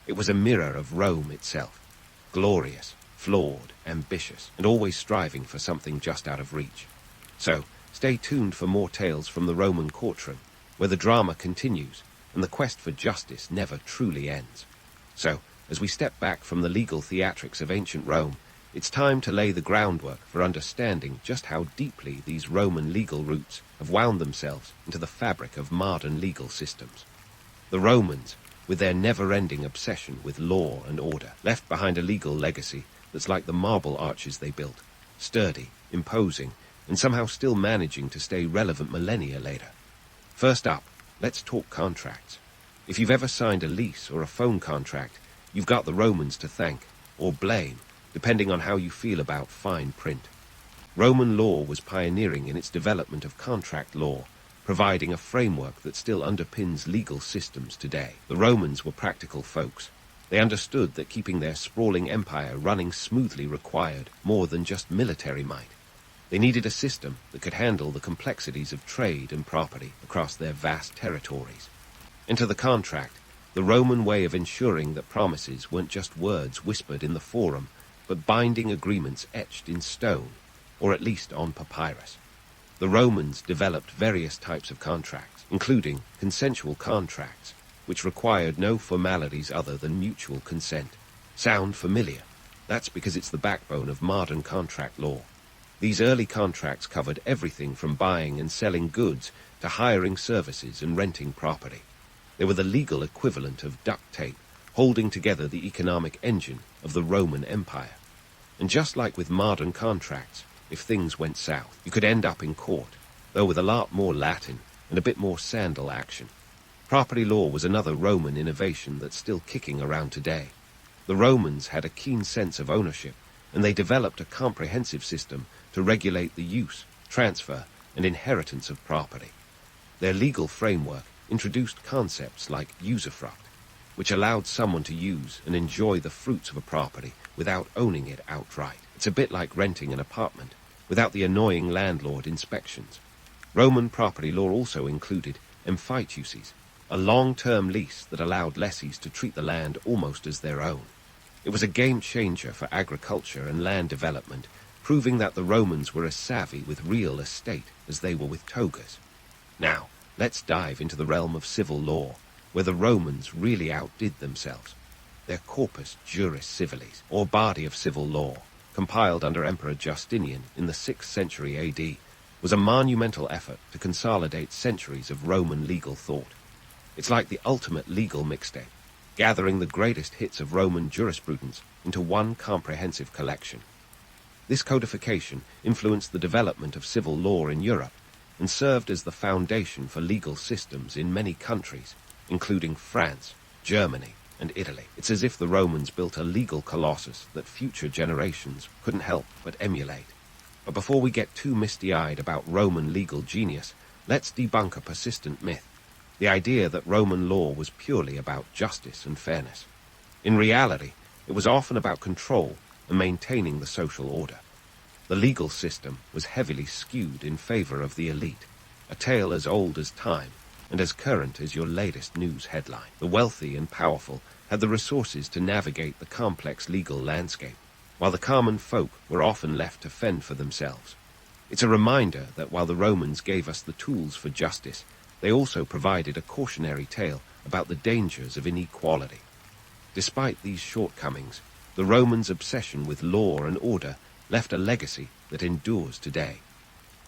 It was a mirror of Rome itself, glorious, flawed, ambitious, and always striving for something just out of reach. So, stay tuned for more tales from the Roman courtroom, where the drama continues and the quest for justice never truly ends. So, as we step back from the legal theatrics of ancient Rome, it's time to lay the groundwork for understanding just how deeply these Roman legal roots have wound themselves into the fabric of modern legal systems. The Romans, with their never-ending obsession with law and order, left behind a legal legacy that's like the marble arches they built, sturdy, imposing, and somehow still managing to stay relevant millennia later. First up, let's talk contracts. If you've ever signed a lease or a phone contract, you've got the Romans to thank, or blame, depending on how you feel about fine print. Roman law was pioneering in its development of contract law, providing a framework that still underpins legal systems today. The Romans were practical folks. They understood that keeping their sprawling empire running smoothly required more than just military might. They needed a system that could handle the complexities of trade and property across their vast territories. Enter the contract, the Roman way of ensuring that promises weren't just words whispered in the forum, but binding agreements etched in stone, or at least on papyrus. The Romans developed various types of contracts, including consensual contracts, which required no formalities other than mutual consent. Sound familiar? That's because it's the backbone of modern contract law. These early contracts covered everything from buying and selling goods to hiring services and renting property. They were the legal equivalent of duct tape, holding together the economic engine of the Roman Empire. And just like with modern contracts, if things went south, you could end up in court, though with a lot more Latin and a bit more sandal action. Property law was another Roman innovation that's still kicking around today. The Romans had a keen sense of ownership, and they developed a comprehensive system to regulate the use, transfer, and inheritance of property. Their legal framework introduced concepts like usufruct, which allowed someone to use and enjoy the fruits of a property without owning it outright. It's a bit like renting an apartment, without the annoying landlord inspections. Roman property law also included emphyteuses, a long-term lease that allowed lessees to treat the land almost as their own. It was a game-changer for agriculture and land development, proving that the Romans were as savvy with real estate as they were with togas. Now, let's dive into the realm of civil law, where the Romans really outdid themselves. Their Corpus Juris Civilis, or body of civil law, compiled under Emperor Justinian in the 6th century AD, was a monumental effort to consolidate centuries of Roman legal thought. It's like the ultimate legal mixtape, gathering the greatest hits of Roman jurisprudence into one comprehensive collection. This codification influenced the development of civil law in Europe and served as the foundation for legal systems in many countries, including France, Germany, and Italy. It's as if the Romans built a legal colossus that future generations couldn't help but emulate. But before we get too misty-eyed about Roman legal genius, let's debunk a persistent myth, the idea that Roman law was purely about justice and fairness. In reality, it was often about control and maintaining the social order. The legal system was heavily skewed in favor of the elite, a tale as old as time and as current as your latest news headline. The wealthy and powerful had the resources to navigate the complex legal landscape, while the common folk were often left to fend for themselves. It's a reminder that while the Romans gave us the tools for justice, they also provided a cautionary tale about the dangers of inequality. Despite these shortcomings, the Romans' obsession with law and order left a legacy that endures today.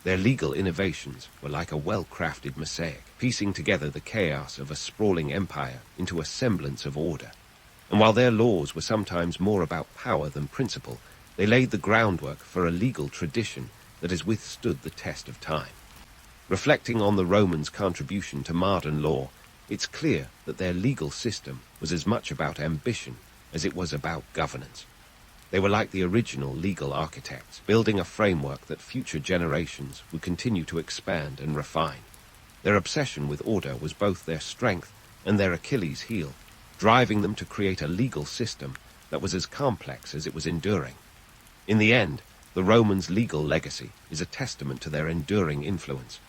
Their legal innovations were like a well-crafted mosaic, piecing together the chaos of a sprawling empire into a semblance of order. And while their laws were sometimes more about power than principle, they laid the groundwork for a legal tradition that has withstood the test of time. Reflecting on the Romans' contribution to modern law, it's clear that their legal system was as much about ambition as it was about governance. They were like the original legal architects, building a framework that future generations would continue to expand and refine. Their obsession with order was both their strength and their Achilles heel, driving them to create a legal system that was as complex as it was enduring. In the end, the Romans' legal legacy is a testament to their enduring influence.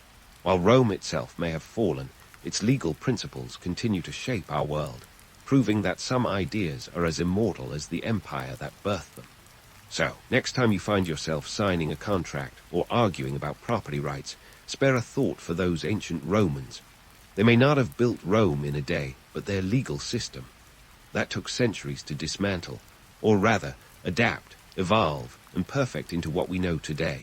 While Rome itself may have fallen, its legal principles continue to shape our world, proving that some ideas are as immortal as the empire that birthed them. So, next time you find yourself signing a contract or arguing about property rights, spare a thought for those ancient Romans. They may not have built Rome in a day, but their legal system. That took centuries to dismantle, or rather, adapt, evolve, and perfect into what we know today.